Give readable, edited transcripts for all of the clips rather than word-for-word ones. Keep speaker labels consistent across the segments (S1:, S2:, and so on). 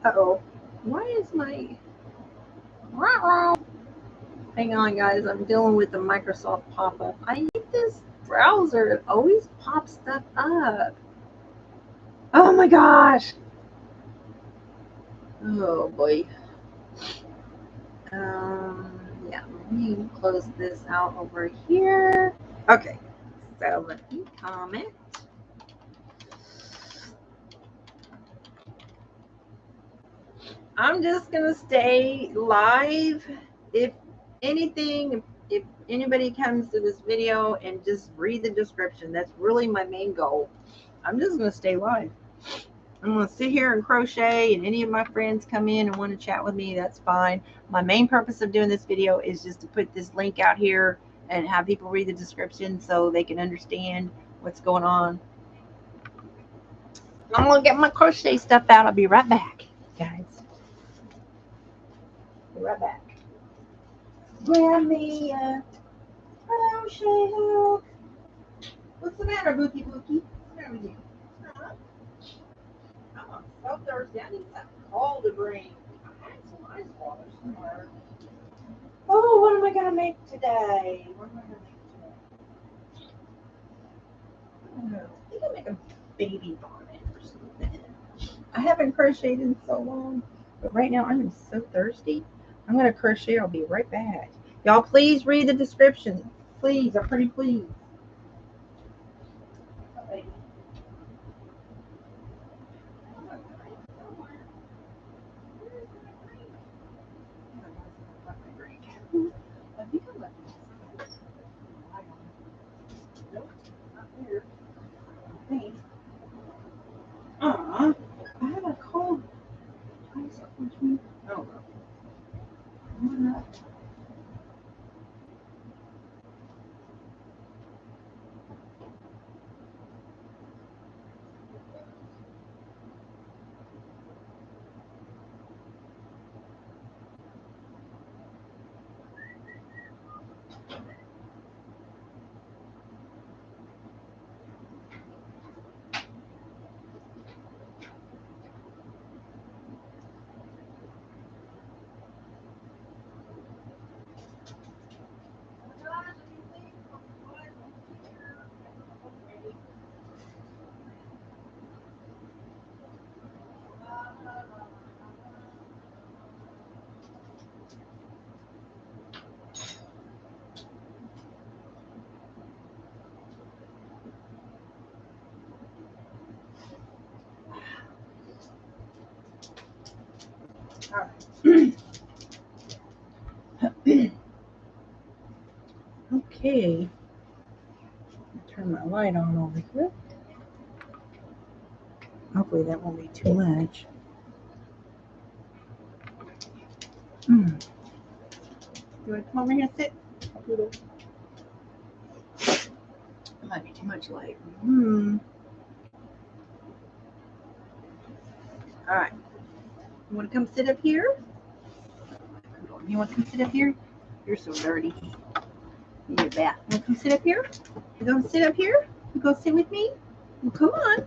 S1: Uh-oh. Why is my... Hang on, guys. I'm dealing with the Microsoft pop-up. I hate this browser. It always pops stuff up. Oh my gosh. Oh boy. Yeah, let me close this out over here. Okay. So let me comment. I'm just gonna stay live. If anything, if anybody comes to this video and just read the description, that's really my main goal. I'm just gonna stay live. I'm gonna sit here and crochet, and any of my friends come in and want to chat with me, that's fine. My main purpose of doing this video is just to put this link out here and have people read the description so they can understand what's going on. I'm gonna get my crochet stuff out. I'll be right back, guys. Be right back. Grab me a crochet hook. What's the matter, Bookie Bookie? What's the matter with you? Huh? I'm so thirsty. I need something cold to bring. I had some ice water somewhere. Oh, what am I gonna make today? What am I gonna make today? I don't know. I think I'll make a baby bonnet or something. I haven't crocheted in so long, but right now I'm so thirsty. I'm gonna crochet. I'll be right back. Y'all, please read the description. Please, I'm pretty please. I have a cold. Oh, okay. Turn my light on over here. Hopefully that won't be too much. You want to come over here and sit? It might be too much light. All right. You want to come sit up here? You want to come sit up here? You're so dirty. You need a bath. You want to come sit up here? You going to sit up here? You go sit with me? Well, come on.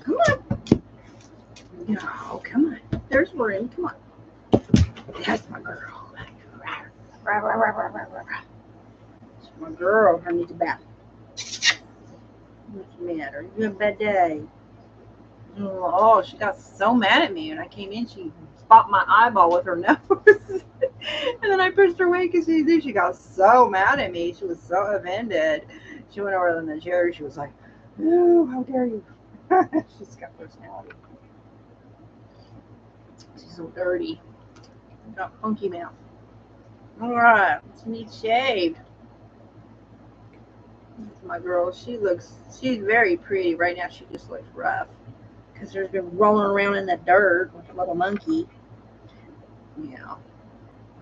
S1: Come on. No, come on. There's room. Come on. That's my girl. That's my girl. I need a bath. What's the matter? You have a bad day? Oh, she got so mad at me when I came in. She popped my eyeball with her nose. And then I pushed her away because she got so mad at me. She was so offended. She went over in the chair. She was like, "Oh, how dare you!" She's got personality. She's so dirty. Got funky mouth. All right, she needs shaved. That's my girl. She's very pretty. Right now she just looks rough because she's been rolling around in the dirt like a little monkey. Yeah.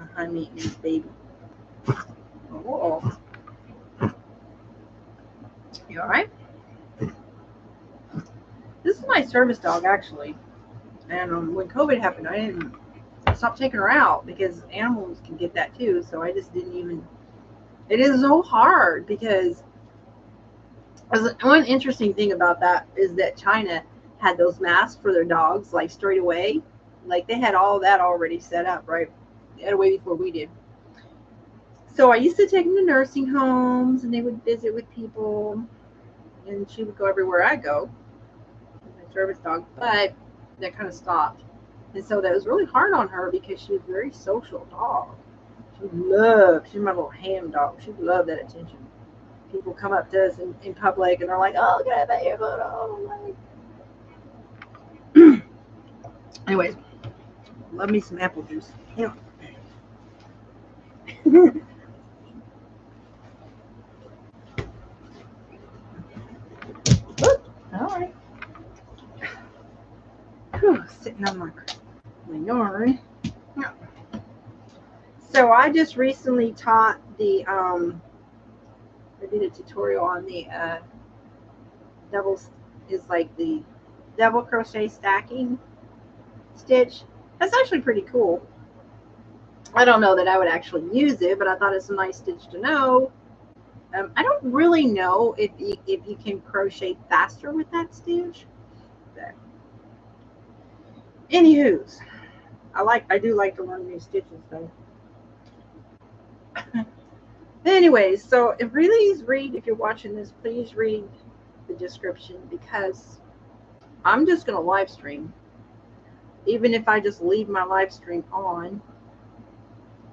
S1: A high maintenance baby. Oh. You alright? This is my service dog, actually. And when COVID happened, I didn't stop taking her out because animals can get that too. So I just didn't even. It is so hard because one interesting thing about that is that China had those masks for their dogs, like straight away. Like they had all that already set up, right? They had way before we did. So I used to take them to nursing homes, and they would visit with people, and she would go everywhere I go, my service dog. But that kind of stopped, and so that was really hard on her because she was a very social dog. She's my little ham dog. She loved that attention. People come up to us in public, and they're like, "Oh, can I pet your photo?" Like, anyways, love me some apple juice. Yeah. All right. Whew, sitting on my yard. Yeah. So I just recently taught the I did a tutorial on the the double crochet stacking stitch. That's actually pretty cool. I don't know that I would actually use it, but I thought it's a nice stitch to know. I don't really know if you can crochet faster with that stitch. But anywho's, I do like to learn new stitches though. Anyways, so please read, if you're watching this, please read the description, because I'm just going to live stream. Even if I just leave my live stream on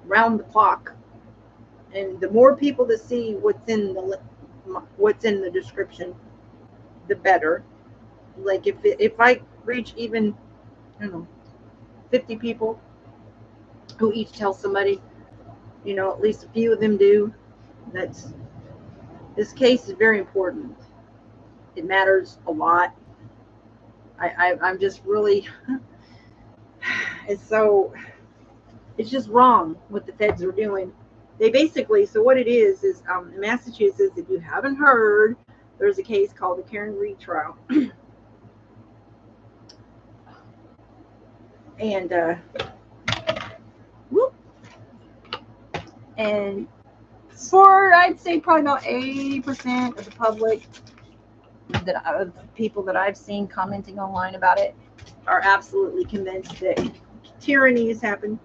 S1: round the clock, and the more people that see what's in the description, the better. Like if I reach even, I don't know, 50 people who each tell somebody, you know, at least a few of them do, this case is very important. It matters a lot. I'm just really, it's just wrong what the feds are doing. They basically, so what it is in Massachusetts, if you haven't heard, there's a case called the TYRANNY trial. And and for, I'd say probably about 80% of the public, of people that I've seen commenting online about it, are absolutely convinced that tyranny has happened.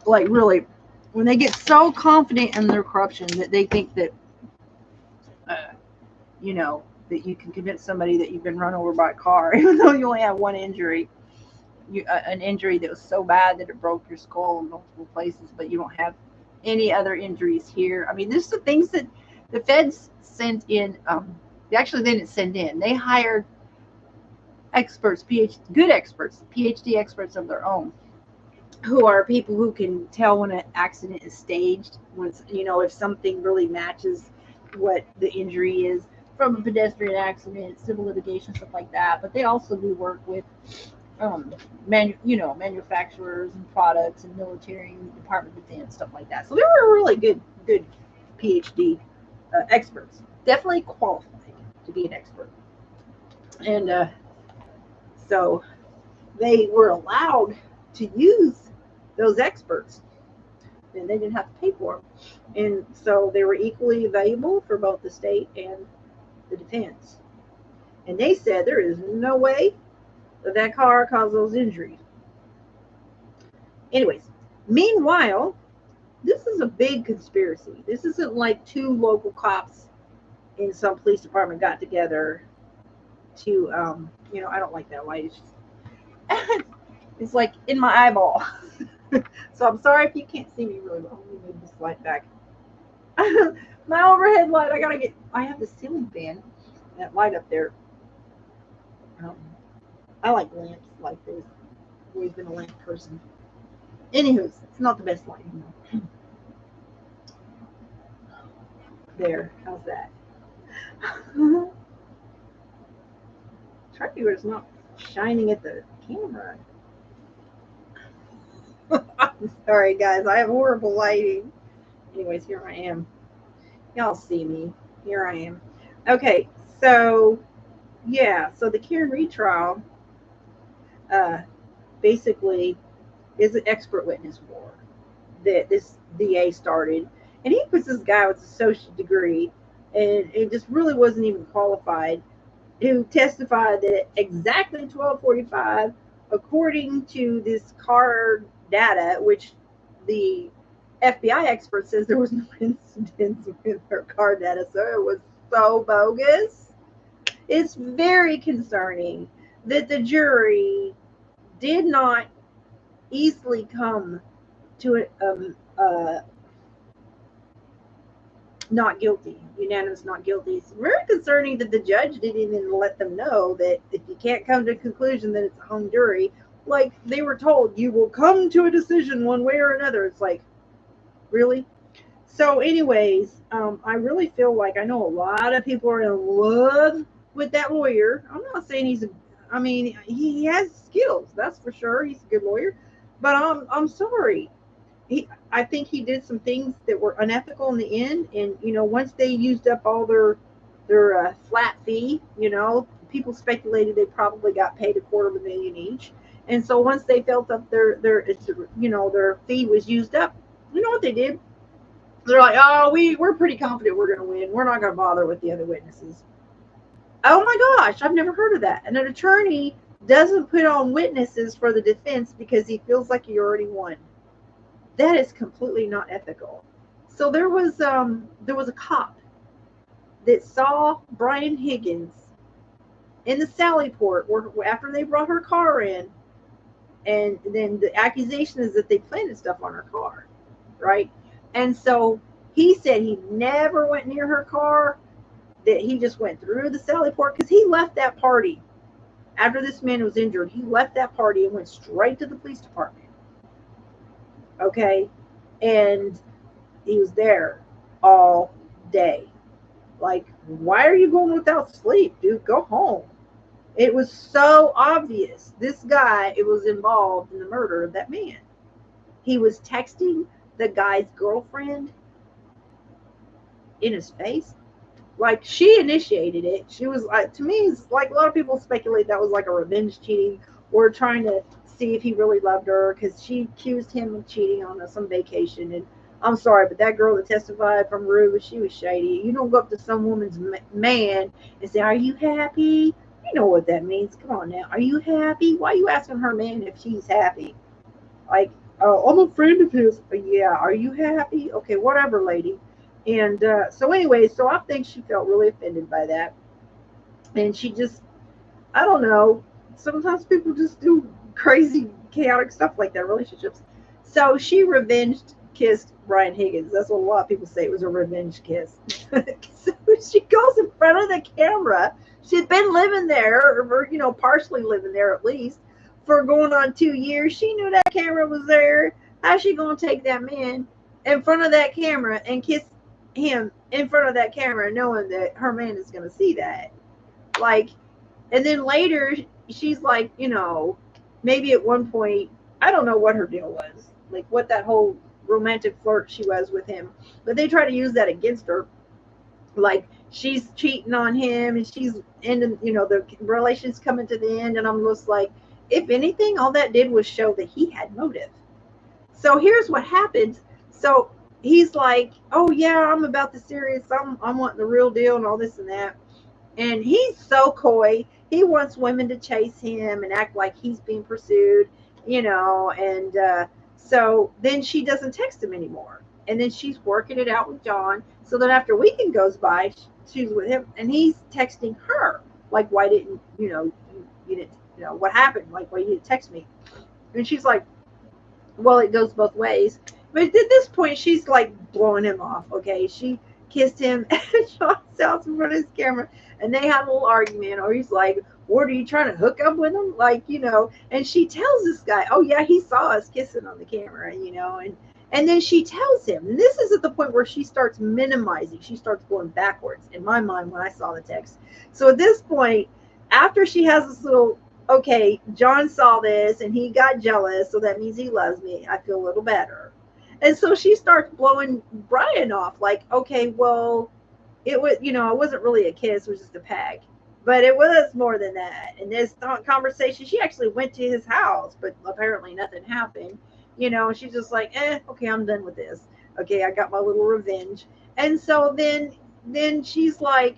S1: Like really, when they get so confident in their corruption that they think that, you know, that you can convince somebody that you've been run over by a car, even though you only have one injury, an injury that was so bad that it broke your skull in multiple places, but you don't have any other injuries here. I mean, this is the things that the feds sent in. They actually didn't send in. They hired experts, good experts, PhD experts of their own, who are people who can tell when an accident is staged, once, you know, if something really matches what the injury is from a pedestrian accident, civil litigation, stuff like that. But they also do work with manufacturers and products and military and Department of Defense, stuff like that. So they were really good PhD experts, definitely qualified to be an expert. And so they were allowed to use those experts, and they didn't have to pay for them. And so they were equally valuable for both the state and the defense. And they said there is no way that car caused those injuries. Anyways, meanwhile, this is a big conspiracy. This isn't like two local cops in some police department got together to, you know, I don't like that light. It's just, it's like in my eyeball. So I'm sorry if you can't see me really well. Let me move this light back. My overhead light, I have the ceiling fan, that light up there. I like lamps like this. I've always been a lamp person. Anywho, it's not the best lighting though. There, how's that? Try to figure it's not shining at the camera. I'm sorry guys, I have horrible lighting. Anyways, here I am. Y'all see me. Here I am. Okay, so yeah, so the TYRANNY trial basically is an expert witness war that this DA started. And he was this guy with an associate degree, and it just really wasn't even qualified, who testified that exactly 12:45, according to this car data, which the FBI expert says there was no incidents with her car data, so it was so bogus. It's very concerning that the jury did not easily come to not guilty, unanimous not guilty. It's very concerning that the judge didn't even let them know that if you can't come to a conclusion that it's a hung jury, like they were told, you will come to a decision one way or another. It's like, really? So anyways, I really feel like I know a lot of people are in love with that lawyer. I'm not saying I mean, he has skills, that's for sure. He's a good lawyer, but I'm sorry. I think he did some things that were unethical in the end. And, once they used up all their flat fee, people speculated they probably got paid $250,000 each. And so once they felt up their fee was used up, you know what they did? They're like, oh, we're pretty confident we're going to win. We're not going to bother with the other witnesses. Oh my gosh, I've never heard of that. And an attorney doesn't put on witnesses for the defense because he feels like he already won. That is completely not ethical. So there was a cop that saw Brian Higgins in the Sally Port after they brought her car in, and then the accusation is that they planted stuff on her car, right? And so he said he never went near her car, that he just went through the Sally Port, because he left that party after this man was injured. He left that party and went straight to the police department. Okay, and he was there all day. Like, why are you going without sleep, dude? Go home. It was so obvious this guy, it was involved in the murder of that man. He was texting the guy's girlfriend in his face. Like, she initiated it. She was like, to me, it's like a lot of people speculate that was like a revenge cheating, or trying to see if he really loved her, because she accused him of cheating on some vacation. And I'm sorry, but that girl that testified from Aruba, she was shady. You don't go up to some woman's man and say, are you happy? You know what that means. Come on now. Are you happy? Why are you asking her man if she's happy? Like, oh, I'm a friend of his. Yeah, are you happy? Okay, whatever, lady. And so anyway, so I think she felt really offended by that. And she just, I don't know, sometimes people just do crazy, chaotic stuff like that in relationships. So she revenge kissed Brian Higgins. That's what a lot of people say. It was a revenge kiss. So she goes in front of the camera. She'd been living there, or partially living there at least, for going on 2 years. She knew that camera was there. How's she going to take that man in front of that camera and kiss him in front of that camera, knowing that her man is going to see that? Like, and then later she's like, maybe at one point, I don't know what her deal was, like what that whole romantic flirt she was with him, but they try to use that against her. Like, she's cheating on him and she's ending, the relation's coming to the end. And I'm just like, if anything, all that did was show that he had motive. So here's what happens. So he's like, oh yeah, I'm about the serious, I'm wanting the real deal and all this and that. And he's so coy. He wants women to chase him and act like he's being pursued, and so then she doesn't text him anymore. And then she's working it out with John. So then after a weekend goes by, she's with him and he's texting her, like, why didn't, you didn't, what happened? Like, why you didn't text me? And she's like, well, it goes both ways. But at this point, she's like blowing him off. Okay, she kissed him at John's house in front of his camera, and they had a little argument. Or he's like, what, are you trying to hook up with him? Like, and she tells this guy, oh yeah, he saw us kissing on the camera, and then she tells him, and this is at the point where she starts minimizing. She starts going backwards in my mind when I saw the text. So at this point, after she has this little, okay, John saw this and he got jealous, so that means he loves me, I feel a little better. And so she starts blowing Brian off, like, okay, well, it was, it wasn't really a kiss, it was just a peck. But it was more than that. And this conversation, she actually went to his house, but apparently nothing happened. And she's just like, okay, I'm done with this. Okay, I got my little revenge. And so then then she's like,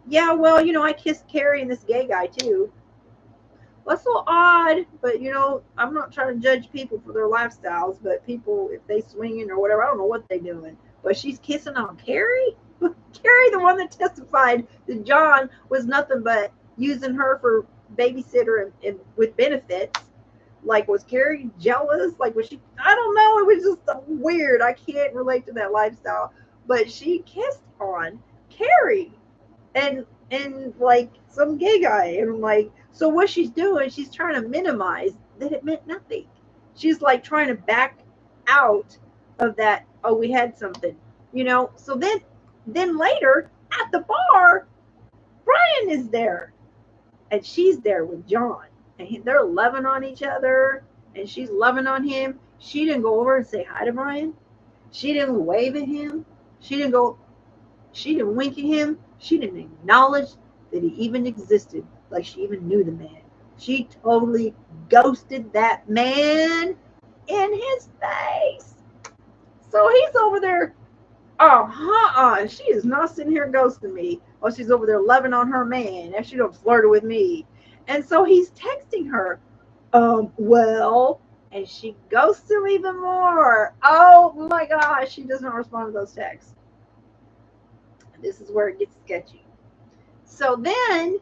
S1: yeah, well, you know, I kissed Carrie and this gay guy too. Well, that's a little odd, but you know, I'm not trying to judge people for their lifestyles, but people, if they swinging or whatever, I don't know what they're doing. But she's kissing on Carrie? Carrie, the one that testified that John was nothing but using her for babysitter and with benefits. Like, was Carrie jealous? Like, was she? I don't know. It was just so weird. I can't relate to that lifestyle. But she kissed on Carrie and like some gay guy. And I'm like, so what she's doing, she's trying to minimize that it meant nothing. She's like trying to back out of that, oh, we had something, you know. So then later at the bar, Brian is there and she's there with John, and they're loving on each other, and she's loving on him. She didn't go over and say hi to Brian. She didn't wave at him. She didn't go, she didn't wink at him. She didn't acknowledge that he even existed, like she even knew the man. She totally ghosted that man in his face. So he's over there, oh, she is not sitting here ghosting me. Oh, she's over there loving on her man, and she don't flirt with me. And so he's texting her, well, and she ghosts him even more. Oh my gosh, she does not respond to those texts. This is where it gets sketchy. So then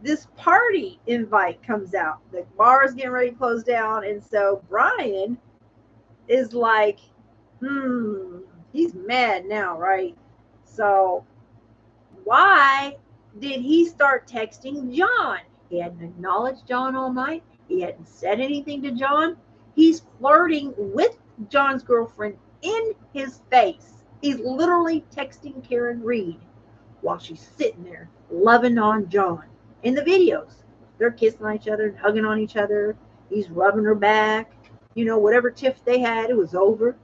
S1: this party invite comes out. The bar is getting ready to close down, and so Brian is like, he's mad now, right? So why did he start texting John? He hadn't acknowledged John all night. He hadn't said anything to John. He's flirting with John's girlfriend in his face. He's literally texting Karen Reed while she's sitting there loving on John. In the videos, they're kissing on each other and hugging on each other. He's rubbing her back. You know, whatever tiff they had, it was over.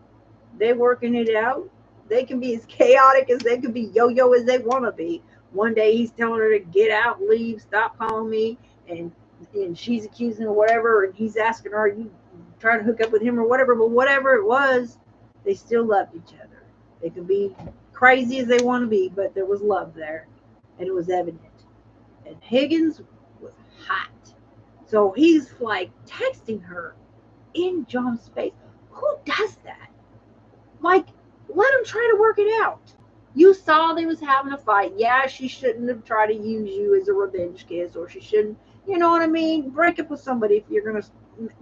S1: They're working it out. They can be as chaotic as they can be yo-yo as they want to be. One day he's telling her to get out, leave, stop calling me, and she's accusing him of whatever, and he's asking her, are you trying to hook up with him or whatever? But whatever it was, they still loved each other. They could be crazy as they want to be, but there was love there, and it was evident. And Higgins was hot. So he's like texting her in John's face. Who does that? Like, let him try to work it out. You saw they was having a fight. Yeah, she shouldn't have tried to use you as a revenge kiss, or she shouldn't, you know what I mean? Break up with somebody if you're going to,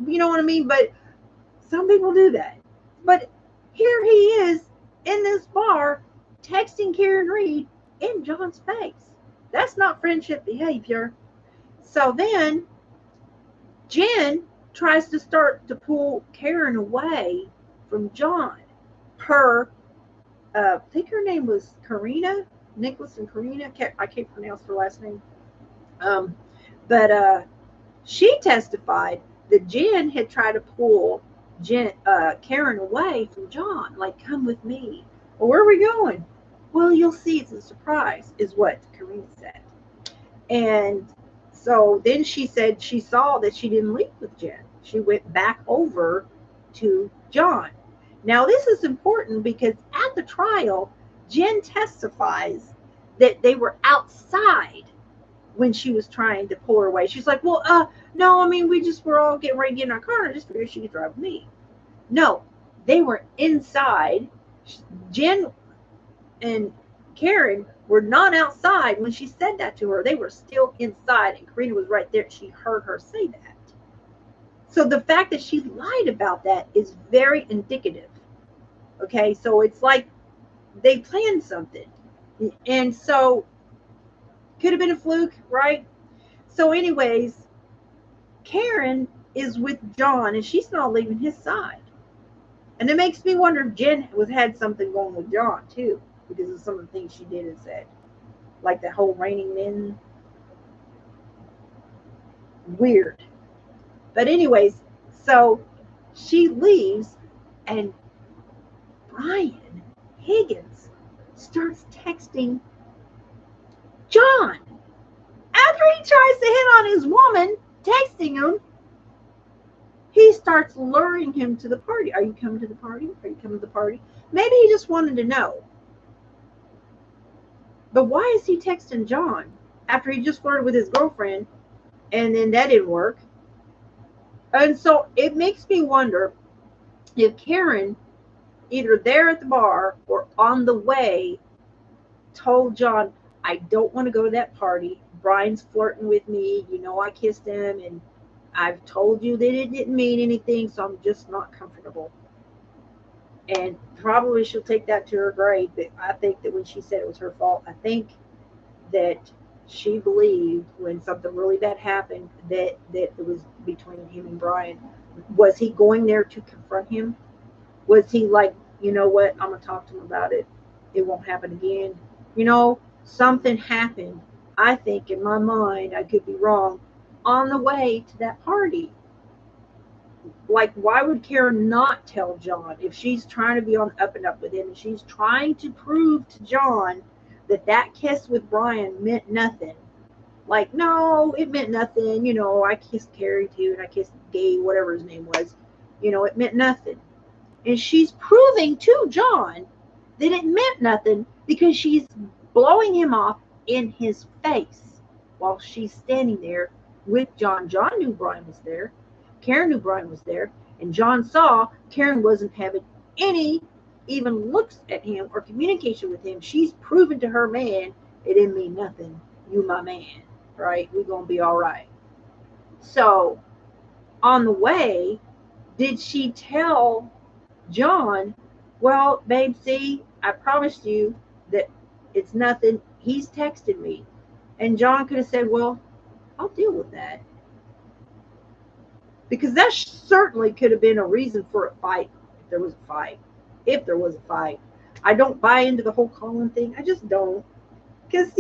S1: you know what I mean? But some people do that. But here he is in this bar texting Karen Reed in John's face. That's not friendship behavior. So then Jen tries to start to pull Karen away from John. I think her name was Karina, Nicholas and Karina. I can't pronounce her last name. But she testified that Jen had tried to pull Karen away from John, like, come with me. Well, where are we going? Well, you'll see, it's a surprise, is what Karina said. And so then she said she saw that she didn't leave with Jen. She went back over to John. Now, this is important because at the trial, Jen testifies that they were outside when she was trying to pull her away. She's like, well, no, I mean, we just were all getting ready to get in our car, and I just figured she could drive with me. No, they were inside. Jen and Karen were not outside when she said that to her. They were still inside, and Karina was right there. She heard her say that. So the fact that she lied about that is very indicative. Okay, so it's like they planned something. And so could have been a fluke, right? So anyways, Karen is with John, and she's not leaving his side. And it makes me wonder if Jen had something going with John, too, because of some of the things she did and said. Like the whole raining men. Weird. But anyways, so she leaves, and Brian Higgins starts texting John. After he tries to hit on his woman, texting him, he starts luring him to the party. Are you coming to the party? Are you coming to the party? Maybe he just wanted to know. But why is he texting John after he just flirted with his girlfriend and then that didn't work? And so it makes me wonder if Karen, either there at the bar or on the way, told John, I don't want to go to that party. Brian's flirting with me. You know, I kissed him and I've told you that it didn't mean anything, so I'm just not comfortable. And probably she'll take that to her grave. But I think that when she said it was her fault, I think that she believed when something really bad happened that it was between him and Brian. Was he going there to confront him? Was he like, you know what, I'm going to talk to him about it. It won't happen again. You know, something happened. I think in my mind, I could be wrong, on the way to that party. Like, why would Karen not tell John if she's trying to be on up and up with him and she's trying to prove to John that that kiss with Brian meant nothing? Like, no, it meant nothing. You know, I kissed Carrie too, and I kissed Gabe, whatever his name was. You know, it meant nothing. And she's proving to John that it meant nothing because she's blowing him off in his face while she's standing there with John. John knew Brian was there. Karen knew Brian was there. And John saw Karen wasn't having any even looks at him or communication with him. She's proven to her man, it didn't mean nothing. You my man, right? We're going to be all right. So on the way, did she tell John, well, babe, see, I promised you that it's nothing. He's texted me. And John could have said, well, I'll deal with that. Because that certainly could have been a reason for a fight if there was a fight. If there was a fight. I don't buy into the whole Colin thing. I just don't. Because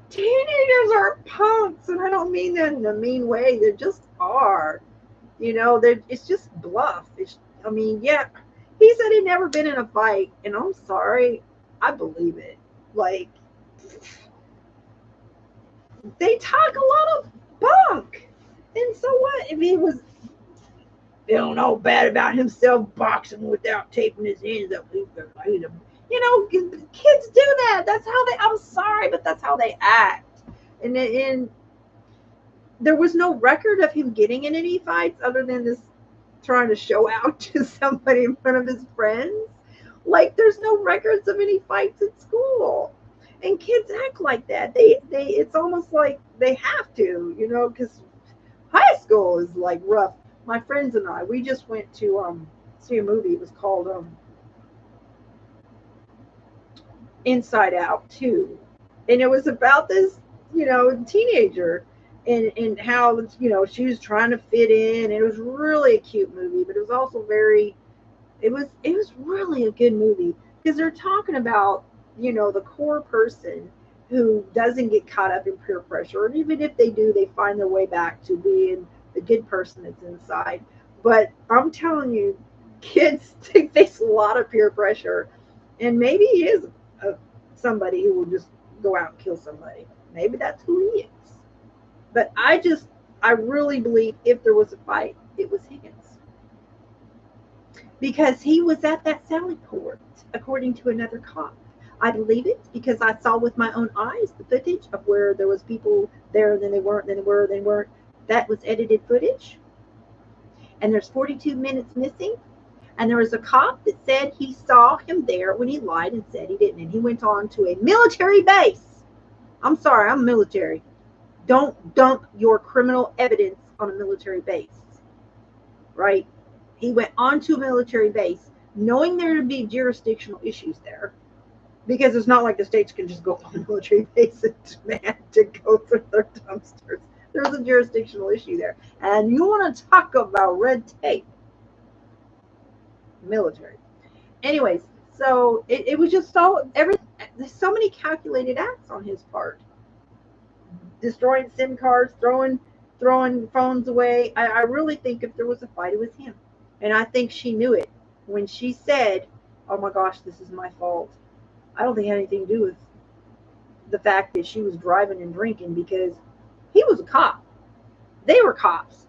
S1: teenagers are punks, and I don't mean that in a mean way. They just are. You know, it's just bluff. I mean, yeah, he said he'd never been in a fight, and I'm sorry, I believe it. Like, they talk a lot of bunk. And so what if he was, you know, bad about himself boxing without taping his hands up? You know, kids do that. That's how they, I'm sorry, but that's how they act. And there was no record of him getting in any fights other than this trying to show out to somebody in front of his friends. Like, there's no records of any fights at school. And kids act like that. They it's almost like they have to, you know, because high school is like rough. My friends and I, we just went to see a movie. It was called Inside Out 2. And it was about this, you know, teenager and how, you know, she was trying to fit in. It was really a cute movie, but it was also it was really a good movie because they're talking about, you know, the core person who doesn't get caught up in peer pressure. And even if they do, they find their way back to being the good person that's inside. But I'm telling you, kids face a lot of peer pressure. And maybe he is somebody who will just go out and kill somebody. Maybe that's who he is. But I really believe if there was a fight, it was Higgins. Because he was at that Sally Port, according to another cop. I believe it because I saw with my own eyes the footage of where there was people there, then they weren't, then they were, then weren't. That was edited footage. And there's 42 minutes missing. And there was a cop that said he saw him there when he lied and said he didn't. And he went on to a military base. I'm sorry, I'm military. Don't dump your criminal evidence on a military base. Right? He went onto a military base knowing there would be jurisdictional issues there. Because it's not like the states can just go on a military base and demand to go through their dumpsters. There's a jurisdictional issue there. And you want to talk about red tape. Military. Anyways, so it was just so many calculated acts on his part. Destroying SIM cards, throwing phones away. I really think if there was a fight, it was him. And I think she knew it. When she said, oh my gosh, this is my fault. I don't think it had anything to do with the fact that she was driving and drinking because he was a cop. They were cops.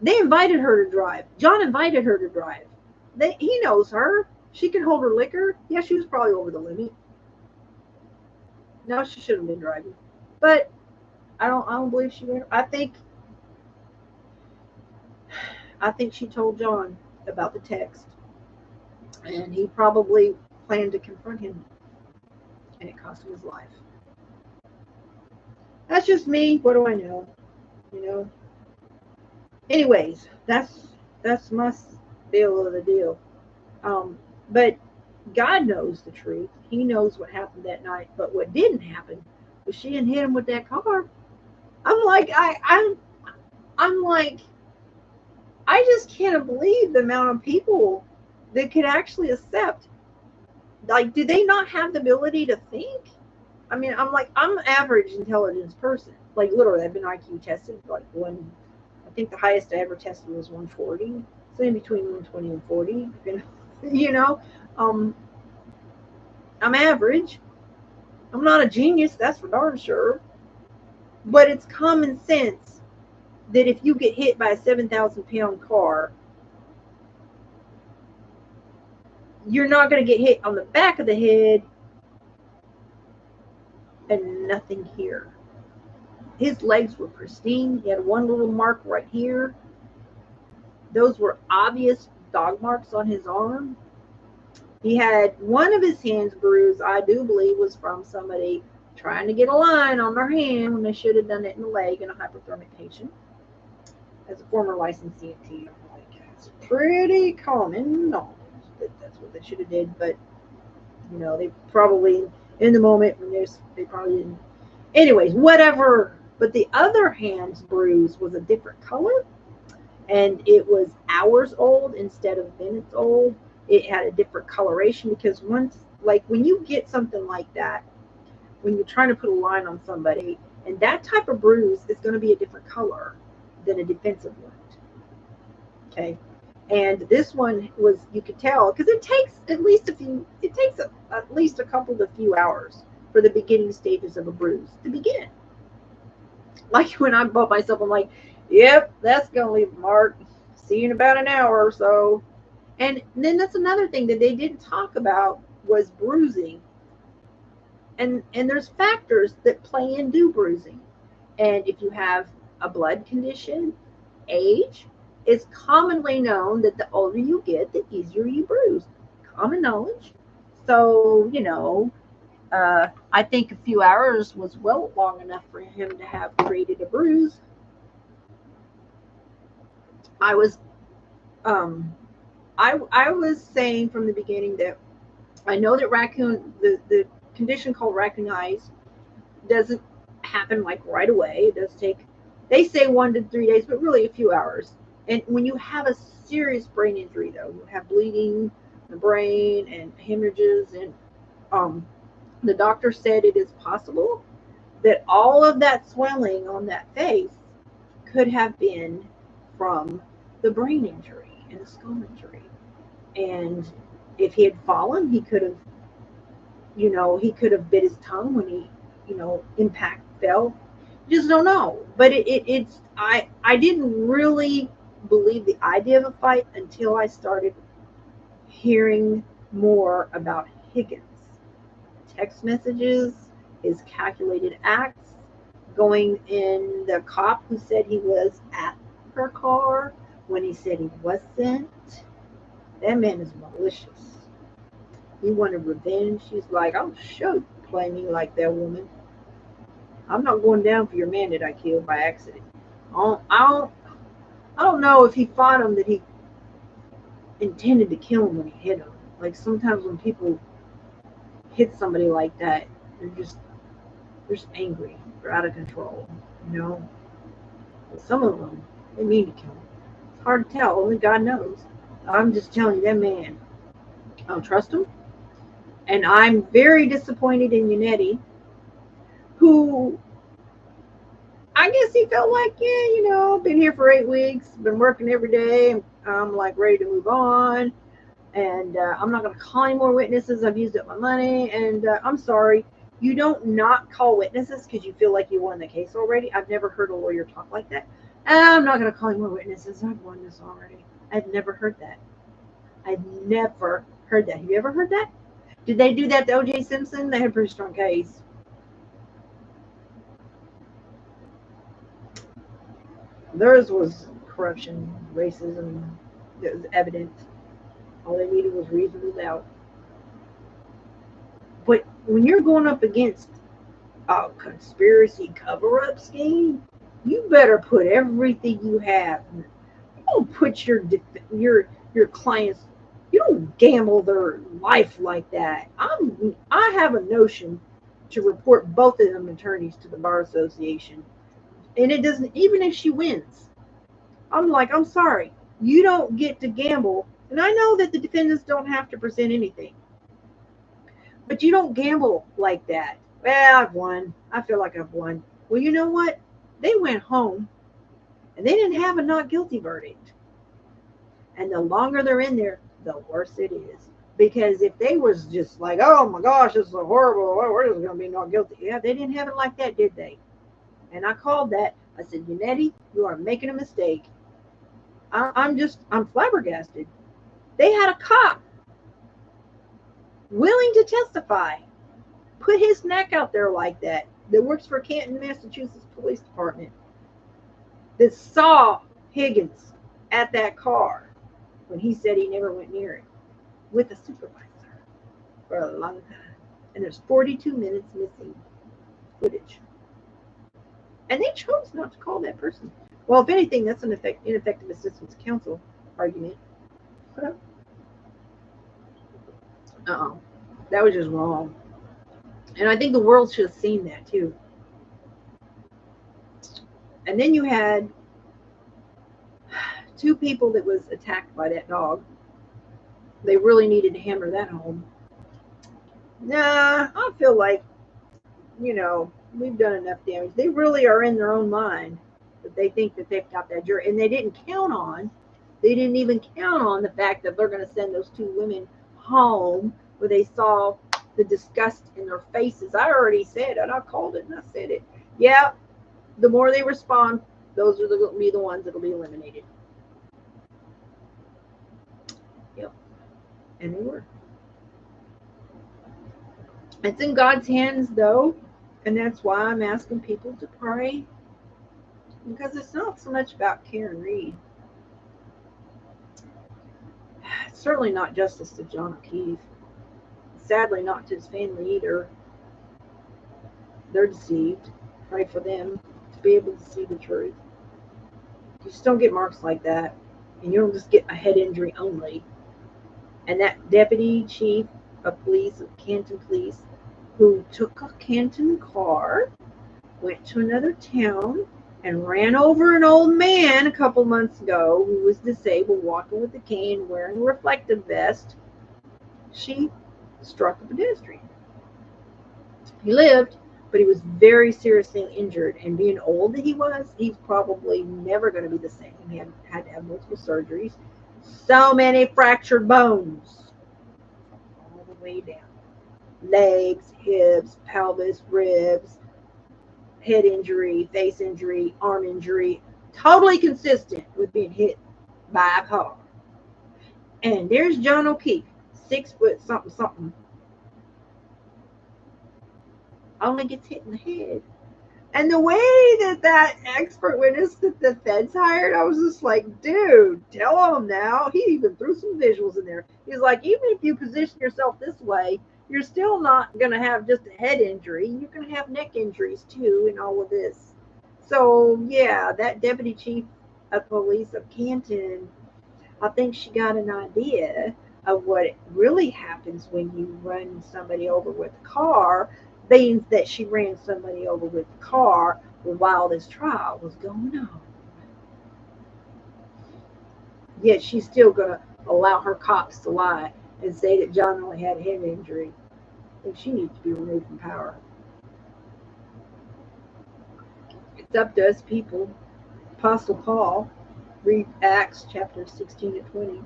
S1: They invited her to drive. John invited her to drive. He knows her. She can hold her liquor. Yeah, she was probably over the limit. No, she shouldn't have been driving. But I don't believe she went. I think she told John about the text, and he probably planned to confront him, and it cost him his life. That's just me. What do I know? You know. Anyways, that's my deal of the deal. But God knows the truth. He knows what happened that night. But what didn't happen was she didn't hit him with that car. I'm like, I'm like, I just can't believe the amount of people that could actually accept. Like, do they not have the ability to think? I mean, I'm an average intelligence person. Like, literally, I've been IQ tested. Like, I think the highest I ever tested was 140. So in between 120 and 40. You know, um, I'm average. I'm not a genius, that's for darn sure. But it's common sense that if you get hit by a 7,000-pound car, you're not going to get hit on the back of the head and nothing here. His legs were pristine. He had one little mark right here. Those were obvious dog marks on his arm. He had one of his hands bruised, I do believe, was from somebody trying to get a line on their hand when they should have done it in the leg in a hypothermic patient. As a former licensed EMT, I'm like, it's pretty common knowledge that that's what they should have did. But, you know, they probably, in the moment, when they probably didn't. Anyways, whatever. But the other hand's bruise was a different color, and it was hours old instead of minutes old. It had a different coloration because once, like, when you get something like that, when you're trying to put a line on somebody, and that type of bruise is going to be a different color than a defensive wound. Okay. And this one was, you could tell, because it takes at least a couple to few hours for the beginning stages of a bruise to begin. Like when I bought myself, I'm like, yep, that's going to leave a mark. See you in about an hour or so. And then that's another thing that they didn't talk about was bruising. And there's factors that play into bruising. And if you have a blood condition, age, it's commonly known that the older you get, the easier you bruise. Common knowledge. So, you know, I think a few hours was well long enough for him to have created a bruise. I was I was saying from the beginning that I know that the condition called raccoon eyes doesn't happen like right away. It does take, they say 1 to 3 days, but really a few hours. And when you have a serious brain injury, though, you have bleeding in the brain and hemorrhages, and the doctor said it is possible that all of that swelling on that face could have been from the brain injury and the skull injury. And if he had fallen, he could have, he could have bit his tongue when he, impact fell. You just don't know. But I didn't really believe the idea of a fight until I started hearing more about Higgins. Text messages, his calculated acts, going in, the cop who said he was at her car when he said he wasn't. That man is malicious. He wanted revenge. He's like, I'll show you play me like that woman. I'm not going down for your man that I killed by accident. I don't know if he fought him that he intended to kill him when he hit him. Like sometimes when people hit somebody like that, they're just angry. They're out of control, But some of them, they mean to kill him. It's hard to tell. Only God knows. I'm just telling you, that man, I don't trust him. And I'm very disappointed in Yannetti, who I guess he felt like, been here for 8 weeks, been working every day. I'm like ready to move on. And I'm not going to call any more witnesses. I've used up my money. And I'm sorry. You don't not call witnesses because you feel like you won the case already. I've never heard a lawyer talk like that. I'm not going to call any more witnesses. I've won this already. I've never heard that. I've never heard that. Have you ever heard that? Did they do that to O.J. Simpson? They had a pretty strong case. Theirs was corruption, racism. It was evident. All they needed was reasonable doubt. But when you're going up against a conspiracy cover-up scheme, you better put everything you have. You don't put your clients. You don't gamble their life like that. I have a notion to report both of them attorneys to the bar association, and it doesn't. Even if she wins, I'm like, I'm sorry, you don't get to gamble. And I know that the defendants don't have to present anything, but you don't gamble like that. Well, I've won. I feel like I've won. Well, you know what? They went home and they didn't have a not guilty verdict. And the longer they're in there, the worse it is. Because if they was just like, oh my gosh, this is a horrible, we're just going to be not guilty. Yeah, they didn't have it like that, did they? And I called that. I said, Yannetti, you are making a mistake. I'm flabbergasted. They had a cop willing to testify, put his neck out there like that works for Canton, Massachusetts Police Department, that saw Higgins at that car when he said he never went near it with a supervisor for a long time. And there's 42 minutes missing footage. And they chose not to call that person. Well, if anything, that's an ineffective assistance of counsel argument. But that was just wrong. And I think the world should have seen that too. And then you had two people that was attacked by that dog. They really needed to hammer that home. Nah, I feel like, we've done enough damage. They really are in their own mind that they think that they've got that jury. And they didn't even count on the fact that they're going to send those two women home where they saw the disgust in their faces. I already said it. I called it and I said it. Yeah, the more they respond, those are going to be the ones that will be eliminated. Yep. And they were. It's in God's hands, though, and that's why I'm asking people to pray, because it's not so much about Karen Reed. It's certainly not justice to John O'Keefe. Sadly, not to his family either. They're deceived. Pray for them to be able to see the truth. You just don't get marks like that, and you don't just get a head injury only. And that deputy chief of police of Canton Police, who took a Canton car, went to another town, and ran over an old man a couple months ago who was disabled, walking with a cane, wearing a reflective vest. She struck a pedestrian. He lived, but he was very seriously injured, and being old that he was, he's probably never going to be the same. He had to have multiple surgeries. So many fractured bones all the way down. Legs, hips, pelvis, ribs, head injury, face injury, arm injury, totally consistent with being hit by a car. And there's John O'Keefe, 6 foot something, only gets hit in the head. And the way that expert witness that the feds hired, I was just like, dude, tell him now. He even threw some visuals in there. He's like, even if you position yourself this way, you're still not going to have just a head injury. You're going to have neck injuries too in all of this. So, yeah, that deputy chief of police of Canton, I think she got an idea of what really happens when you run somebody over with a car. Means that she ran somebody over with the car while this trial was going on. Yet she's still going to allow her cops to lie and say that John only had a head injury. I think she needs to be removed from power. It's up to us people. Apostle Paul, read Acts chapter 16 to 20.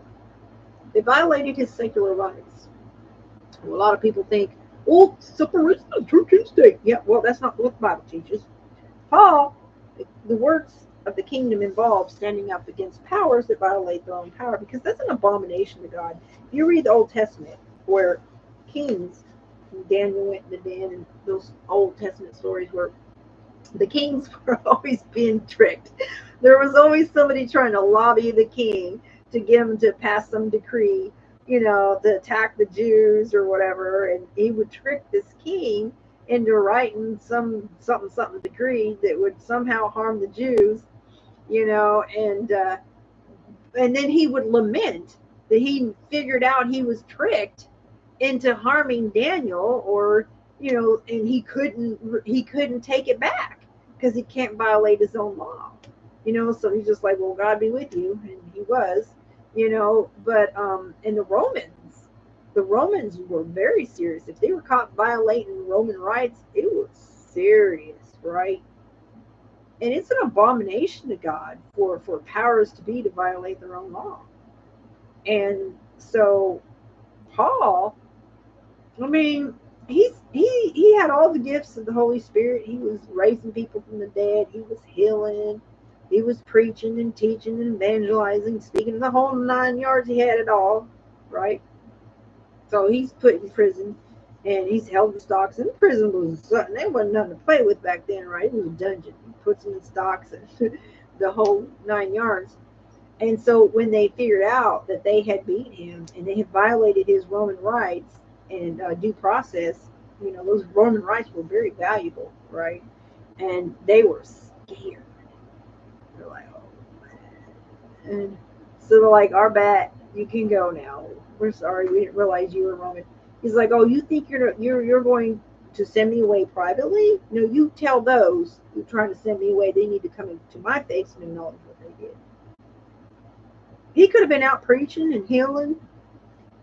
S1: They violated his secular rights. A lot of people think, oh, separation of church and state. Yeah, well, that's not what the Bible teaches. Paul, the works of the kingdom involve standing up against powers that violate their own power, because that's an abomination to God. If you read the Old Testament, where kings, Daniel went into Den, and those Old Testament stories where the kings were always being tricked. There was always somebody trying to lobby the king to get him to pass some decree, you know, to attack the Jews or whatever, and he would trick this king into writing some something decree that would somehow harm the Jews, you know, and then he would lament that he figured out he was tricked into harming Daniel, or you know, and he couldn't take it back because he can't violate his own law, you know. So he's just like, well, God be with you, and he was, you know. But and the Romans were very serious. If they were caught violating Roman rights, it was serious, right? And it's an abomination to God for powers to be to violate their own law. And so Paul, I mean, he had all the gifts of the Holy Spirit. He was raising people from the dead. He was healing. He was preaching and teaching and evangelizing, speaking the whole 9 yards. He had it all, right? So he's put in prison, and he's held in stocks. And prison was something. There wasn't nothing to play with back then, right? It was a dungeon. He puts him in stocks and the whole 9 yards. And so when they figured out that they had beat him and they had violated his Roman rights and due process, you know, those Roman rights were very valuable, right? And they were scared. They're like, oh, man. And so they're like, our bad, you can go now. We're sorry, we didn't realize you were Roman. He's like, oh, you think you're going to send me away privately? No, you tell those who are trying to send me away they need to come into my face and acknowledge what they did. He could have been out preaching and healing,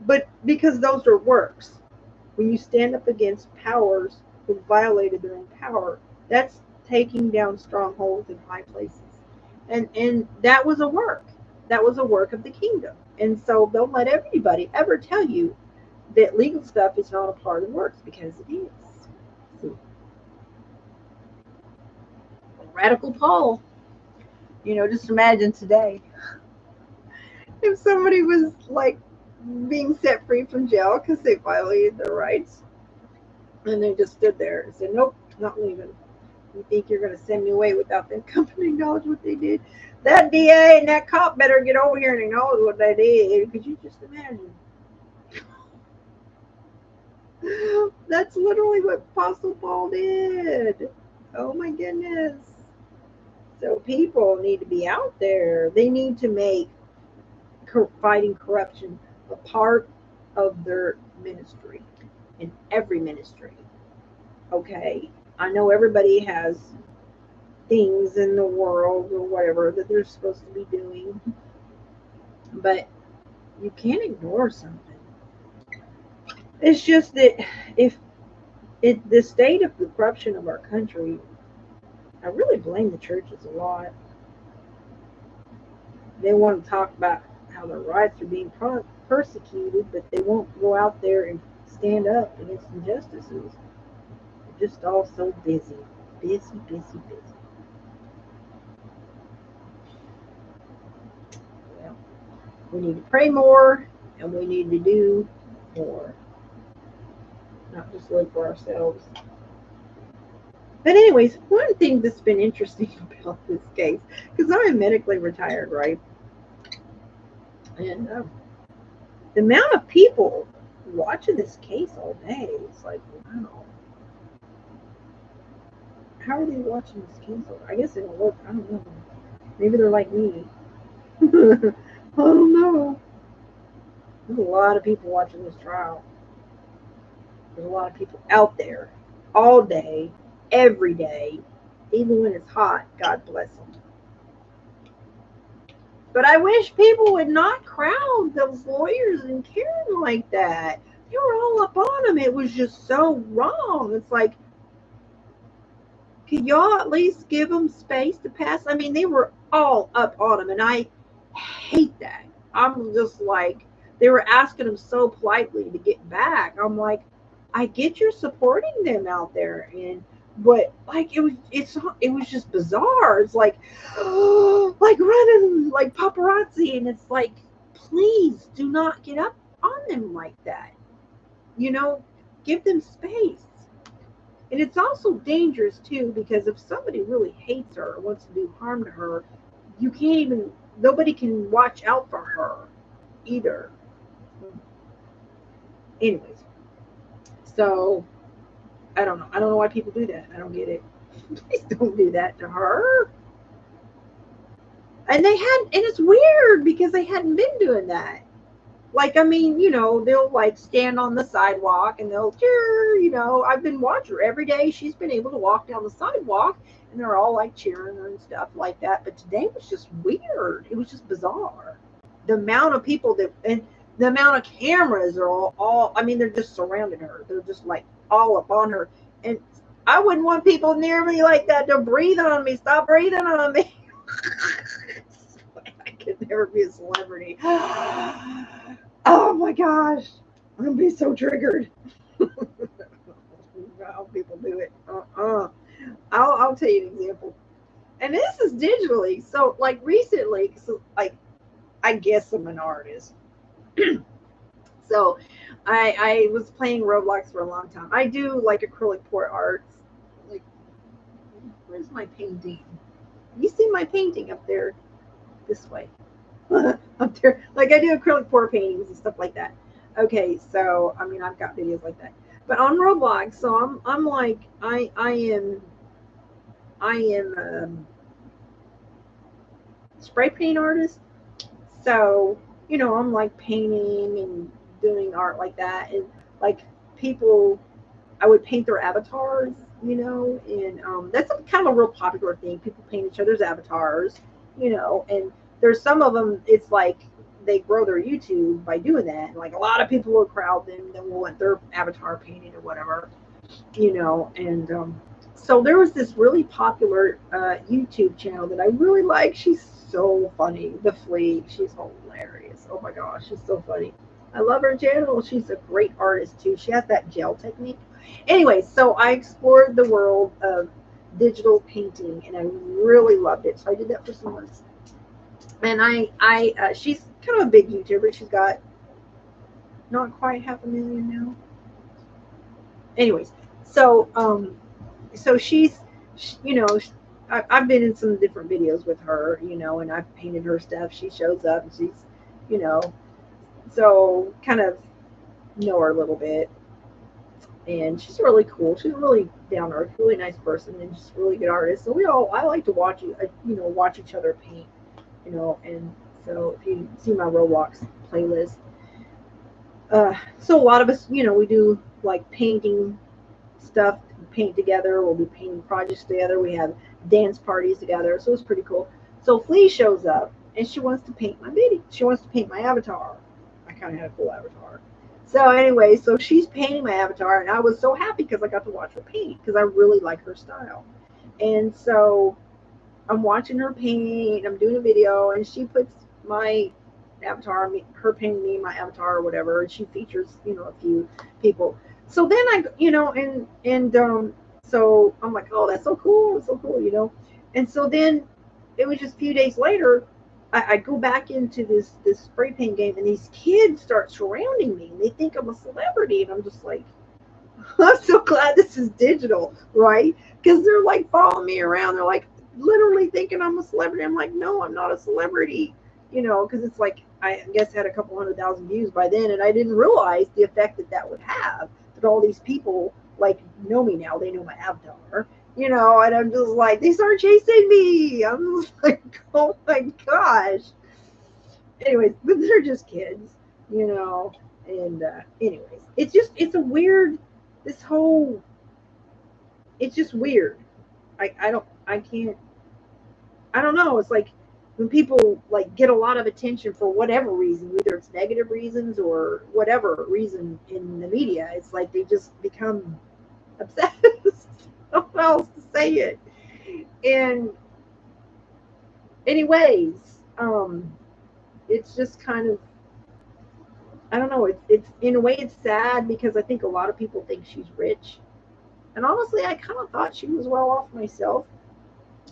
S1: but because those are works. When you stand up against powers who violated their own power, that's taking down strongholds in high places. And that was a work. That was a work of the kingdom. And so don't let everybody ever tell you that legal stuff is not a part of works, because it is. See? Radical Paul. You know, just imagine today if somebody was like being set free from jail because they violated their rights, and they just stood there and said, nope, not leaving. You think you're going to send me away without them coming to acknowledge what they did? That DA and that cop better get over here and acknowledge what they did. Could you just imagine? That's literally what Apostle Paul did. Oh my goodness. So people need to be out there. They need to make fighting corruption a part of their ministry, in every ministry. Okay, I know everybody has things in the world or whatever that they're supposed to be doing, but you can't ignore something. It's just that if the state of the corruption of our country, I really blame the churches a lot. They want to talk about how their rights are being persecuted, but they won't go out there and stand up against injustices. They're just all so busy. Busy. Well, we need to pray more, and we need to do more. Not just live for ourselves. But anyways, one thing that's been interesting about this case, because I'm medically retired, right? And the amount of people watching this case all day, it's like, wow. How are they watching this case? I guess they don't work. I don't know. Maybe they're like me. I don't know. There's a lot of people watching this trial. There's a lot of people out there all day, every day, even when it's hot. God bless them. But I wish people would not crowd those lawyers and Karen like that. They were all up on them. It was just so wrong. It's like, could y'all at least give them space to pass? I mean, they were all up on them, and I hate that. I'm just like, they were asking them so politely to get back. I'm like, I get you're supporting them out there, but like it was just bizarre. It's like, like running like paparazzi, and it's like, please do not get up on them like that. You know, give them space. And it's also dangerous too, because if somebody really hates her or wants to do harm to her, you can't even, nobody can watch out for her either. Anyways, so I don't know. I don't know why people do that. I don't get it. Please don't do that to her. And it's weird because they hadn't been doing that. Like, I mean, you know, they'll like stand on the sidewalk and they'll cheer, you know. I've been watching her every day. She's been able to walk down the sidewalk and they're all like cheering her and stuff like that. But today was just weird. It was just bizarre. The amount of people and the amount of cameras are all I mean, they're just surrounding her. They're just like all up on her. And I wouldn't want people near me like that to breathe on me. Stop breathing on me. I could never be a celebrity. Oh my gosh. I'm going to be so triggered. How people do it. I'll tell you an example. And this is digitally. So like recently, so like I guess I'm an artist. So I was playing Roblox for a long time. I do like acrylic pour arts. Like, where's my painting? You see my painting up there this way. Up there. Like I do acrylic pour paintings and stuff like that. Okay, so I mean I've got videos like that. But on Roblox, so I'm like I am spray paint artist. So, you know, I'm like painting and doing art like that. And like people, I would paint their avatars, you know, and that's kind of a real popular thing. People paint each other's avatars, you know, and there's some of them, it's like they grow their YouTube by doing that. And like a lot of people will crowd them, then will want their avatar painted or whatever, you know, and so there was this really popular YouTube channel that I really like. She's so funny. The Flea. She's hilarious. Oh my gosh, she's so funny. I love her channel. She's a great artist too. She has that gel technique. Anyway, so I explored the world of digital painting and I really loved it. So I did that for some months. And she's kind of a big YouTuber. She's got not quite 500,000 now. Anyways, so so she's, you know, I've been in some different videos with her, you know, and I've painted her stuff. She shows up and she's, you know, so kind of know her a little bit. And she's really cool. She's really down to earth, really nice person, and just really good artist. So I like to watch you know, watch each other paint, you know. And so if you see my Roblox playlist, so a lot of us, you know, we do like painting stuff, paint together. We'll be painting projects together. We have dance parties together. So it's pretty cool. So Flea shows up and she wants to paint my video. She wants to paint my avatar. I kind of had a cool avatar. So anyway, so she's painting my avatar and I was so happy because I got to watch her paint because I really like her style. And so I'm watching her paint. I'm doing a video and she puts my avatar, her painting me, my avatar or whatever, and she features, you know, a few people. So then I, you know, so I'm like, oh, that's so cool, you know. And so then it was just a few days later, I go back into this spray paint game, and these kids start surrounding me, and they think I'm a celebrity, and I'm just like, I'm so glad this is digital, right? Because they're like following me around. They're like literally thinking I'm a celebrity. I'm like, no, I'm not a celebrity, you know, because it's like, I guess I had a couple 100,000 views by then, and I didn't realize the effect that would have. That all these people like know me now. They know my avatar, you know, and I'm just like, they start chasing me. I'm just like, oh my gosh. Anyways, but they're just kids, you know. And anyways, it's a weird, this whole, it's just weird. I don't know. It's like when people like get a lot of attention for whatever reason, whether it's negative reasons or whatever reason in the media, it's like they just become obsessed. I don't know how else to say it. And anyways, it's just kind of, I don't know, it's in a way it's sad because I think a lot of people think she's rich. And honestly, I kind of thought she was well off myself.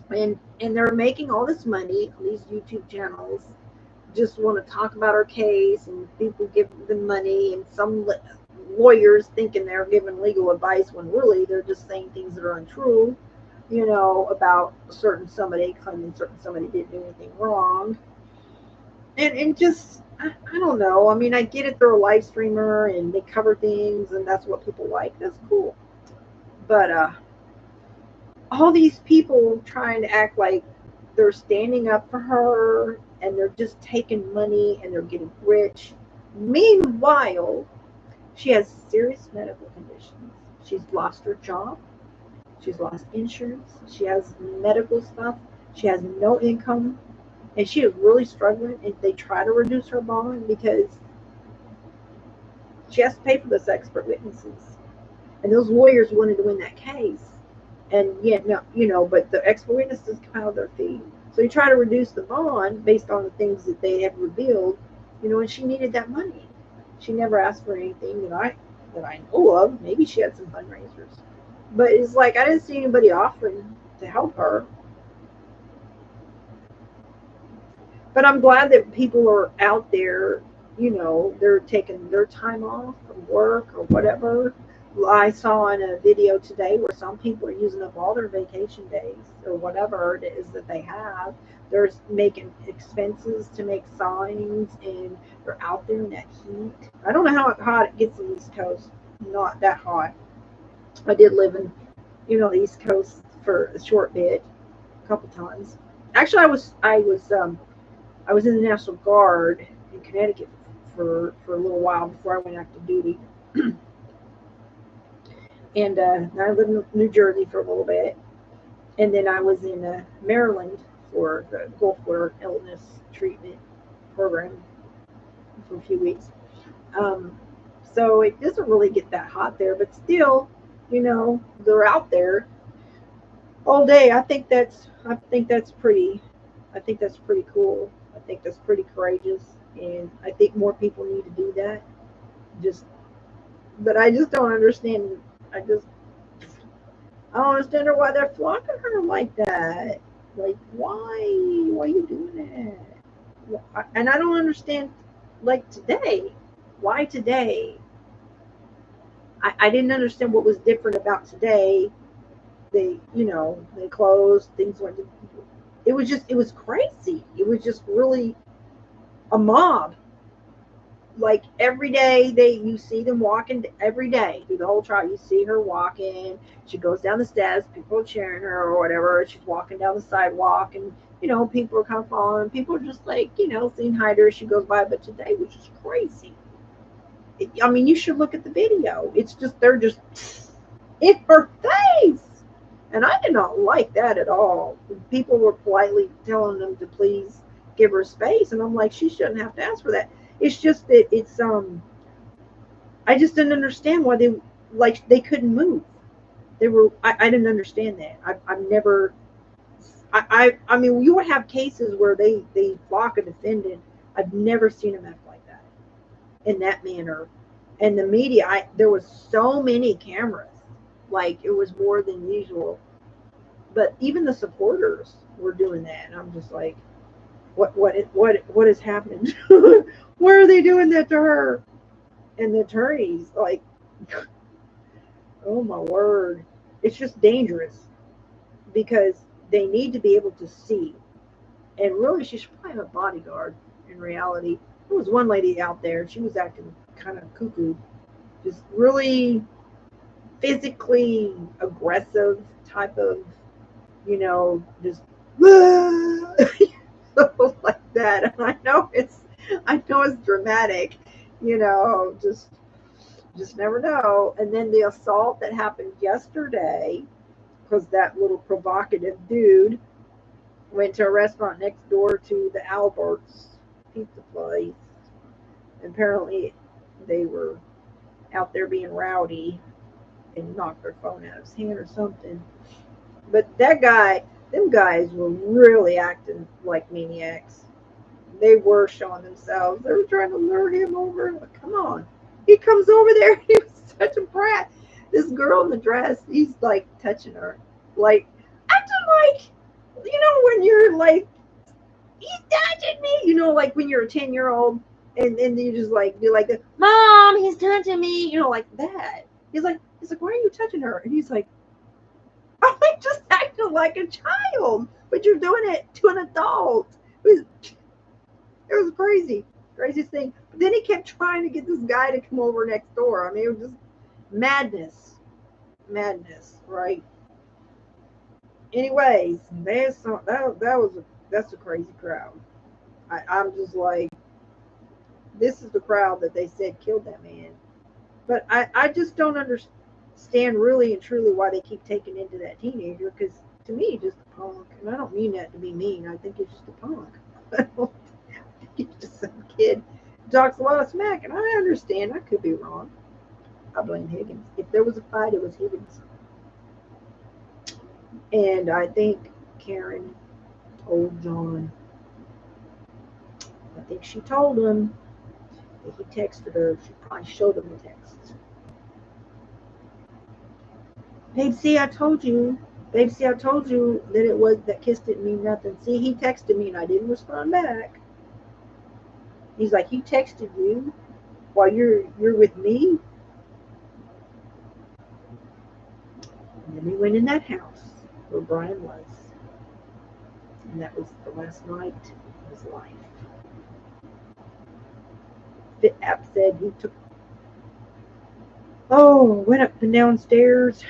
S1: And they're making all this money on these YouTube channels, just want to talk about her case, and people give them money, and some lawyers thinking they're giving legal advice when really they're just saying things that are untrue. you know, about certain somebody, claiming certain somebody didn't do anything wrong. And just, I don't know. I mean, I get it. They're a live streamer and they cover things and that's what people like. That's cool. But all these people trying to act like they're standing up for her and they're just taking money and they're getting rich. Meanwhile, she has serious medical conditions. She's lost her job. She's lost insurance. She has medical stuff. She has no income. And she is really struggling. And they try to reduce her bond because she has to pay for those expert witnesses. And those lawyers wanted to win that case. And yet, no, you know, but the expert witnesses come out of their fee. So you try to reduce the bond based on the things that they have revealed, you know, and she needed that money. She never asked for anything that I know of. Maybe she had some fundraisers. But it's like I didn't see anybody offering to help her. But I'm glad that people are out there, you know, they're taking their time off from work or whatever. I saw in a video today where some people are using up all their vacation days or whatever it is that they have. They're making expenses to make signs and they're out there in that heat. I don't know how hot it gets on the East Coast. Not that hot. I did live in, you know, the East Coast for a short bit, a couple times. Actually, I was in the National Guard in Connecticut for a little while before I went active duty. And I lived in New Jersey for a little bit. And then I was in Maryland for the Gulf War Illness Treatment Program for a few weeks. So it doesn't really get that hot there, but still, you know, they're out there all day. I think that's pretty cool. I think that's pretty courageous, and I think more people need to do that. But I just don't understand. I don't understand why they're flocking her like that. Like, why? Why are you doing that? And I don't understand. Like today, why today? I didn't understand what was different about today. They closed. Things went. It was crazy. It was just really a mob. Like every day you see them walking every day through the whole trial. You see her walking. She goes down the steps. People are cheering her or whatever. She's walking down the sidewalk, and people are kind of following. People are just like saying hi to her. She goes by. But today was just crazy. I mean, you should look at the video. It's just they're just in her face. And I did not like that at all. People were politely telling them to please give her space. And I'm like, she shouldn't have to ask for that. It's just that I just didn't understand why they couldn't move. I didn't understand that. I mean, you would have cases where they block a defendant. I've never seen them act like that in that manner. And the media, there was so many cameras. Like it was more than usual, but even the supporters were doing that, and I'm just like, what is happening? Why are they doing that to her? And the attorneys, like, oh my word, it's just dangerous because they need to be able to see, and really, she should probably have a bodyguard. In reality, there was one lady out there; she was acting kind of cuckoo, just really physically aggressive type of, just like that. And I know it's dramatic, just never know. And then the assault that happened yesterday, because that little provocative dude went to a restaurant next door to the Albert's pizza place. And apparently they were out there being rowdy and knocked their phone out of his hand or something. But them guys were really acting like maniacs. They were showing themselves. They were trying to lure him over. Like, come on. He comes over there. He was such a brat. This girl in the dress, he's like touching her. Like, acting like, when you're like, he's touching me. Like when you're a 10-year-old and you just like, be like, Mom, he's touching me. Like that. He's like, why are you touching her? And he's like, I'm like just acting like a child, but you're doing it to an adult. It was crazy. Craziest thing. But then he kept trying to get this guy to come over next door. I mean, it was just madness. Madness, right? Anyways, that's a crazy crowd. I'm just like, this is the crowd that they said killed that man. But I just don't understand really and truly why they keep taking into that teenager, because to me, just a punk. And I don't mean that to be mean. I think he's just a punk. I don't think he's just some kid who talks a lot of smack. And I understand. I could be wrong. I blame Higgins. If there was a fight, it was Higgins. And I think Karen told John. I think she told him that he texted her. She probably showed him the text. Babe, see, I told you. Babe, see, I told you that it was that kiss didn't mean nothing. See, he texted me and I didn't respond back. He's like, he texted you while you're with me. And then we went in that house where Brian was. And that was the last night of his life. App said he went up and downstairs.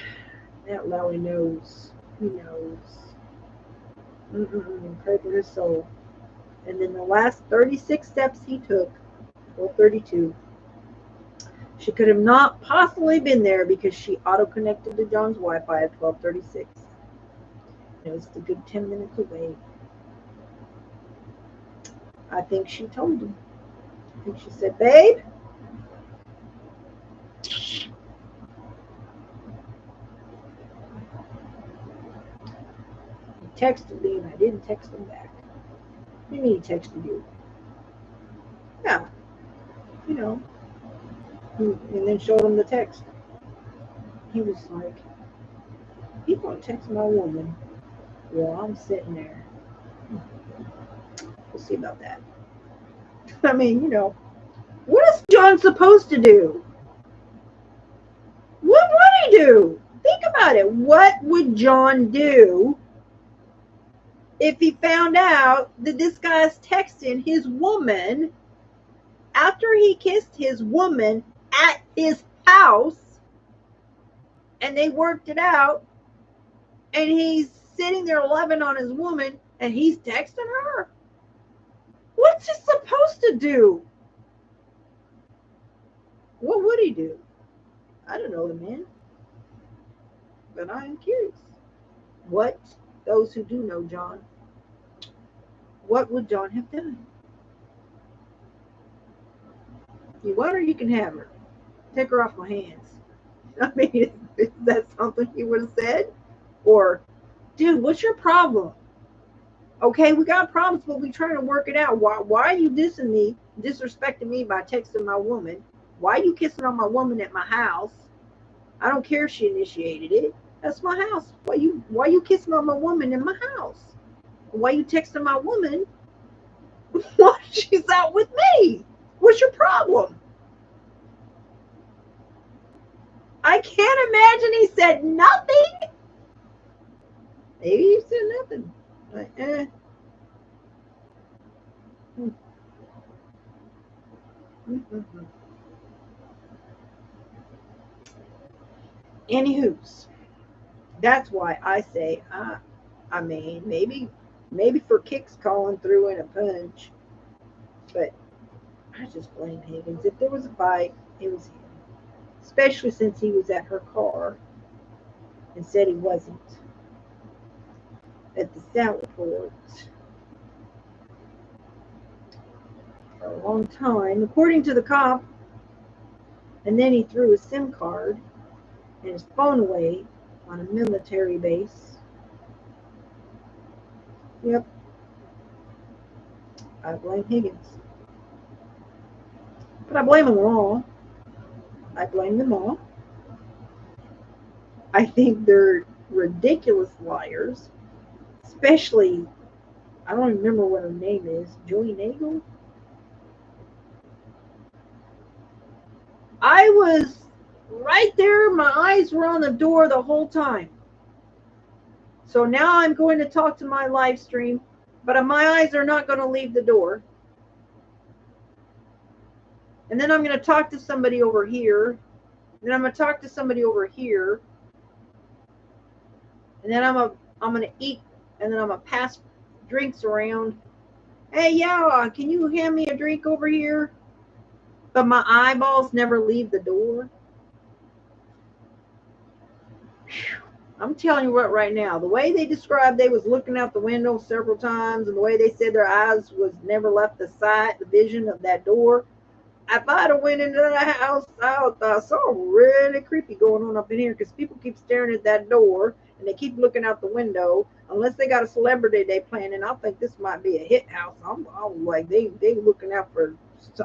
S1: That Lowy knows. He knows. Pray for his soul. And then the last 36 steps he took, or 32, she could have not possibly been there because she auto-connected to John's Wi-Fi at 12:36. It was a good 10 minutes away. I think she told him. I think she said, babe, he texted me and I didn't text him back. What do you mean he texted you? Yeah. You know. And then showed him the text. He was like, he gonna text my woman while I'm sitting there. We'll see about that. I mean, you know, what is John supposed to do? What would he do? Think about it. What would John do if he found out that this guy's texting his woman after he kissed his woman at his house and they worked it out and he's sitting there loving on his woman and he's texting her? What's he supposed to do? What would he do? I don't know the man, but I am curious. What, those who do know John, what would John have done? You want her, you can have her. Take her off my hands. I mean, is that something he would have said? Or, dude, what's your problem? Okay, we got problems, but we trying to work it out. Why are you dissing me, disrespecting me by texting my woman? Why are you kissing on my woman at my house? I don't care if she initiated it. That's my house. Why you kissing on my woman in my house? Why you texting my woman while she's out with me? What's your problem? I can't imagine he said nothing. Maybe he said nothing. Like, Anywho's, that's why I say, I mean, maybe for kicks calling through in a punch, but I just blame Higgins. If there was a fight, it was him. Especially since he was at her car and said he wasn't at the sound report for a long time, according to the cop. And then he threw his SIM card and his phone away on a military base. Yep. I blame Higgins. But I blame them all. I blame them all. I think they're ridiculous liars. Especially, I don't remember what her name is. Joey Nagel? I was right there. My eyes were on the door the whole time. So now I'm going to talk to my live stream, but my eyes are not going to leave the door. And then I'm going to talk to somebody over here. Then I'm going to talk to somebody over here. And then I'm going to eat. And then I'm going to pass drinks around. Hey, yeah, can you hand me a drink over here? But my eyeballs never leave the door. I'm telling you what right now, the way they described they was looking out the window several times, and the way they said their eyes was never left the sight, the vision of that door. If I'd have went into that house, I saw really creepy going on up in here, because people keep staring at that door and they keep looking out the window. Unless they got a celebrity they planning, I think this might be a hit house. I'm like, they looking out for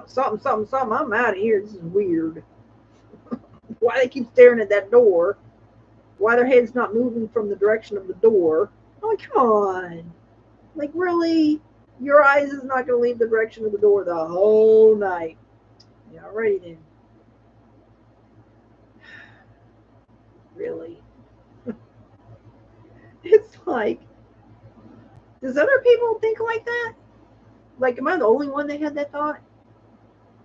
S1: something. I'm out of here. This is weird. Why they keep staring at that door? Why their head's not moving from the direction of the door? I'm like, come on. Like, really? Your eyes is not going to leave the direction of the door the whole night. Yeah, alrighty then. Really? It's like, does other people think like that? Like, am I the only one that had that thought?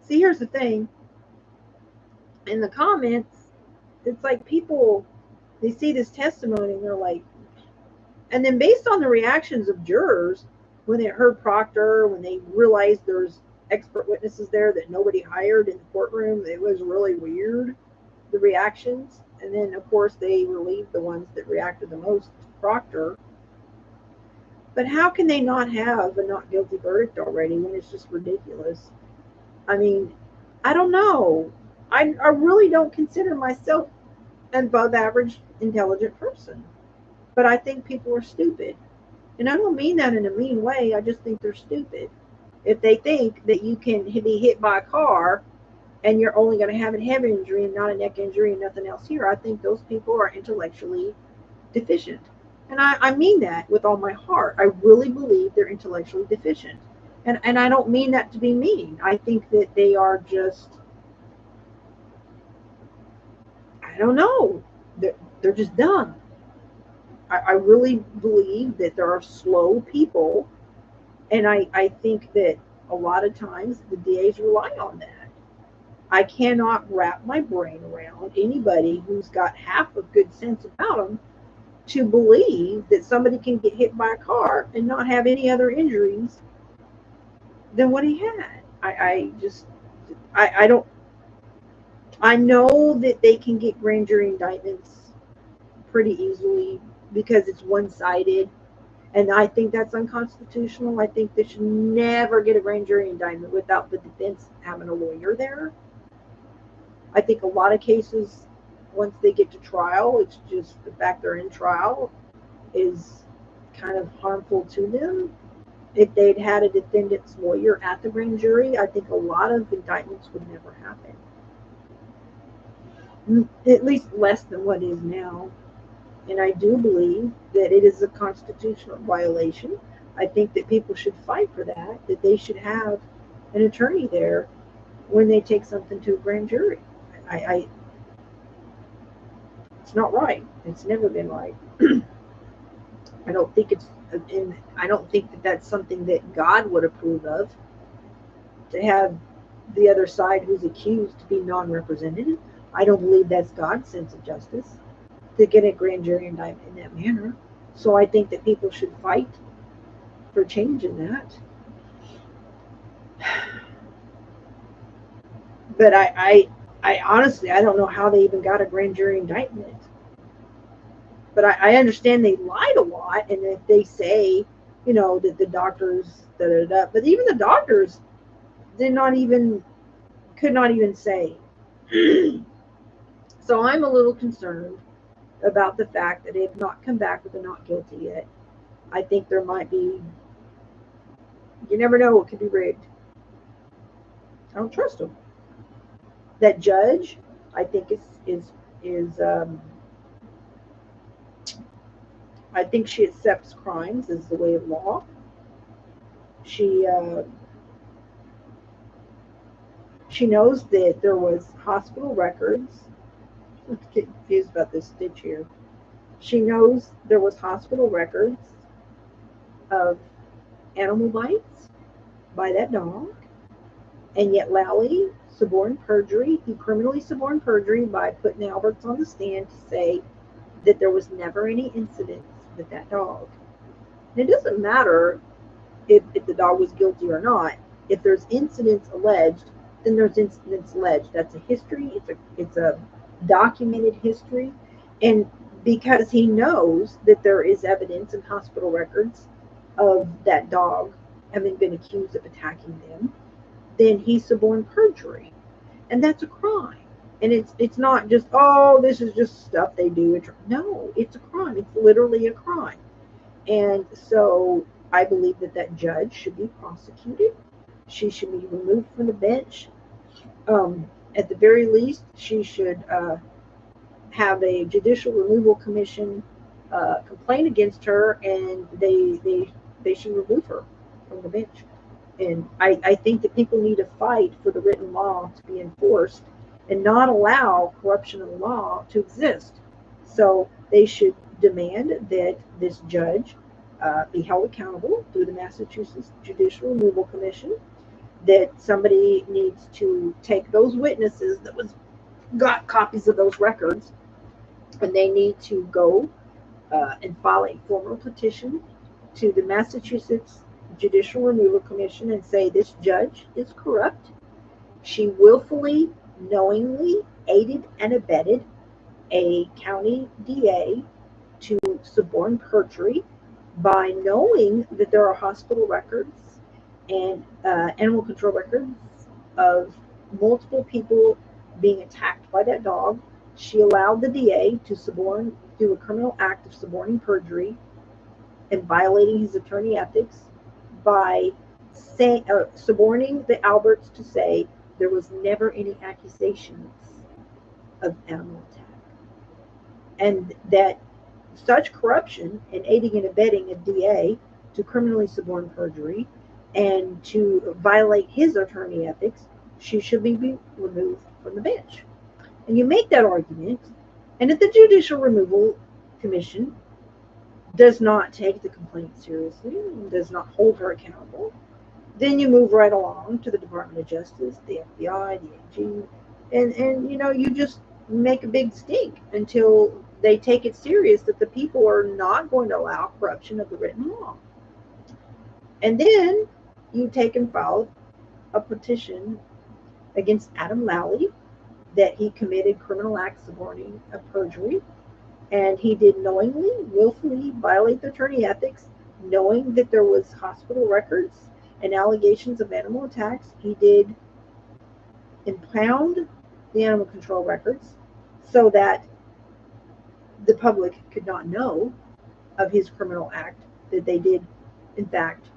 S1: See, here's the thing. In the comments, it's like people, they see this testimony and they're like, and then based on the reactions of jurors, when they heard Proctor, when they realized there's expert witnesses there that nobody hired in the courtroom, it was really weird, the reactions. And then, of course, they relieved the ones that reacted the most to Proctor. But how can they not have a not guilty verdict already when it's just ridiculous? I mean, I don't know. I really don't consider myself an above average intelligent person. But I think people are stupid. And I don't mean that in a mean way. I just think they're stupid. If they think that you can be hit by a car and you're only going to have a head injury and not a neck injury and nothing else here, I think those people are intellectually deficient. And I mean that with all my heart. I really believe they're intellectually deficient. And I don't mean that to be mean. I think that they are just, I don't know, they're just dumb. I really believe that there are slow people, and I think that a lot of times the DAs rely on that. I cannot wrap my brain around anybody who's got half a good sense about them to believe that somebody can get hit by a car and not have any other injuries than what he had. I don't. I know that they can get grand jury indictments pretty easily because it's one-sided, and I think that's unconstitutional. I think they should never get a grand jury indictment without the defense having a lawyer there. I think a lot of cases, once they get to trial, it's just the fact they're in trial is kind of harmful to them. If they'd had a defendant's lawyer at the grand jury, I think a lot of indictments would never happen. At least less than what is now. And I do believe that it is a constitutional violation. I think that people should fight for that they should have an attorney there when they take something to a grand jury. It's not right. It's never been right. I don't think I don't think that that's something that God would approve of, to have the other side who's accused to be non-represented. I don't believe that's God's sense of justice, to get a grand jury indictment in that manner. So I think that people should fight for change in that. But I honestly, I don't know how they even got a grand jury indictment. But I understand they lied a lot, and if they say, you know, that the doctors, but even the doctors could not even say. So I'm a little concerned about the fact that they have not come back with a not guilty yet. I think there might be, you never know, it could be rigged. I don't trust them. That judge, I think I think she accepts crimes as the way of law. She knows that there was hospital records. I'm getting confused about this stitch here. She knows there was hospital records of animal bites by that dog, and yet Lally suborned perjury. He criminally suborned perjury by putting Alberts on the stand to say that there was never any incidents with that dog. And it doesn't matter if the dog was guilty or not. If there's incidents alleged, then there's incidents alleged. That's a history. It's a documented history. And because he knows that there is evidence in hospital records of that dog having been accused of attacking them, then he suborned perjury. And that's a crime. And it's not just, oh, this is just stuff they do. No, it's a crime. It's literally a crime. And so I believe that judge should be prosecuted. She should be removed from the bench. At the very least, she should have a judicial removal commission complaint against her, and they should remove her from the bench. And I think that people need to fight for the written law to be enforced and not allow corruption of the law to exist. So they should demand that this judge be held accountable through the Massachusetts Judicial Removal Commission, that somebody needs to take those witnesses that got copies of those records, and they need to go and file a formal petition to the Massachusetts Judicial Removal Commission and say this judge is corrupt. She willfully, knowingly aided and abetted a county DA to suborn perjury by knowing that there are hospital records and animal control records of multiple people being attacked by that dog. She allowed the DA to suborn, do a criminal act of suborning perjury and violating his attorney ethics by suborning the Alberts to say there was never any accusations of animal attack. And that such corruption and aiding and abetting a DA to criminally suborn perjury and to violate his attorney ethics, she should be removed from the bench. And you make that argument, and if the Judicial Removal Commission does not take the complaint seriously and does not hold her accountable, then you move right along to the Department of Justice, the FBI, the AG, and you just make a big stink until they take it serious that the people are not going to allow corruption of the written law. And then you take and file a petition against Adam Lally that he committed criminal acts suborning of perjury, and he did knowingly, willfully violate the attorney ethics, knowing that there was hospital records and allegations of animal attacks. He did impound the animal control records so that the public could not know of his criminal act, that they did, in fact,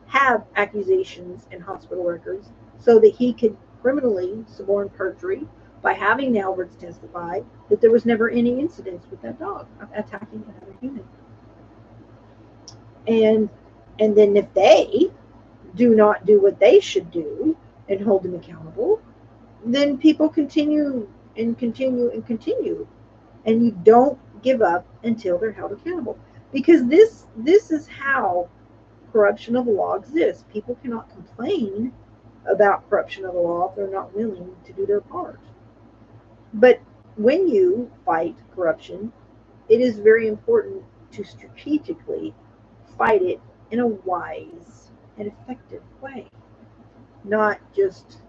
S1: have accusations and hospital records, so that he could criminally suborn perjury by having the Alberts testify that there was never any incidents with that dog of attacking another human. And then if they do not do what they should do and hold them accountable, then people continue and continue and continue. And you don't give up until they're held accountable. Because this is how corruption of the law exists. People cannot complain about corruption of the law if they're not willing to do their part. But when you fight corruption, it is very important to strategically fight it in a wise and effective way. Not just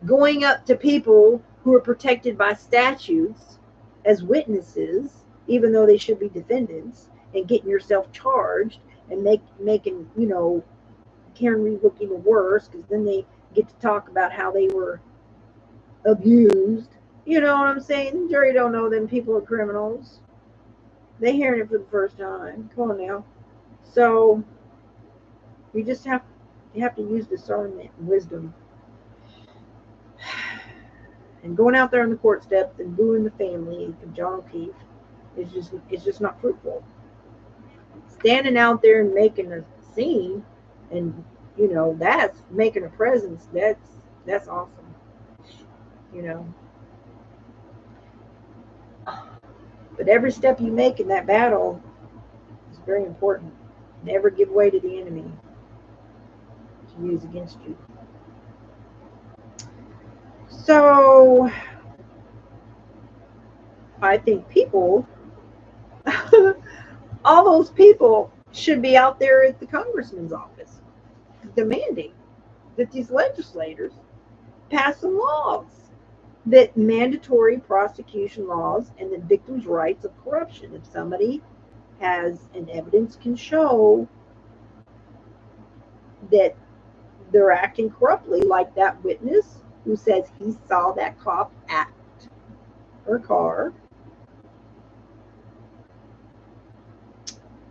S1: going up to people who are protected by statutes as witnesses, even though they should be defendants, and getting yourself charged and making Karen Reed look even worse, because then they get to talk about how they were abused. You know what I'm saying? The jury don't know them people are criminals. They're hearing it for the first time. Come on now. So you just have to use discernment and wisdom. And going out there on the court steps and booing the family of John O'Keefe is just not fruitful. Standing out there and making a scene, and that's making a presence. That's awesome. But every step you make in that battle is very important. Never give way to the enemy to use against you. So I think people, all those people should be out there at the congressman's office demanding that these legislators pass some laws, that mandatory prosecution laws, and that victims' rights of corruption. If somebody has an evidence can show that they're acting corruptly, like that witness who says he saw that cop at her car,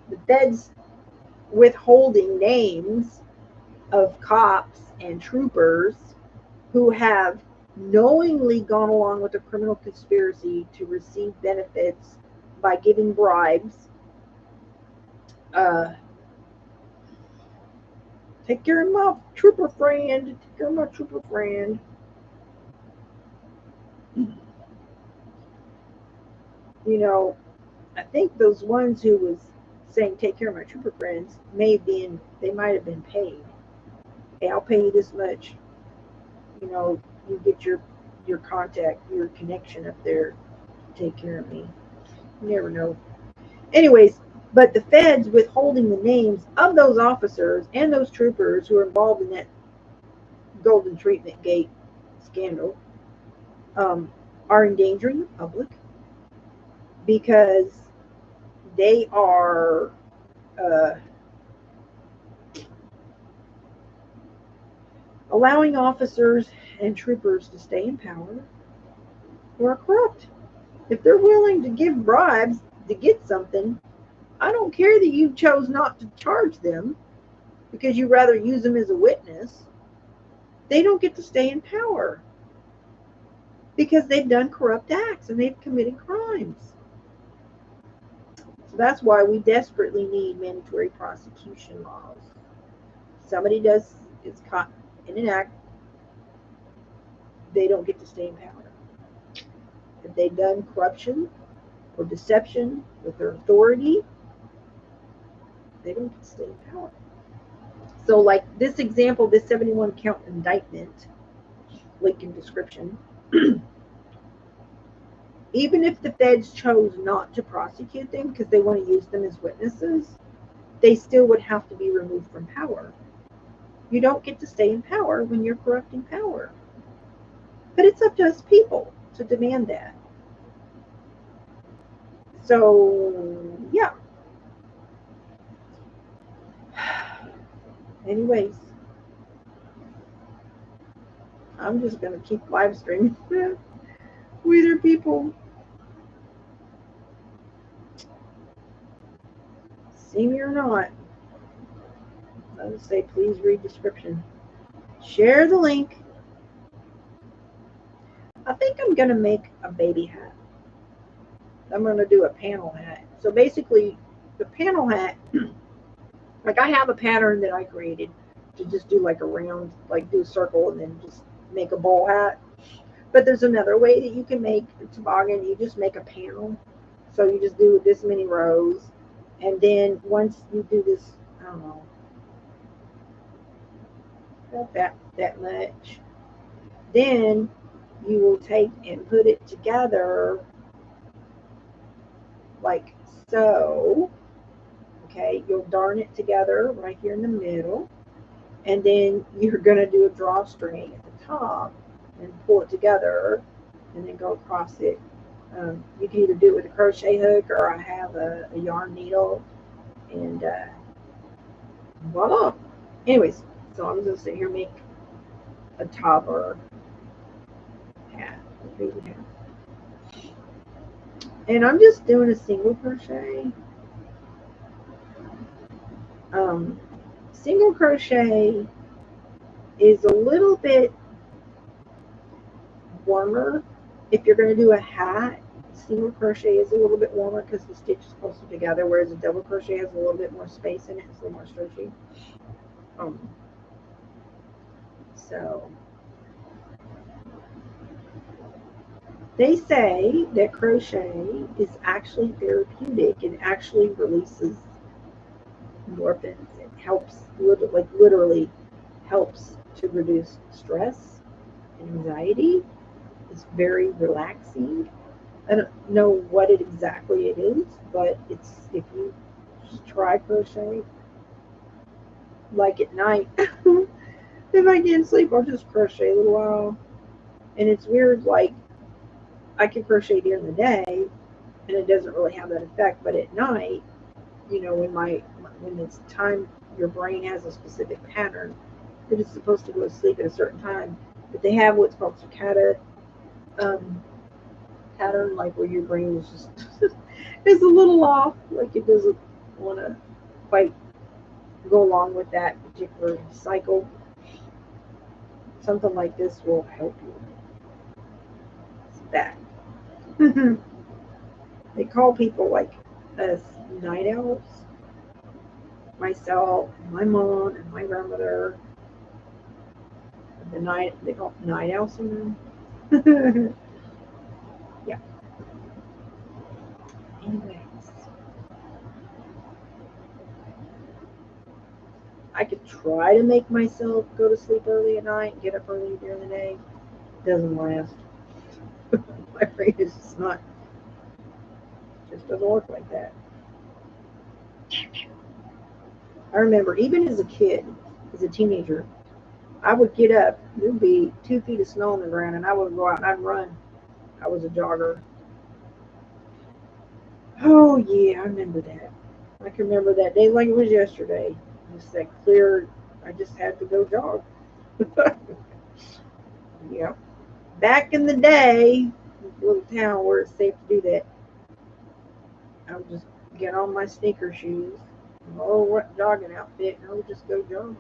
S1: the feds withholding names of cops and troopers who have knowingly gone along with a criminal conspiracy to receive benefits by giving bribes. Take care of my trooper friend. Take care of my trooper friend. You know, I think those ones who was saying take care of my trooper friends they might have been paid. Hey, I'll pay you this much. You know, you get your contact, your connection up there. Take care of me. You never know. Anyways, but the feds withholding the names of those officers and those troopers who are involved in that Golden Treatment Gate scandal are endangering the public because they are allowing officers and troopers to stay in power who are corrupt. If they're willing to give bribes to get something, I don't care that you chose not to charge them because you rather use them as a witness. They don't get to stay in power because they've done corrupt acts and they've committed crimes. So that's why we desperately need mandatory prosecution laws. Somebody is caught in an act, they don't get to stay in power. If they've done corruption or deception with their authority, they don't get to stay in power. So like this example, this 71 count indictment, link in description, even if the feds chose not to prosecute them because they want to use them as witnesses, they still would have to be removed from power. You don't get to stay in power when you're corrupting power. But it's up to us people to demand that. So, yeah. Anyways, I'm just going to keep live streaming with your people. See me or not. I'll just say, please read description. Share the link. I think I'm going to make a baby hat. I'm going to do a panel hat. So basically, the panel hat, like I have a pattern that I created to just do like a round, like do a circle and then just make a bowl hat. But there's another way that you can make a toboggan. You just make a panel. So you just do this many rows. And then once you do this, I don't know, about that much, then you will take and put it together like so. Okay, you'll darn it together right here in the middle, and then you're going to do a drawstring at the top and pull it together and then go across it. You can either do it with a crochet hook, or I have a yarn needle, and voila. Anyways, so I'm going to sit here and make a topper hat, a baby hat. And I'm just doing a single crochet. Single crochet is a little bit warmer. If you're going to do a hat, single crochet is a little bit warmer because the stitch is closer together, whereas a double crochet has a little bit more space in it. It's a little more stretchy. So They say that crochet is actually therapeutic and actually releases endorphins. It helps, literally helps to reduce stress and anxiety. It's very relaxing. I don't know what it exactly it is, but it's, if you try crochet, like at night, if I can't sleep, I'll just crochet a little while. And it's weird, like I can crochet during the day, and it doesn't really have that effect. But at night, when it's time, your brain has a specific pattern that it's supposed to go to sleep at a certain time. But they have what's called circadian pattern, like where your brain is just is a little off, like it doesn't want to quite go along with that particular cycle. Something like this will help you. It's that. They call people like us night owls. Myself, my mom, and my grandmother. They call night owl syndrome. Yeah. Anyways, I could try to make myself go to sleep early at night and get up early during the day. Doesn't last. My brain is just doesn't work like that. I remember even as a kid, as a teenager, I would get up, there would be 2 feet of snow on the ground, and I would go out and I'd run. I was a jogger. Oh yeah, I remember that. I can remember that day like it was yesterday. Just that clear, I just had to go jog. Yep. Back in the day, little town where it's safe to do that, I would just get on my sneaker shoes, my old jogging outfit, and I would just go jog.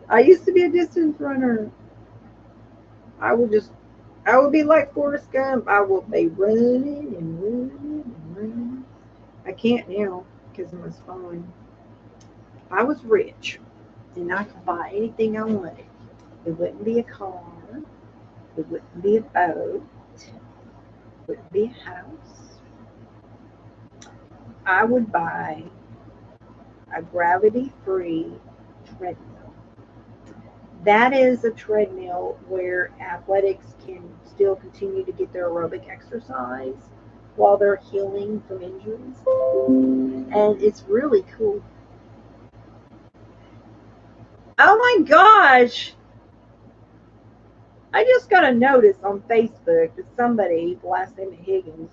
S1: I used to be a distance runner. I would be like Forrest Gump. I will be running and running and running. I can't now because of my spine. If I was rich and I could buy anything I wanted, it wouldn't be a car, it wouldn't be a boat, it wouldn't be a house. I would buy a gravity-free treadmill. That is a treadmill where athletics can still continue to get their aerobic exercise while they're healing from injuries. And it's really cool. Oh my gosh! I just got a notice on Facebook that somebody, last name Higgins,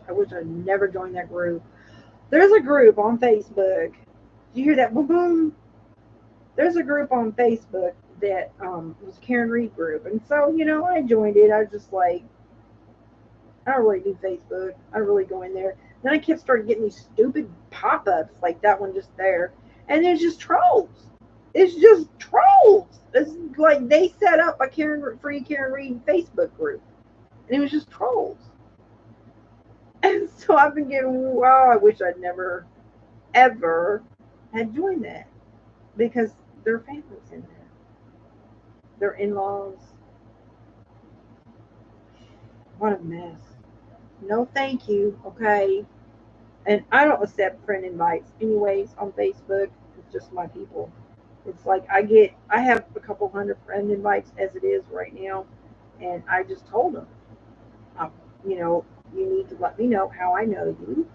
S1: I wish I'd never joined that group. There's a group on Facebook. Did you hear that? Boom, boom. There's a group on Facebook that was Karen Reed group. And so, I joined it. I was just like, I don't really do Facebook. I don't really go in there. Then I kept starting getting these stupid pop-ups like that one just there. And there's just trolls. It's just trolls. It's like they set up a free Karen Reed Facebook group. And it was just trolls. And so I've been getting, I wish I'd never, ever had joined that. Because their families in there. Their in-laws. What a mess. No thank you, okay? And I don't accept friend invites anyways on Facebook. It's just my people. It's like I have a couple hundred friend invites as it is right now. And I just told them, you need to let me know how I know you.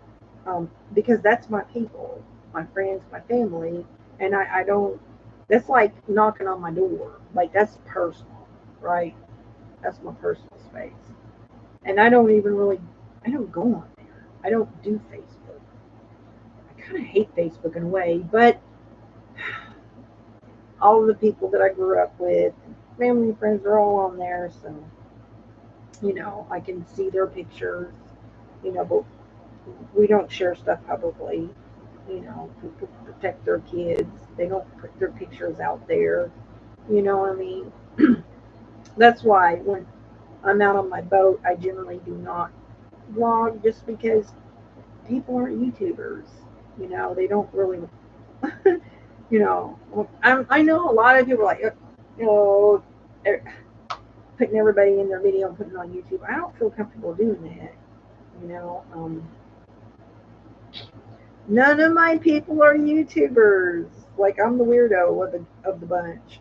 S1: Because that's my people, my friends, my family. And I don't, that's like knocking on my door. Like that's personal, right? That's my personal space. And I don't go on there. I don't do Facebook. I kind of hate Facebook in a way, but all of the people that I grew up with, family and friends are all on there, so, I can see their pictures, but we don't share stuff publicly. People protect their kids. They don't put their pictures out there. You know what I mean? That's why when I'm out on my boat, I generally do not vlog just because people aren't YouTubers. They don't really, I know a lot of people are like, you know, putting everybody in their video and putting it on YouTube. I don't feel comfortable doing that. You know, none of my people are YouTubers. Like I'm the weirdo of the bunch.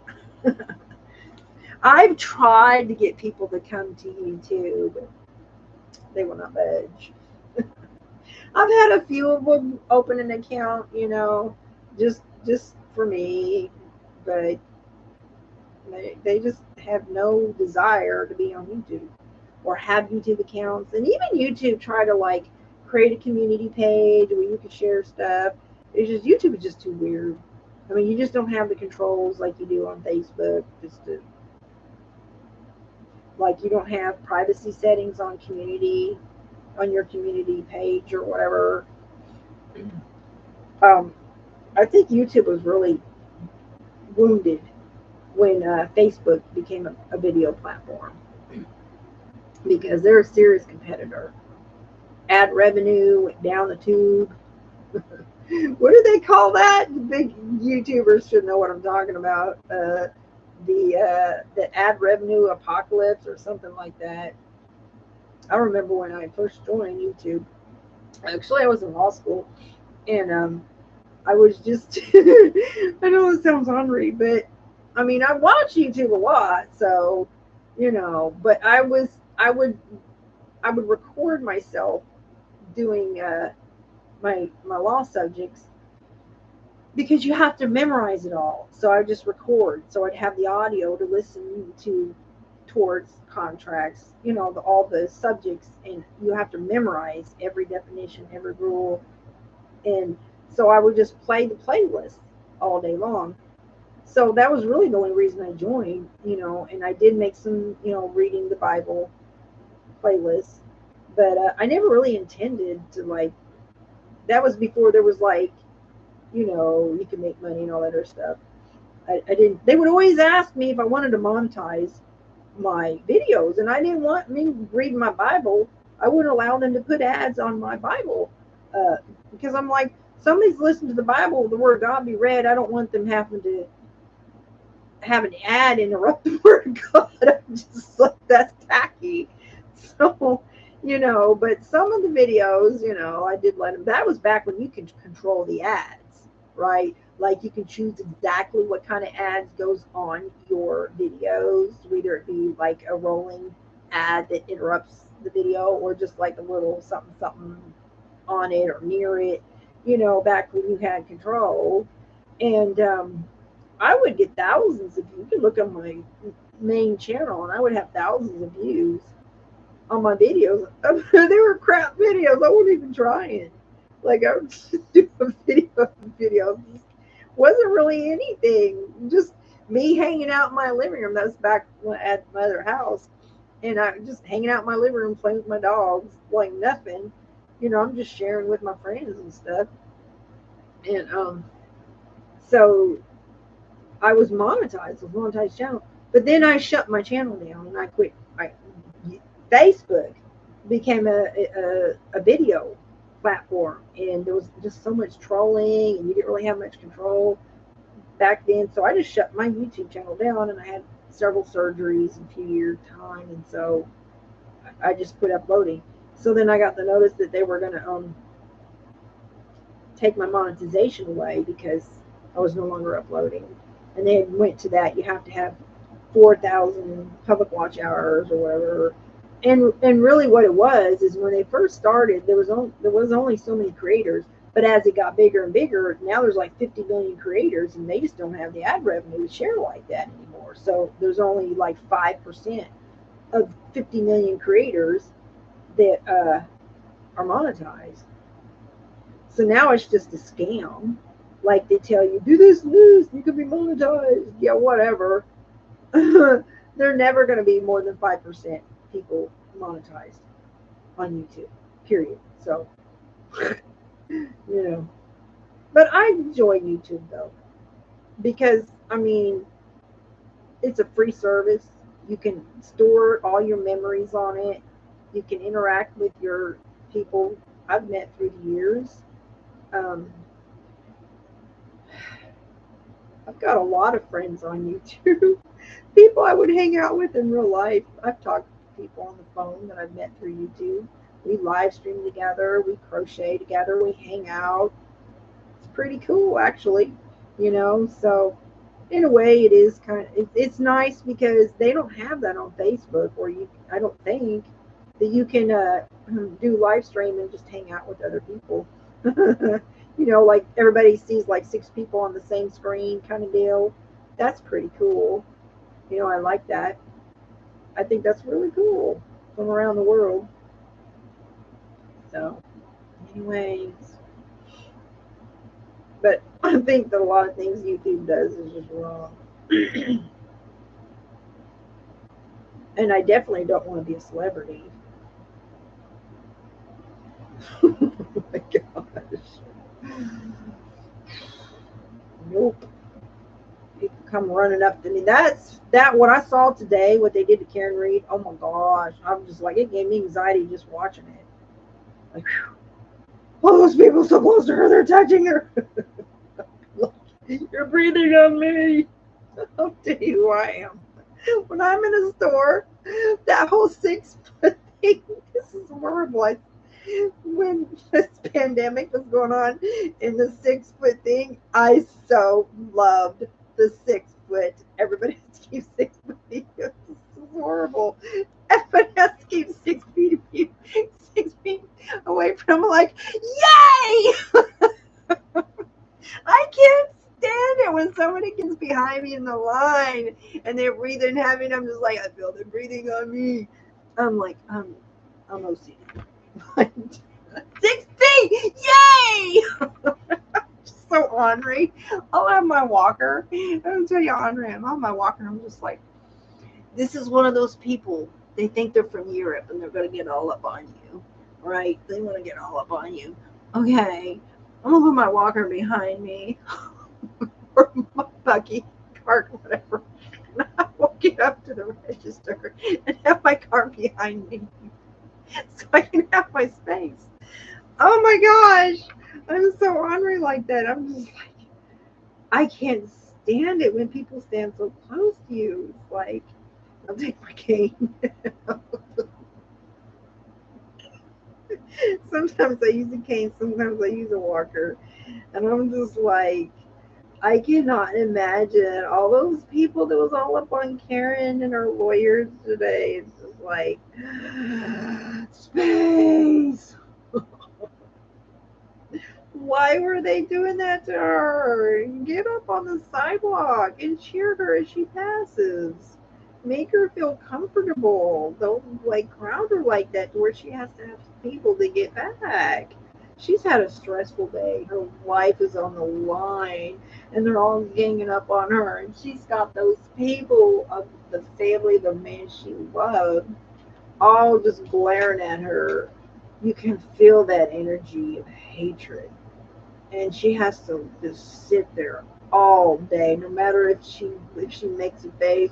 S1: I've tried to get people to come to YouTube. They will not budge. I've had a few of them open an account, you know, just for me, but they just have no desire to be on YouTube or have YouTube accounts. And even YouTube try to like create a community page where you can share stuff. It's just YouTube is just too weird. I mean, you just don't have the controls like you do on Facebook. Just to, like you don't have privacy settings on community on your community page or whatever. Um, I think YouTube was really wounded when Facebook became a video platform because they're a serious competitor. Ad revenue went down the tube. What do they call that? The big YouTubers should know what I'm talking about. The ad revenue apocalypse or something like that. I remember when I first joined YouTube. Actually, I was in law school, and I was just. I know it sounds ornery, but I mean, I watch YouTube a lot, so you know. But I would record myself doing my law subjects because you have to memorize it all. So I just record. So I'd have the audio to listen to towards contracts, you know, all the subjects, and you have to memorize every definition, every rule. And so I would just play the playlist all day long. So that was really the only reason I joined, you know, and I did make some, you know, reading the Bible playlists, but I never really intended to like, that was before there was like, you know, you can make money and all that other stuff. I didn't. They would always ask me if I wanted to monetize my videos, and I didn't want me reading my Bible. I wouldn't allow them to put ads on my Bible because I'm like, somebody's listening to the Bible, the Word of God be read. I don't want them having to have an ad interrupt the Word of God. I'm just like, that's tacky. So, you know, but some of the videos, you know, I did let them. That was back when you could control the ads, right? Like you can choose exactly what kind of ads goes on your videos, whether it be like a rolling ad that interrupts the video or just like a little something something on it or near it, you know, back when you had control. And I would get thousands of views. You could look on my main channel and I would have thousands of views on my videos. They were crap videos. I wasn't even trying. Like I would just do a video. Wasn't really anything. Just me hanging out in my living room. That was back at my other house. And I just hanging out in my living room playing with my dogs, like nothing. You know, I'm just sharing with my friends and stuff. And so I was monetized, a monetized channel. But then I shut my channel down and I quit. Facebook became a video platform, and there was just so much trolling, and you didn't really have much control back then. So I just shut my YouTube channel down, and I had several surgeries in a few years' time, and so I just quit uploading. So then I got the notice that they were going to take my monetization away because I was no longer uploading. And they went to that. You have to have 4,000 public watch hours or whatever. And really what it was is when they first started, there was only so many creators. But as it got bigger and bigger, now there's like 50 million creators, and they just don't have the ad revenue to share like that anymore. So there's only like 5% of 50 million creators that are monetized. So now it's just a scam. Like they tell you, do this, you can be monetized. Yeah, whatever. They're never going to be more than 5% people monetized on YouTube, period. So, you know. But I enjoy YouTube though, because, I mean, it's a free service. You can store all your memories on it. You can interact with your people I've met through the years. Um, I've got a lot of friends on YouTube. People I would hang out with in real life. I've talked to people on the phone that I've met through YouTube. We live stream together, we crochet together, we hang out. It's pretty cool, actually. So in a way, it is kind of it's nice because they don't have that on Facebook, or I don't think that you can do live stream and just hang out with other people. Like everybody sees like 6 people on the same screen, kind of deal. That's pretty cool. I like that. I think that's really cool from around the world. So, anyways, but I think that a lot of things YouTube does is just wrong. And I definitely don't want to be a celebrity. Oh my gosh. Nope. People come running up to me. That what I saw today, what they did to Karen Reed. Oh my gosh. I'm just like, it gave me anxiety just watching it. Like, whew. All those people so close to her, they're touching her. You're breathing on me. I'll tell you who I am. When I'm in a store, that whole 6 foot thing, this is horrible. When this pandemic was going on in the 6 foot thing, I so loved the 6 foot. Everybody has to keep 6 foot. This is horrible. Everybody has to keep 6 feet, 6 feet away from them. Like, yay! I can't stand it when somebody gets behind me in the line and they're breathing heavy, and I'm just like, I feel them breathing on me. I'm like, I'm OCD. 6 feet! Yay! So ornery. I'll have my walker. I'll tell you, ornery. I'm on my walker, and I'm just like, this is one of those people. They think they're from Europe and they're going to get all up on you, right? They want to get all up on you. Okay, I'm going to put my walker behind me or my buggy cart, whatever. And I will get up to the register and have my car behind me so I can have my space. Oh my gosh, I'm so ornery like that. I'm just like, I can't stand it when people stand so close to you. It's like, I'll take my cane. Sometimes I use a cane, sometimes I use a walker. And I'm just like, I cannot imagine all those people that was all up on Karen and her lawyers today. It's just like, space. Why were they doing that to her? Get up on the sidewalk and cheer her as she passes. Make her feel comfortable. Don't like crowd her like that to where she has to have people to get back. She's had a stressful day. Her life is on the line, and they're all ganging up on her. And she's got those people of the family, the man she loved, all just glaring at her. You can feel that energy of hatred, and she has to just sit there all day, no matter if she makes a face,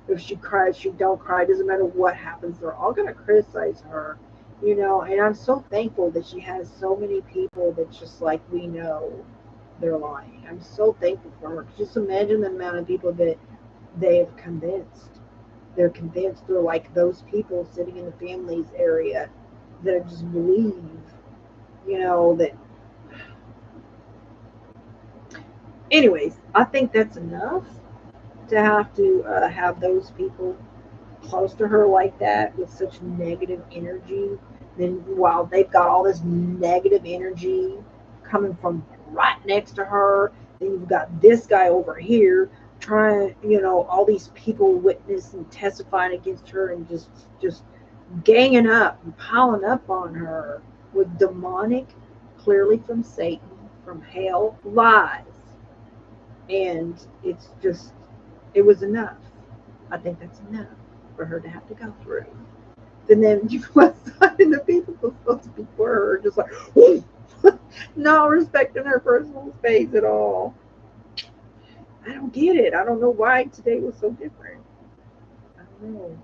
S1: if she cries, she don't cry, doesn't matter what happens, they're all going to criticize her, and I'm so thankful that she has so many people that just like, we know they're lying. I'm so thankful for her. Just imagine the amount of people that they have convinced. They're convinced. They're like those people sitting in the families area that just believe, that. Anyways, I think that's enough to have to have those people close to her like that with such negative energy. Then while they've got all this negative energy coming from right next to her, then you've got this guy over here trying, all these people witness and testifying against her, and just ganging up and piling up on her with demonic, clearly from Satan, from hell, lies. And it was enough. I think that's enough for her to have to go through. And then you go outside, and the people supposed to be for her, just like, not respecting her personal space at all. I don't get it. I don't know why today was so different. I don't know.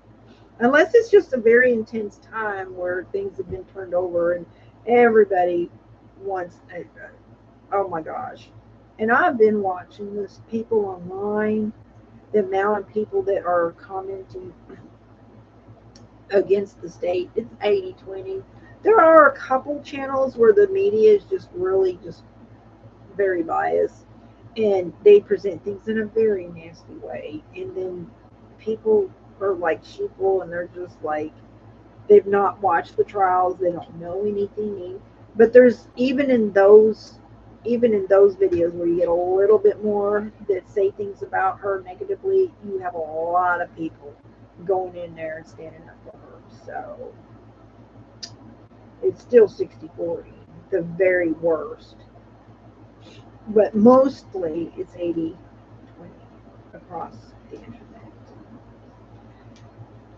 S1: Unless it's just a very intense time where things have been turned over and everybody wants, oh my gosh. And I've been watching this people online the amount of people that are commenting against the state, it's 80-20. There are a couple channels where the media is just really just very biased, and they present things in a very nasty way, and then people are like sheeple, and they're just like, they've not watched the trials, they don't know anything. But there's even in those videos where you get a little bit more that say things about her negatively, you have a lot of people going in there and standing up for her. So it's still 60-40, the very worst. But mostly it's 80-20 across the internet.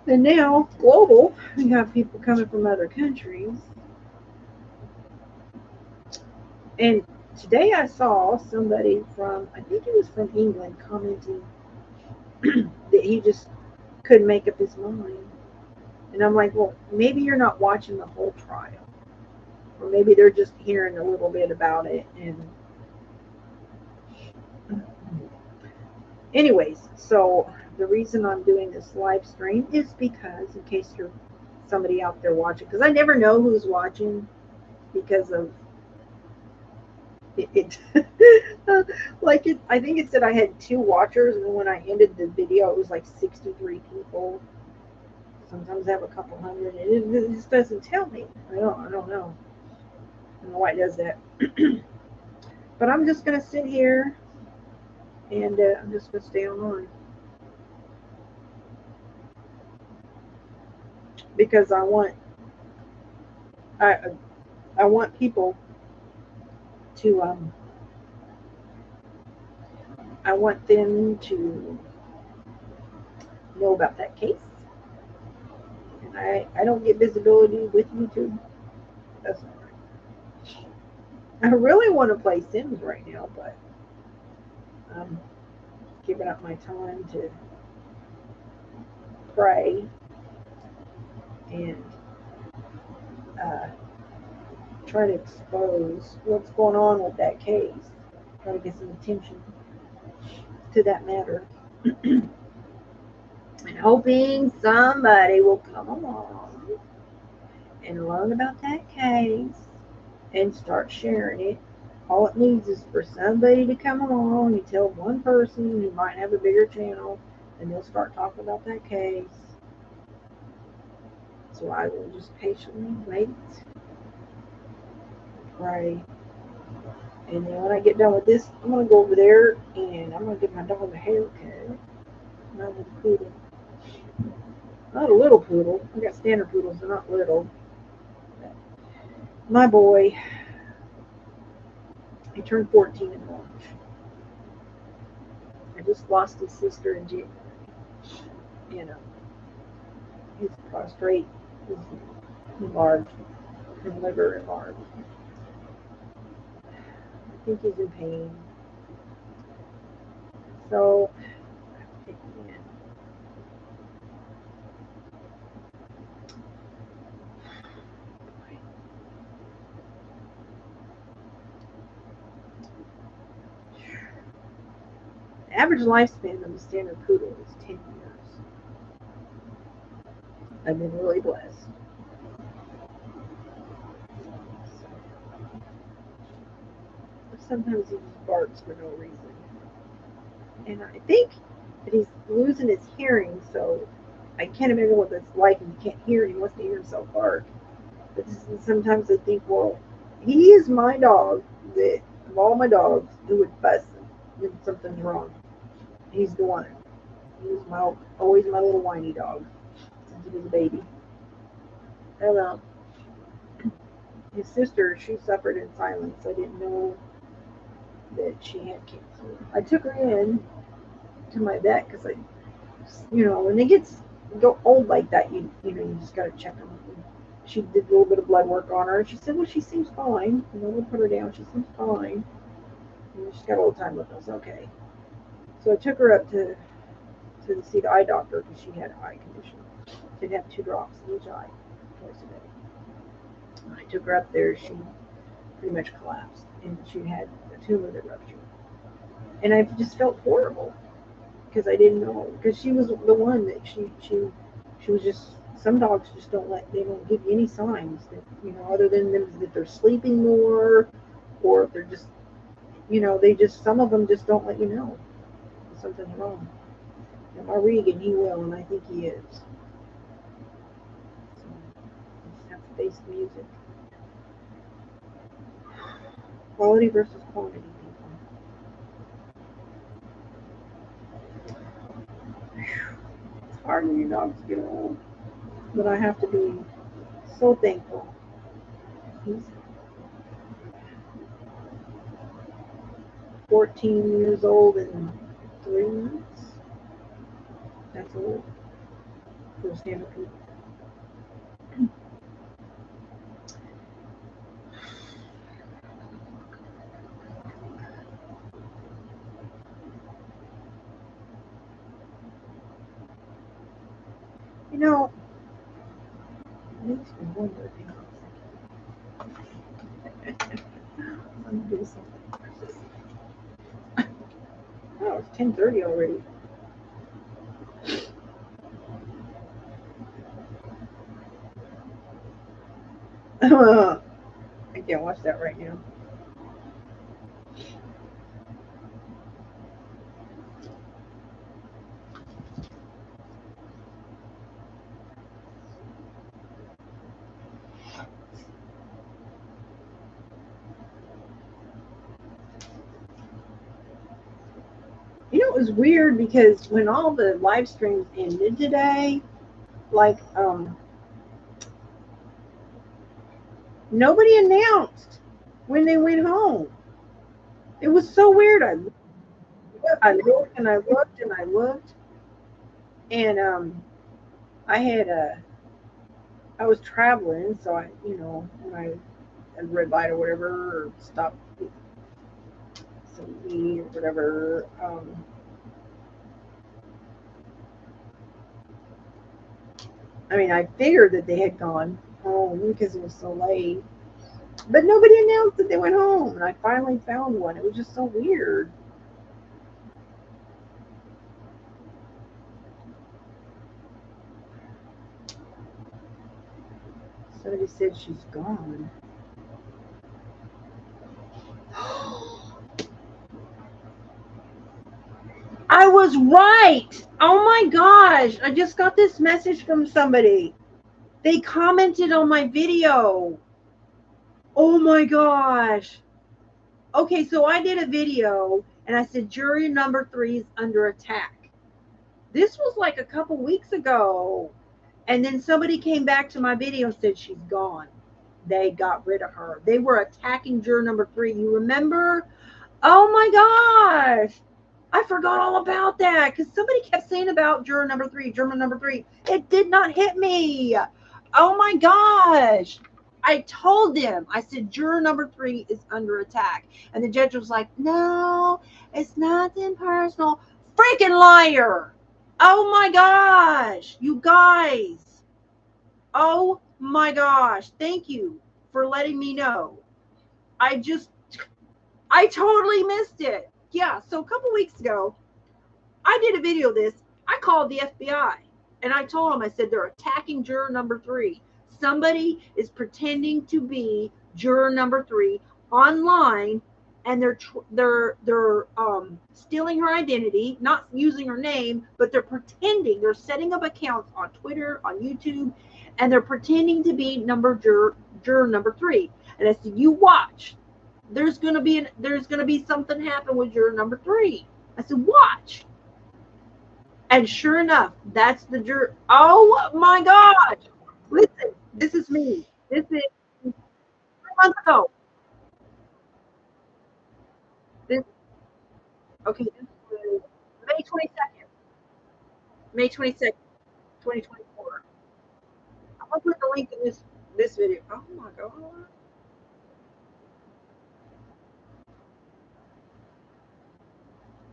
S1: And now, global, we have people coming from other countries. And today I saw somebody from, I think it was from England, commenting that he just couldn't make up his mind. And I'm like, well, maybe you're not watching the whole trial. Or maybe they're just hearing a little bit about it. And anyways, so the reason I'm doing this live stream is because, in case you're somebody out there watching, because I never know who's watching because of it. Like it, I think it said I had 2 watchers, and then when I ended the video, it was like 63 people. Sometimes I have a couple hundred, and it just doesn't tell me. I don't know. I don't know why it does that. But I'm just gonna sit here, and I'm just gonna stay online because I want people to I want them to know about that case. And I don't get visibility with YouTube. That's not right. I really want to play Sims right now, but I'm giving up my time to pray and try to expose what's going on with that case. Try to get some attention to that matter. And hoping somebody will come along and learn about that case and start sharing it. All it needs is for somebody to come along and tell one person who might have a bigger channel, and they'll start talking about that case. So I will just patiently wait, pray, and then when I get done with this, I'm going to go over there and I'm going to give my dog a haircut. My little poodle. Not a little poodle. I got standard poodles, they're not little. My boy, he turned 14 in March. I just lost his sister in January. You know, his prostate is enlarged, his liver enlarged. I think he's in pain. So, the average lifespan of a standard poodle is 10 years. I've been really blessed. Sometimes he just barks for no reason. And I think that he's losing his hearing, so I can't imagine what that's like if you can't hear and he wants to hear himself bark. But sometimes I think, well, he is my dog that, of all my dogs, who would fuss when something's wrong. He's the one. He's always my little whiny dog since he was a baby. And his sister, she suffered in silence. I didn't know that she had cancer. I took her in to my vet because when they go old like that, you just gotta check them. She did a little bit of blood work on her, and she said, well, she seems fine. We'll put her down. She seems fine. And she's got a little time with us. Okay. So I took her up to see the eye doctor because she had an eye condition. She'd have 2 drops in each eye twice a day. When I took her up there, she pretty much collapsed, and she had a tumor that ruptured. And I just felt horrible because I didn't know, because she was the one that she was just, some dogs just they don't give you any signs that, you know, other than them, that they're sleeping more, or if they're just, you know, they just, some of them just don't let you know something's wrong. And my Regan, he will, and I think he is. So I just have to face the music. Quality versus quantity. It's hard when your dogs get old, but I have to be so thankful. He's 14 years old in 3 months. That's old for a stand-up people. You know, it makes me wonder. I'm gonna do something. Oh, it's 10:30 already. I can't watch that right now. You know, it was weird because when all the live streams ended today, like, nobody announced when they went home. It was so weird. I looked and I looked and I looked, and I was traveling, so I, you know, when I at red light or whatever, or stopped some eat or whatever. I mean, I figured that they had gone home because it was so late, but nobody announced that they went home, and I finally found one. It was just so weird. Somebody said she's gone. I was right. Oh my gosh. I just got this message from somebody. They commented on my video. Oh my gosh. Okay, so I did a video and I said jury number 3 is under attack. This was like a couple weeks ago. And then somebody came back to my video and said she's gone. They got rid of her. They were attacking juror number 3. You remember? Oh my gosh. I forgot all about that because somebody kept saying about juror number 3, juror number 3. It did not hit me. Oh my gosh. I told them, I said, juror number 3 is under attack. And the judge was like, no, it's nothing personal. Freaking liar. Oh my gosh. You guys. Oh my gosh. Thank you for letting me know. I totally missed it. Yeah, so a couple weeks ago, I did a video of this. I called the FBI and I told them, I said, they're attacking juror number 3. Somebody is pretending to be juror number 3 online, and they're stealing her identity, not using her name, but they're pretending. They're setting up accounts on Twitter, on YouTube, and they're pretending to be juror number 3. And I said, you watch. There's gonna be something happen with juror number 3. I said, watch. And sure enough, that's the juror. Oh my gosh! Listen, this is me. This is 3 months ago. This okay. This was May 22nd. May 22nd, 2024. I'm gonna put the link in this video. Oh my god.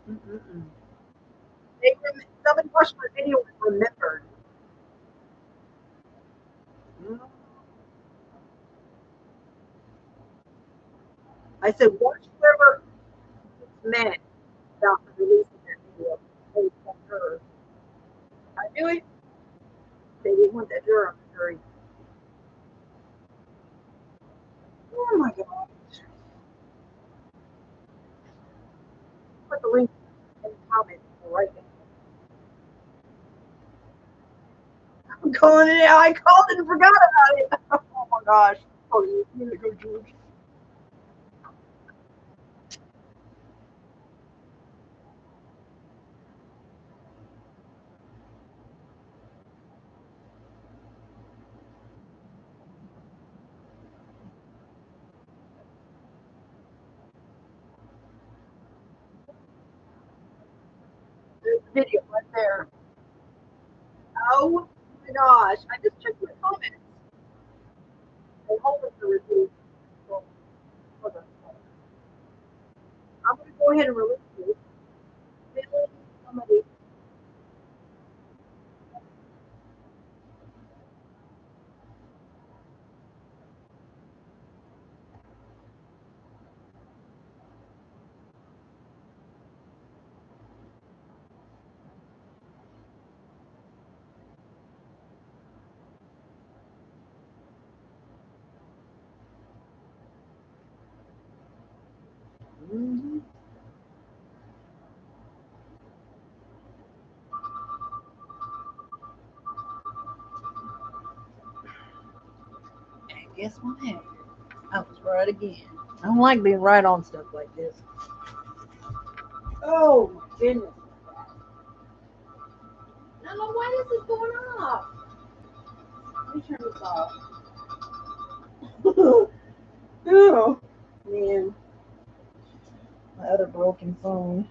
S1: Mm-mm-mm. Somebody watched my video and remembered. I said, watch whoever meant about the release of that video. juror. I knew it. They didn't want that juror on the jury. Oh my God. Put the link in the comments right now. I'm calling it out. I called it and forgot about it. Oh my gosh. Oh, you need to go, George. There's the video right there. Oh my gosh. I just checked my comments. They hold it to review. So, hold on. I'm going to go ahead and release this. Really? Somebody. Mm-hmm. And guess what happened? I was right again. I don't like being right on stuff like this. Oh my goodness. I don't know why this is going off. Let me turn this off. Oh man. My other broken phone.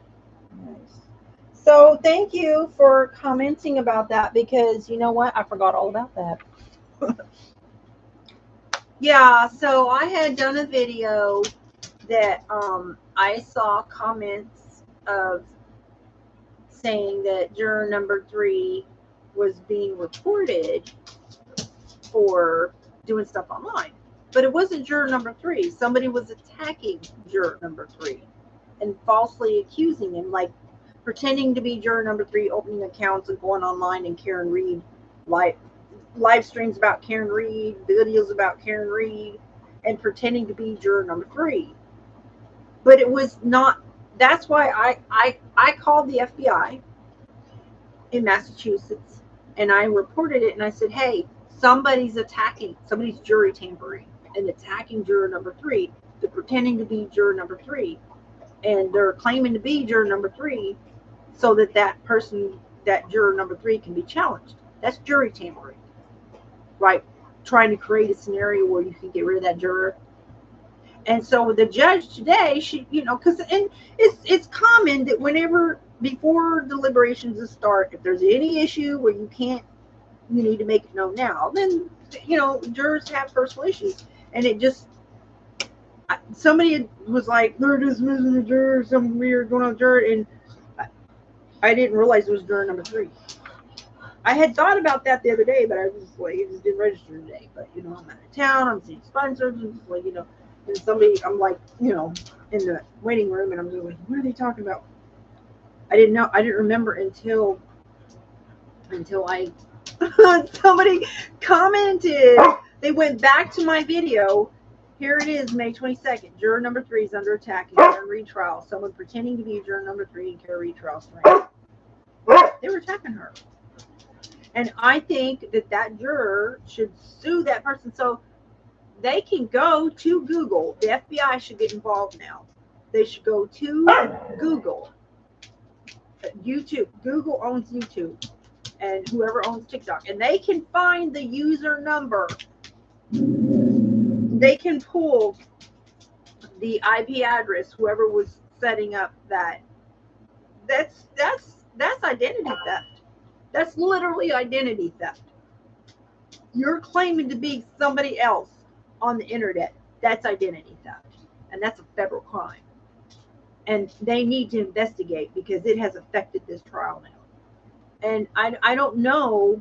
S1: Nice. So thank you for commenting about that, because you know what? I forgot all about that. Yeah, so I had done a video that I saw comments of saying that juror number 3 was being reported for doing stuff online. But it wasn't juror number 3. Somebody was attacking juror number 3 and falsely accusing him, like pretending to be juror number 3, opening accounts and going online and Karen Reed live streams about Karen Reed, videos about Karen Reed, and pretending to be juror number 3. But it was not. That's why I called the FBI in Massachusetts and I reported it, and I said, hey, somebody's jury tampering and attacking juror number 3. They're pretending to be juror number 3, and they're claiming to be juror number 3 so that that juror number 3 can be challenged. That's jury tampering, right? Trying to create a scenario where you can get rid of that juror. And so the judge today, she, because it's common that before deliberations start, if there's any issue where you need to make it known now. Then jurors have personal issues, and somebody was like, they're dismissing the juror, some weird going on juror, and I didn't realize it was juror number 3. I had thought about that the other day, but I was just like, it just didn't register today. But I'm out of town, I'm seeing sponsors, and just like, and somebody, I'm like, in the waiting room, and I'm just like, what are they talking about? I didn't remember until I somebody commented. They went back to my video. Here it is, May 22nd. Juror number 3 is under attack in Karen Reed trial. Someone pretending to be juror number 3 in Karen Reed trial. They were attacking her. And I think that juror should sue that person. So they can go to Google. The FBI should get involved now. They should go to Google. YouTube. Google owns YouTube, and whoever owns TikTok. And they can find the user number. They can pull the IP address, whoever was setting up that. That's identity theft. That's literally identity theft. You're claiming to be somebody else on the internet. That's identity theft. And that's a federal crime. And they need to investigate, because it has affected this trial now. And I don't know.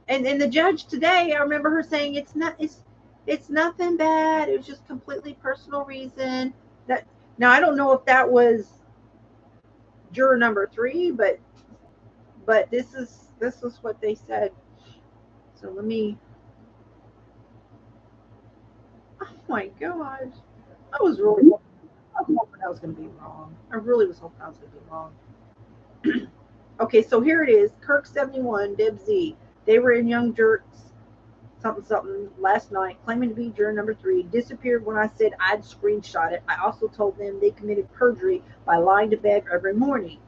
S1: And the judge today, I remember her saying it's nothing bad. It was just completely personal reason. Now I don't know if that was juror number 3, but this is what they said. So let me. Oh my gosh, I was hoping I was going to be wrong. I really was hoping I was going to be wrong. Okay, so here it is. Kirk 71, Deb Z. They were in Young Jerks something something last night, claiming to be juror number 3. Disappeared when I said I'd screenshot it. I also told them they committed perjury by lying to Bev every morning.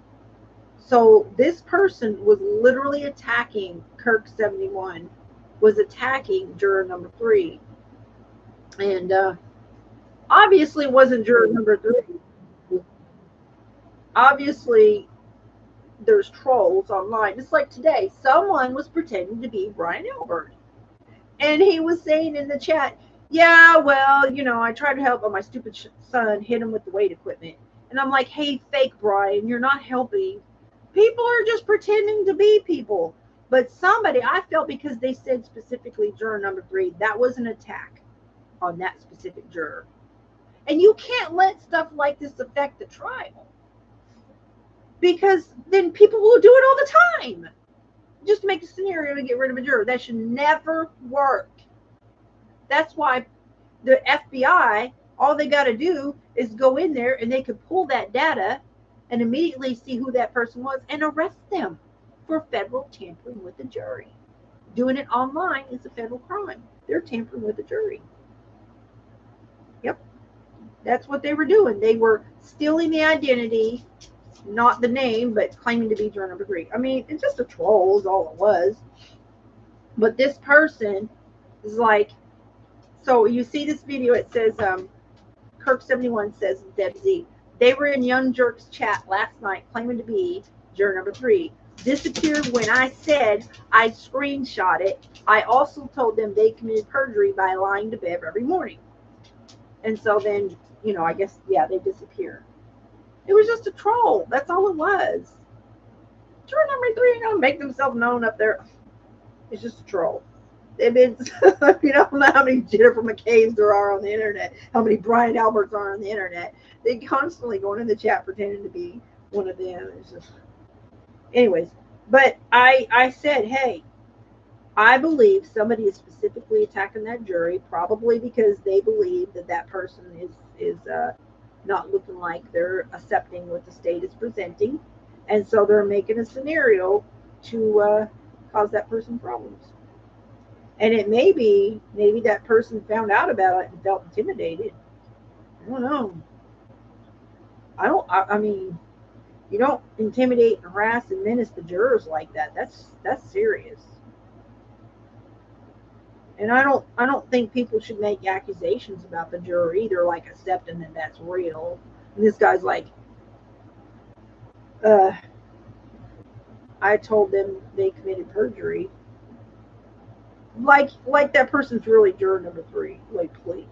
S1: So this person was literally attacking Kirk 71, was attacking juror number 3, and obviously wasn't juror number 3. Obviously, there's trolls online. It's like today, someone was pretending to be Brian Albert, and he was saying in the chat, yeah, well, I tried to help, but my stupid son hit him with the weight equipment. And I'm like, hey, fake Brian, you're not helping. People are just pretending to be people. But somebody, I felt, because they said specifically juror number 3, that was an attack on that specific juror. And you can't let stuff like this affect the trial, because then people will do it all the time just to make a scenario to get rid of a juror. That should never work. That's why the FBI, all they got to do is go in there and they could pull that data and immediately see who that person was and arrest them for federal tampering with the jury. Doing it online is a federal crime. They're tampering with the jury. Yep. That's what they were doing. They were stealing the identity, not the name, but claiming to be juror number 3. I mean, it's just a troll is all it was. But this person is like, so you see this video, it says, Kirk 71 says, Deb Z, they were in Young Jerk's chat last night claiming to be juror number 3. Disappeared when I said I'd screenshot it. I also told them they committed perjury by lying to Bev every morning. And so then, I guess, yeah, they disappeared. It was just a troll. That's all it was. Juror number 3 ain't gonna make themselves known up there. It's just a troll. They've been, you don't know how many Jennifer McCabe's there are on the internet, how many Brian Alberts are on the internet. They constantly going in the chat pretending to be one of them. It's just, anyways. But I said, hey, I believe somebody is specifically attacking that jury, probably because they believe that person is not looking like they're accepting what the state is presenting, and so they're making a scenario to cause that person problems. And it may be, maybe that person found out about it and felt intimidated. I don't know. I mean, you don't intimidate and harass and menace the jurors like that. That's serious. And I don't think people should make accusations about the juror either, like accepting that that's real. And this guy's like, I told them they committed perjury. Like that person's really juror number 3. Like, please.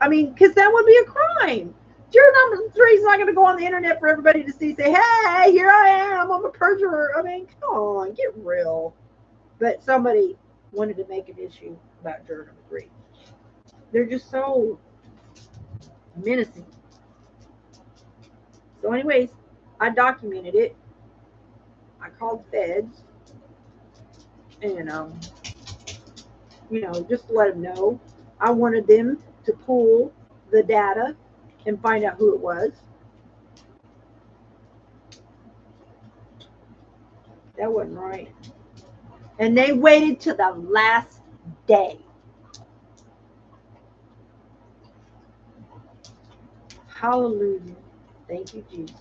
S1: I mean, because that would be a crime. Juror number 3 is not going to go on the internet for everybody to see, say, hey, here I am, I'm a perjurer. I mean, come on, get real. But somebody wanted to make an issue about juror number 3. They're just so menacing. So anyways, I documented it. I called feds. And, just to let them know, I wanted them to pull the data and find out who it was. That wasn't right. And they waited to the last day. Hallelujah. Thank you, Jesus.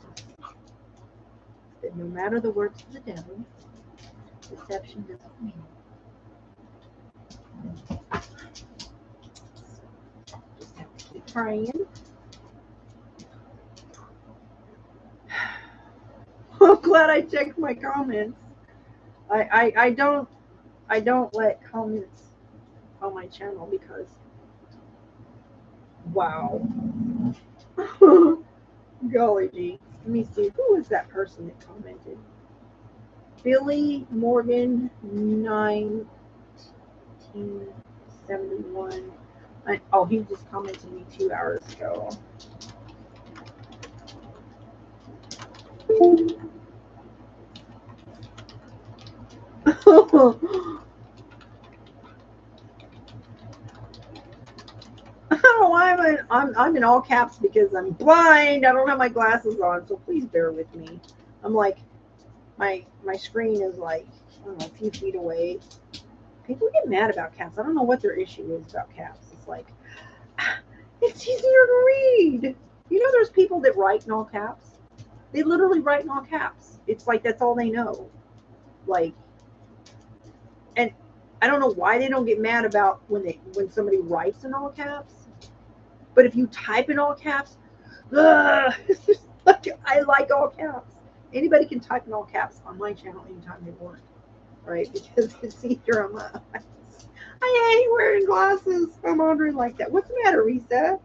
S1: That no matter the works of the devil, deception doesn't mean. Just have to keep praying. I'm glad I checked my comments. I don't let comments on my channel because, wow. Golly gee. Let me see. Who was that person that commented? Billy Morgan 1971. Oh, he just commented me 2 hours ago. I don't know why I'm in all caps because I'm blind. I don't have my glasses on, so please bear with me. I'm like, my screen is like, I don't know, a few feet away. People get mad about caps. I don't know what their issue is about caps. It's like, it's easier to read. You know, there's people that write in all caps. They literally write in all caps. It's like that's all they know. Like, and I don't know why they don't get mad about when somebody writes in all caps. But if you type in all caps, like, I like all caps. Anybody can type in all caps on my channel anytime they want, right? Because it's easier on my eyes. I hate wearing glasses. I'm wondering like that. What's the matter, Risa?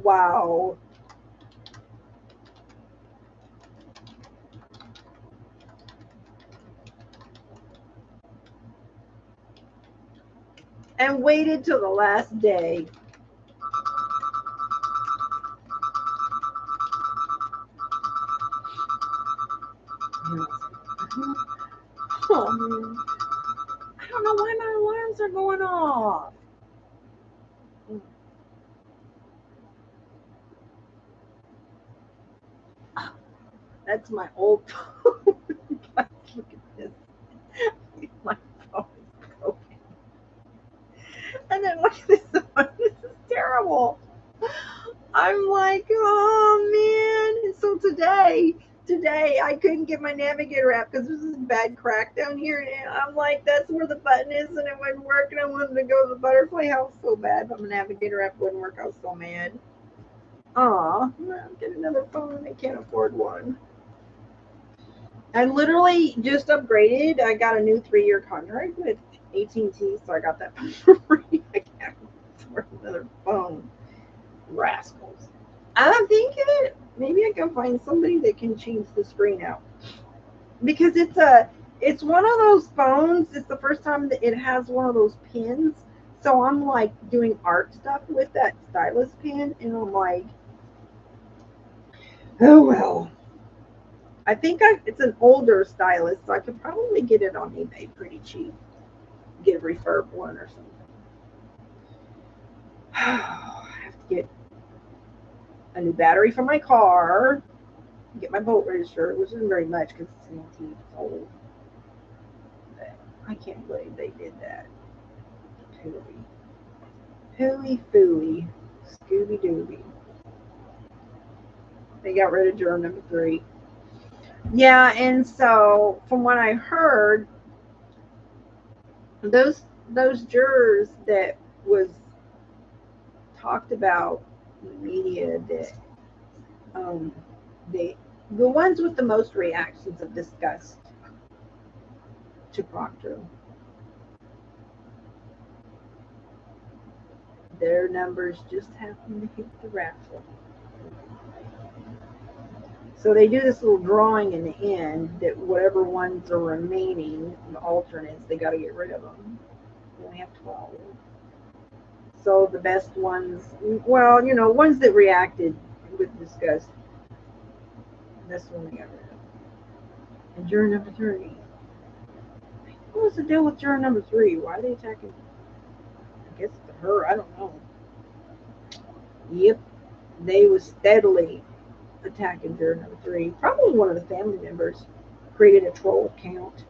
S1: Wow. And waited till the last day. Oh, man. I don't know why my alarms are going off. That's my old phone. Guys, look at this. My phone is broken. And then look at this one. This is terrible. I'm like, oh man. So today I couldn't get my navigator app because there's this bad crack down here. And I'm like, that's where the button is, and it wouldn't work. And I wanted to go to the butterfly house so bad, but my navigator app wouldn't work. I was so mad. Aw, I'll get another phone. I can't afford one. I literally just upgraded. I got a new 3-year contract with AT&T, so I got that for free. I can't afford another phone. Rascals. I'm thinking maybe I can find somebody that can change the screen out, because it's one of those phones. It's the first time that it has one of those pins. So I'm like doing art stuff with that stylus pin, and I'm like, oh well. I think it's an older stylus, so I could probably get it on eBay pretty cheap. Get a refurb one or something. I have to get a new battery for my car. Get my boat registered, which isn't very much because it's antique, it's old. But I can't believe they did that. Hooey. Hooey fooey. Scooby Dooby. They got rid of juror number 3. Yeah, and so from what I heard, those jurors that was talked about in the media, that the ones with the most reactions of disgust to Proctor, their numbers just happen to hit the raffle. So they do this little drawing in the end that whatever ones are remaining, the alternates, they got to get rid of them. They only have 12. So the best ones, well, ones that reacted with disgust, that's the one they got rid of. And juror number 3. What was the deal with juror number 3? Why are they attacking? I guess it's her. I don't know. Yep, they was steadily attacking juror number 3. Probably one of the family members created a troll account,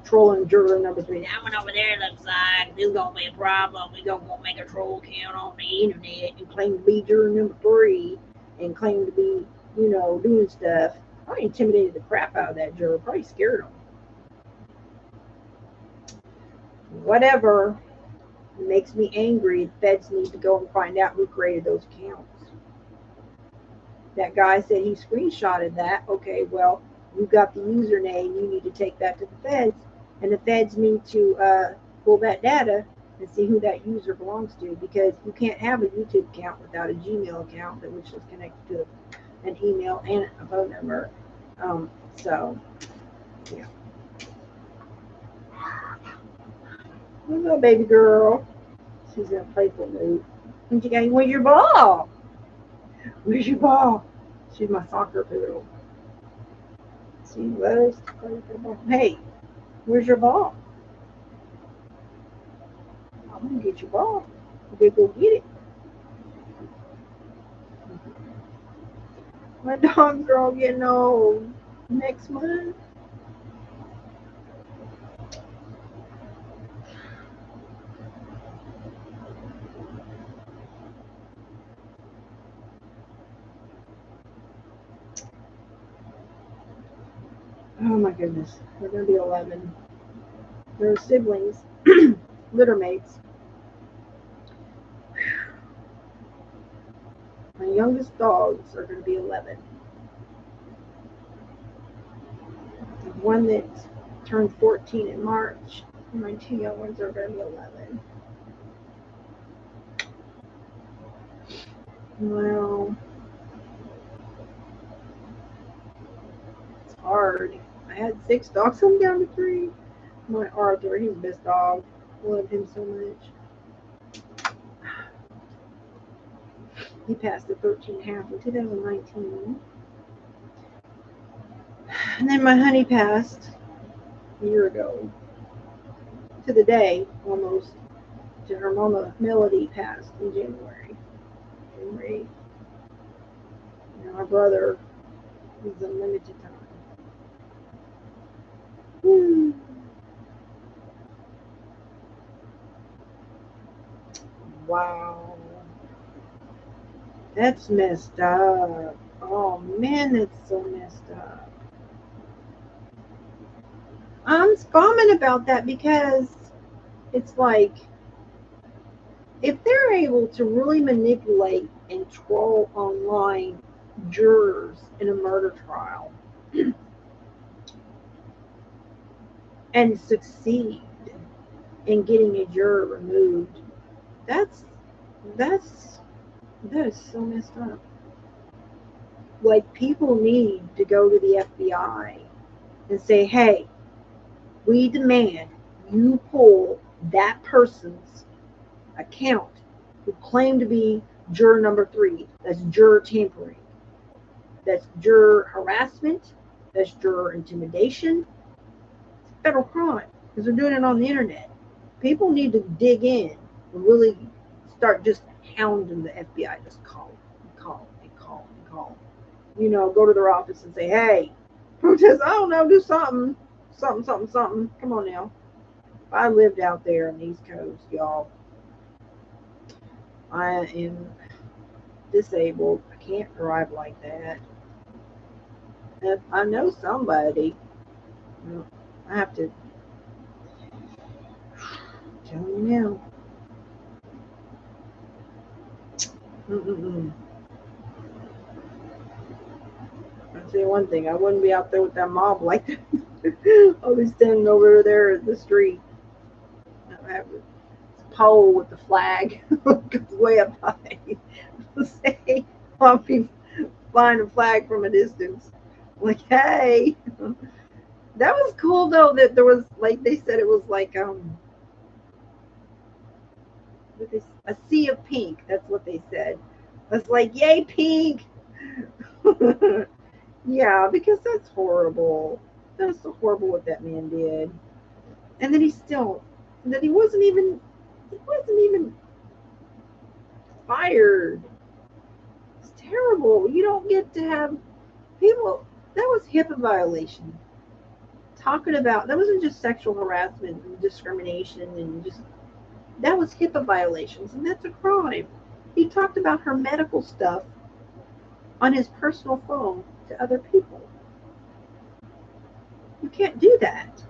S1: trolling juror number 3. That one over there looks like this is gonna be a problem. We gonna make a troll account on the internet and claim to be juror number 3 and claim to be, doing stuff. I intimidated the crap out of that juror. Probably scared him. Whatever. It makes me angry. The feds need to go and find out who created those accounts. That guy said he screenshotted that. Okay, well, you got the username. You need to take that to the feds, and the feds need to pull that data and see who that user belongs to, because you can't have a YouTube account without a Gmail account which is connected to an email and a phone number. So, yeah. What's up, baby girl? She's in a playful mood. And she goes, where's your ball? Where's your ball? She's my soccer poodle. She loves to play with her ball. Hey, where's your ball? I'm going to get your ball. You better go get it. My dog girl getting old next month. Oh my goodness, they're going to be 11. They're siblings, litter mates. My youngest dogs are going to be 11. One that turned 14 in March, and my two young ones are going to be 11. Well, it's hard. I had 6 dogs, I'm down to 3. My Arthur, he's the best dog. I love him so much. He passed at 13.5 in 2019. And then my honey passed a year ago. To the day, almost. To her mama, Melody, passed in January. January 8th. And our brother was unlimited time. Woo. Wow. That's messed up. Oh man, that's so messed up. I'm squamming about that because it's like, if they're able to really manipulate and troll online jurors in a murder trial and succeed in getting a juror removed, that is so messed up. Like, people need to go to the FBI and say, hey, we demand you pull that person's account who claimed to be juror number 3. That's juror tampering. That's juror harassment. That's juror intimidation. It's a federal crime because they're doing it on the internet. People need to dig in and really start just hounding the FBI. Just call and call and call and call. You know, go to their office and say, hey, protest, I don't know, do something. Something, something, something. Come on now. If I lived out there on the East Coast, y'all, I am disabled. I can't drive like that. If I know somebody, you know, I have to tell you now. I'll say one thing, I wouldn't be out there with that mob like that. I'll be standing over there at the street. I have a pole with the flag way up high. Say, I'll be flying a flag from a distance. Like, hey. That was cool though, that there was, like, they said it was like a sea of pink. That's what they said. I was like, yay, pink. Yeah, because that's horrible. That's so horrible what that man did. And then he wasn't even fired. It's terrible. You don't get to have people. That was HIPAA violation. Talking about, that wasn't just sexual harassment and discrimination and just, that was HIPAA violations, and that's a crime. He talked about her medical stuff on his personal phone to other people. You can't do that.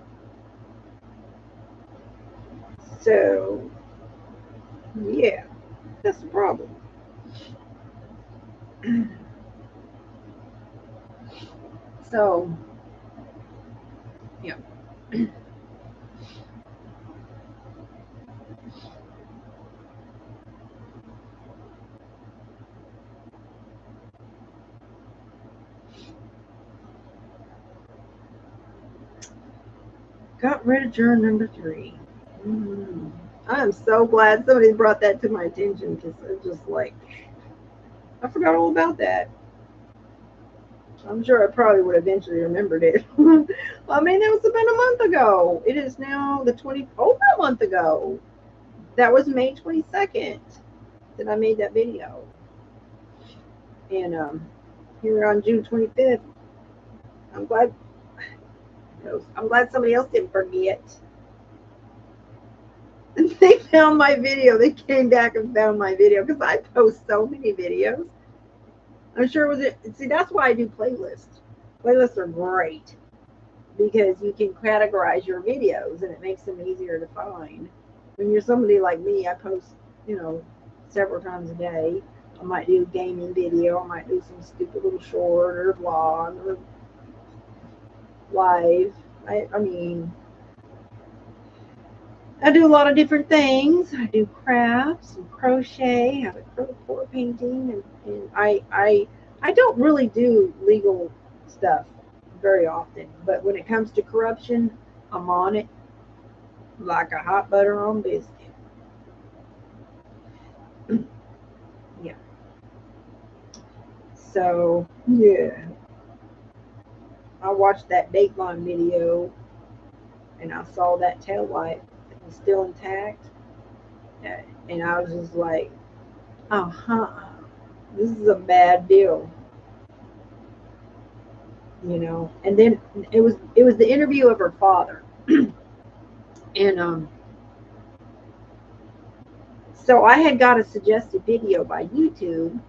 S1: So, yeah, that's the problem. So, yeah. Got rid of juror number 3. I'm so glad somebody brought that to my attention, because it's just like, I forgot all about that. I'm sure I probably would eventually remembered it. Well, I mean, that was about a month ago. It is now the over a month ago. That was May 22nd that I made that video. And here on June 25th, I'm glad somebody else didn't forget. They found my video. They came back and found my video, because I post so many videos. I'm sure it was it. See, that's why I do playlists. Playlists are great because you can categorize your videos and it makes them easier to find. When you're somebody like me, I post, several times a day. I might do a gaming video. I might do some stupid little short or vlog or live. I mean, I do a lot of different things. I do crafts and crochet. I have acrylic pour painting, and I don't really do legal stuff very often. But when it comes to corruption, I'm on it like a hot butter on biscuit. Yeah. So yeah, I watched that Dateline video, and I saw that tail light was still intact, and I was just like, this is a bad deal, And then it was the interview of her father, and so I had got a suggested video by YouTube,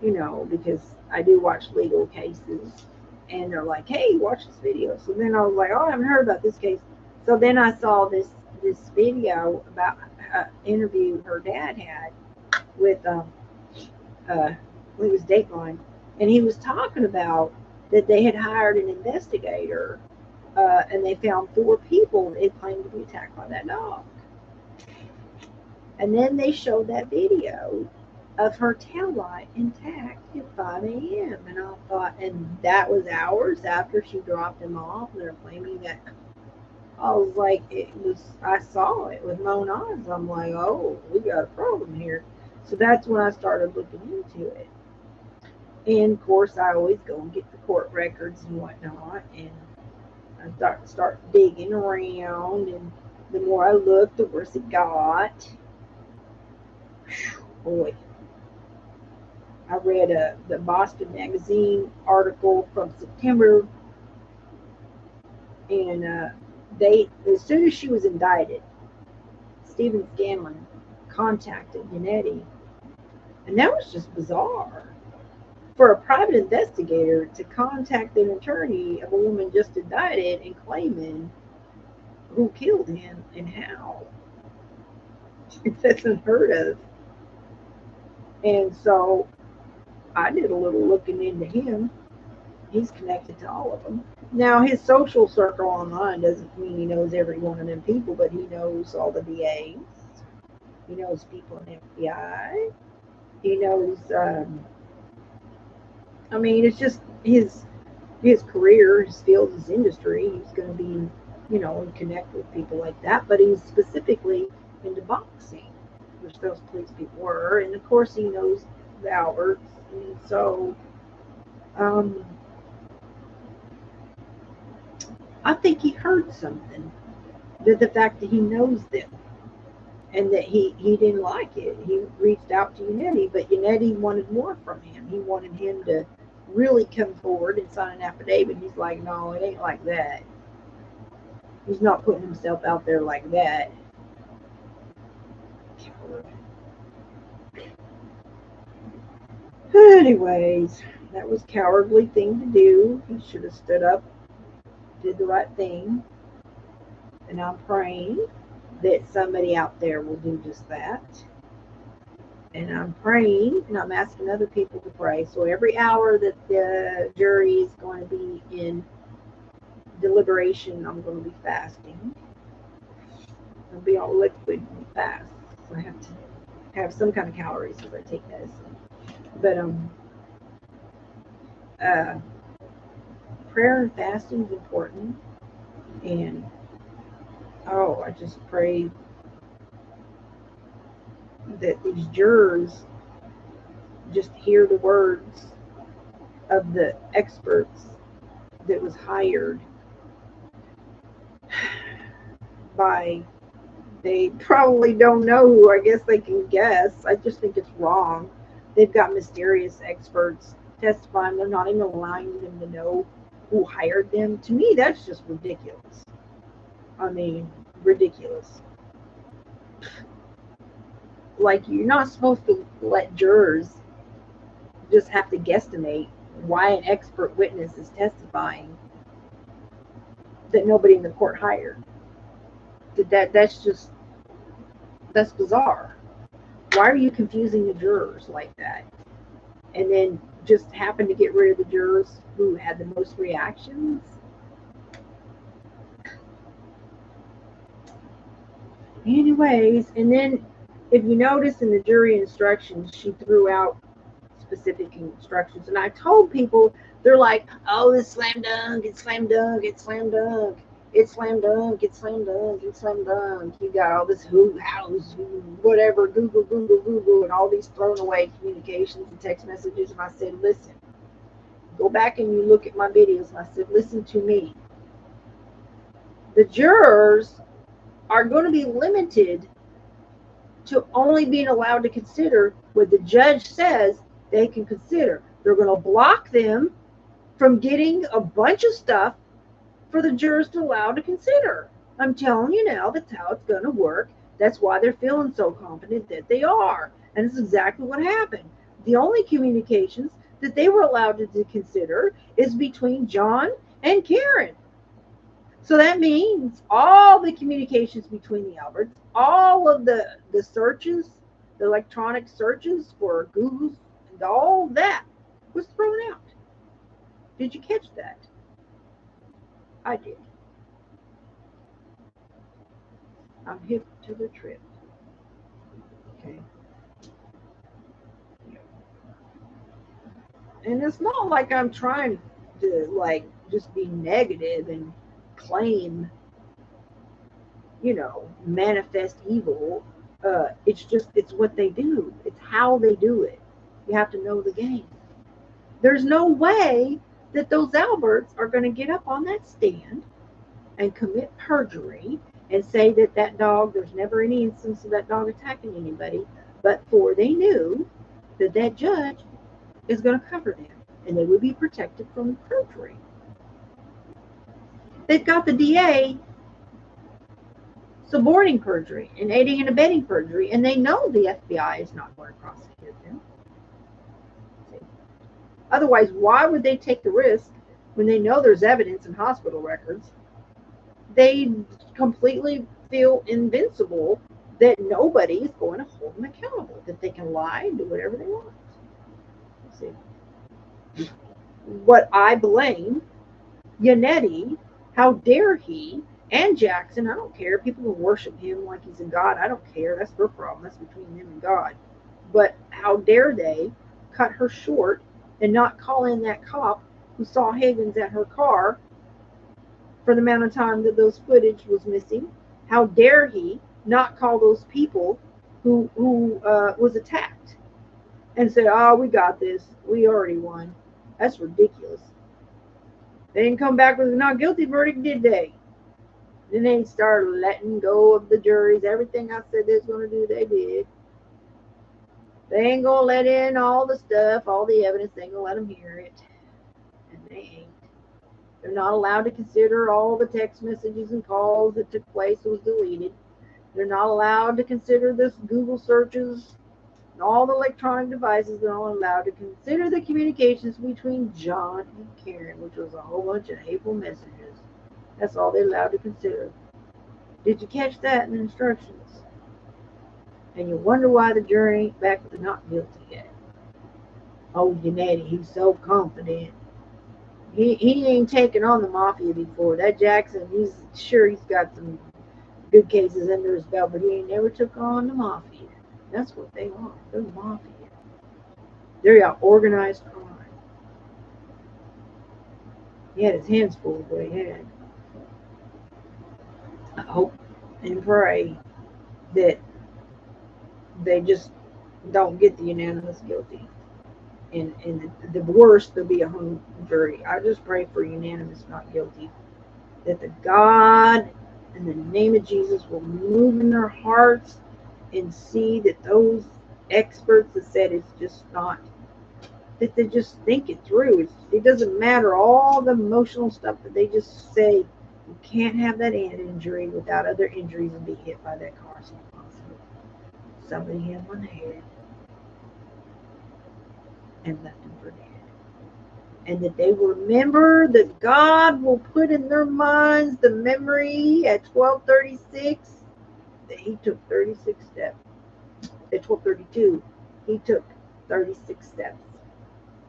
S1: because I do watch legal cases, and they're like, hey, watch this video. So then I was like, oh, I haven't heard about this case. So then I saw this video about an interview her dad had with it was Dateline, and he was talking about that they had hired an investigator, and they found 4 people they claimed to be attacked by that dog. And then they showed that video of her taillight intact at 5 a.m. And I thought, and that was hours after she dropped him off. And they're claiming that. I was like, I saw it with my own eyes. I'm like, oh, we got a problem here. So that's when I started looking into it. And of course, I always go and get the court records and whatnot. And I start digging around. And the more I looked, the worse it got. Boy, I read the Boston Magazine article from September, and as soon as she was indicted, Stephen Scanlon contacted Yannetti, and that was just bizarre for a private investigator to contact an attorney of a woman just indicted and claiming who killed him and how. That's unheard of. And so I did a little looking into him. He's connected to all of them. Now, his social circle online doesn't mean he knows every one of them people, but he knows all the DAs. He knows people in the FBI. He knows, I mean, it's just his career, his field, his industry. He's going to be, connect with people like that, but he's specifically into boxing, which those police people were. And of course, he knows the Alberts. And so, I think he heard something, that the fact that he knows them, and that he didn't like it. He reached out to Yannetti, but Yannetti wanted more from him. He wanted him to really come forward and sign an affidavit. He's like, no, it ain't like that. He's not putting himself out there like that. Anyways, that was a cowardly thing to do. He should have stood up, did the right thing. And I'm praying that somebody out there will do just that. And I'm praying, and I'm asking other people to pray. So every hour that the jury is going to be in deliberation, I'm going to be fasting. I'll be on liquid and fast. So I have to have some kind of calories as I take medicine. But prayer and fasting is important. And Oh, I just pray that these jurors just hear the words of the experts that was hired by, they probably don't know who. I guess they can guess. I just think it's wrong. They've got mysterious experts testifying. They're not even allowing them to know who hired them. To me, that's just ridiculous. I mean, ridiculous. Like, you're not supposed to let jurors just have to guesstimate why an expert witness is testifying that nobody in the court hired. That's bizarre. Why are you confusing the jurors like that? And then just happen to get rid of the jurors who had the most reactions? Anyways, and then if you notice in the jury instructions, she threw out specific instructions. And I told people, they're like, oh, it's slam dunk, it's slam dunk, it's slam dunk, it's slam dunk, it's slam dunk, it's slam dunk. You got all this who, hows, whatever, Google, and all these thrown away communications and text messages. And I said, listen, go back and you look at my videos. And I said, listen to me. The jurors are going to be limited to only being allowed to consider what the judge says they can consider. They're going to block them from getting a bunch of stuff for the jurors to allow to consider. I'm telling you now, that's how it's going to work. That's why they're feeling so confident that they are. And it's exactly what happened. The only communications that they were allowed to consider is between John and Karen. So that means all the communications between the Alberts, all of the searches, the electronic searches for Google, and all that was thrown out. Did you catch that? I did. I'm hip to the trip. Okay. And it's not like I'm trying to like just be negative and claim, manifest evil. It's what they do. It's how they do it. You have to know the game. There's no way that those Alberts are going to get up on that stand and commit perjury and say that that dog, there's never any instance of that dog attacking anybody, but for they knew that that judge is going to cover them and they would be protected from perjury. They've got the DA suborning perjury and aiding and abetting perjury, and they know the FBI is not going to prosecute them. Otherwise, why would they take the risk when they know there's evidence in hospital records? They completely feel invincible that nobody is going to hold them accountable, that they can lie and do whatever they want. See? What I blame Yannetti, how dare he, and Jackson, I don't care. People will worship him like he's a god. I don't care. That's their problem. That's between them and God. But how dare they cut her short and not call in that cop who saw Havens at her car for the amount of time that those footage was missing? How dare he not call those people who was attacked and say, oh, we got this. We already won. That's ridiculous. They didn't come back with a not guilty verdict, did they? Then they started letting go of the juries. Everything I said they was going to do, they did. They ain't going to let in all the stuff, all the evidence. They ain't going to let them hear it. And they ain't. They're not allowed to consider all the text messages and calls that took place that was deleted. They're not allowed to consider this Google searches and all the electronic devices. They're not allowed to consider the communications between John and Karen, which was a whole bunch of hateful messages. That's all they're allowed to consider. Did you catch that in the instructions? And you wonder why the jury ain't back with the not guilty yet. Oh, Yannetti, he's so confident. He ain't taken on the mafia before. That Jackson, he's got some good cases under his belt, but he ain't never took on the mafia. That's what they are. They're mafia. They're got organized crime. He had his hands full of what he had. I hope and pray that they just don't get the unanimous guilty. And the worst, there'll be a hung jury. I just pray for unanimous not guilty. That the God, in the name of Jesus, will move in their hearts and see that those experts that said it's just not, that they just think it through. It doesn't matter all the emotional stuff, that they just say you can't have that hand injury without other injuries and be hit by that car. So possible. Somebody hit him on the head and left him for dead. And that they remember that God will put in their minds the memory at 12:36 that he took 36 steps. At 12:32, he took 36 steps.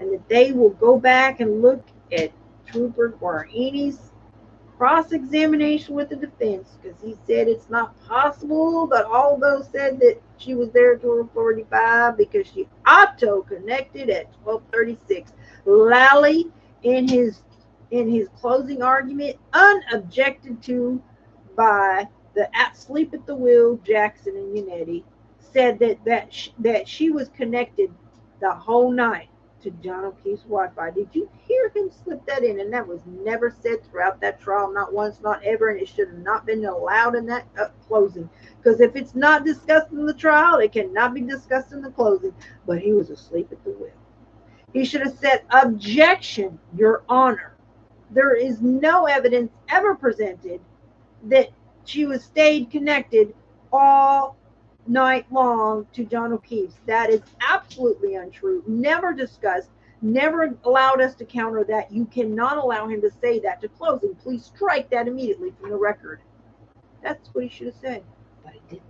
S1: And that they will go back and look at Trooper Guarini's cross-examination with the defense, because he said it's not possible that Aldo said that she was there at 12:45 because she auto-connected at 12:36. Lally, in his closing argument, unobjected to by the asleep at the wheel Jackson and Yannetti, said that she was connected the whole night to John O'Keefe's Wi-Fi. Did you hear him slip that in? And that was never said throughout that trial, not once, not ever, and it should have not been allowed in that closing. Because if it's not discussed in the trial, it cannot be discussed in the closing. But he was asleep at the wheel. He should have said, objection, Your Honor. There is no evidence ever presented that she was stayed connected all night long to John O'Keefe's. That is absolutely untrue. Never discussed, never allowed us to counter that. You cannot allow him to say that to closing. Please strike that immediately from the record. That's what he should have said, but he didn't.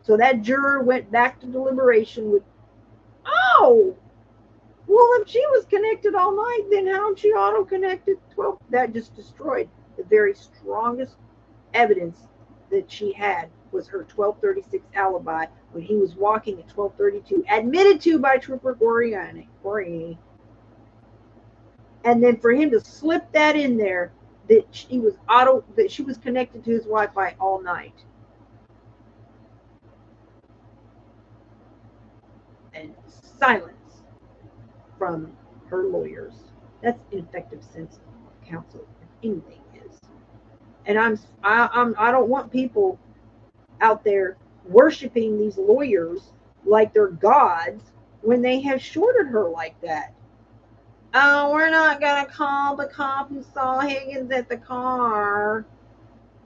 S1: So that juror went back to deliberation with, oh, well, if she was connected all night, then how she auto-connected 12? That just destroyed the very strongest evidence that she had, was her 12:36 alibi when he was walking at 12:32, admitted to by Trooper Guarini. And then for him to slip that in there, that she was connected to his Wi-Fi all night. And silence from her lawyers. That's ineffective sense of counsel, if anything is. And I don't want people out there worshiping these lawyers like they're gods when they have shorted her like that. Oh, we're not gonna call the cop who saw Higgins at the car.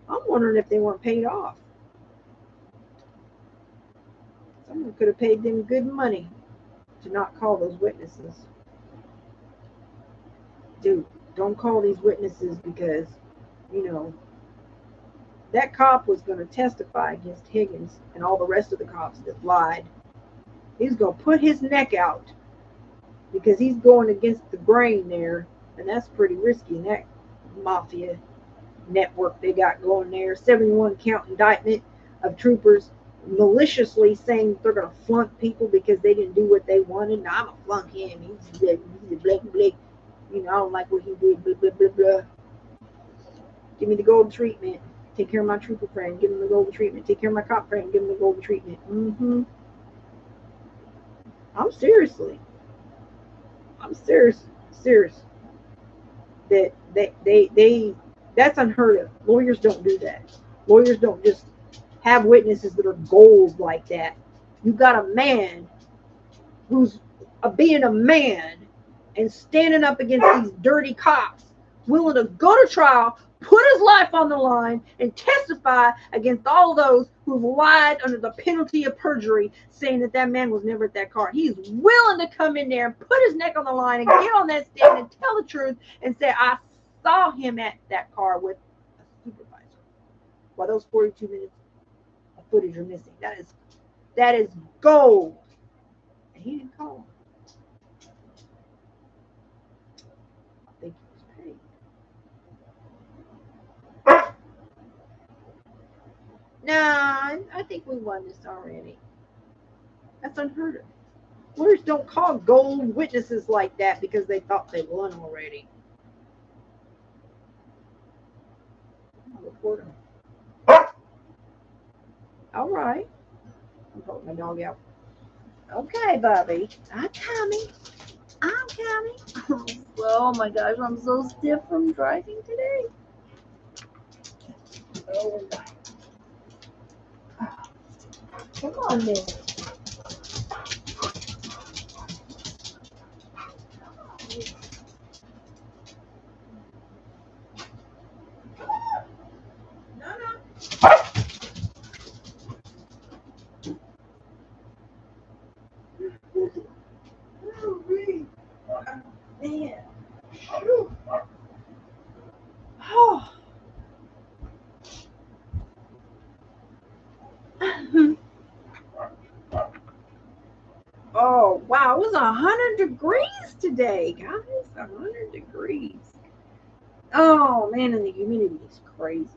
S1: I'm wondering if they weren't paid off. Someone could have paid them good money to not call those witnesses. Dude, don't call these witnesses, because, you know, that cop was going to testify against Higgins and all the rest of the cops that lied. He's going to put his neck out because he's going against the grain there, and that's pretty risky. And that mafia network they got going there, 71 count indictment of troopers maliciously saying they're going to flunk people because they didn't do what they wanted. Now, I'm going to flunk him. He's a black. You know, I don't like what he did. Blah, blah, blah, blah. Give me the golden treatment. Take care of my trooper friend. Give him the golden treatment. Take care of my cop friend. Give him the golden treatment. I'm serious. That they that's unheard of. Lawyers don't do that. Lawyers don't just have witnesses that are gold like that. You got a man who's being a man and standing up against these dirty cops, willing to go to trial, put his life on the line, and testify against all those who've lied under the penalty of perjury, saying that that man was never at that car. He's willing to come in there and put his neck on the line and get on that stand and tell the truth and say, I saw him at that car with a supervisor. While those 42 minutes of footage are missing. That is gold. And he didn't call him. I think he was paid. Nah, I think we won this already. That's unheard of. Lawyers don't call gold witnesses like that because they thought they won already. I'll report them. All right. I'm putting my dog out. Okay, Bubby. I'm coming. I'm coming. Oh my gosh, I'm so stiff from driving today. Oh, come on, then. Man. Oh. Oh, wow. It was 100 degrees today, guys. 100 degrees. Oh, man, and the humidity is crazy.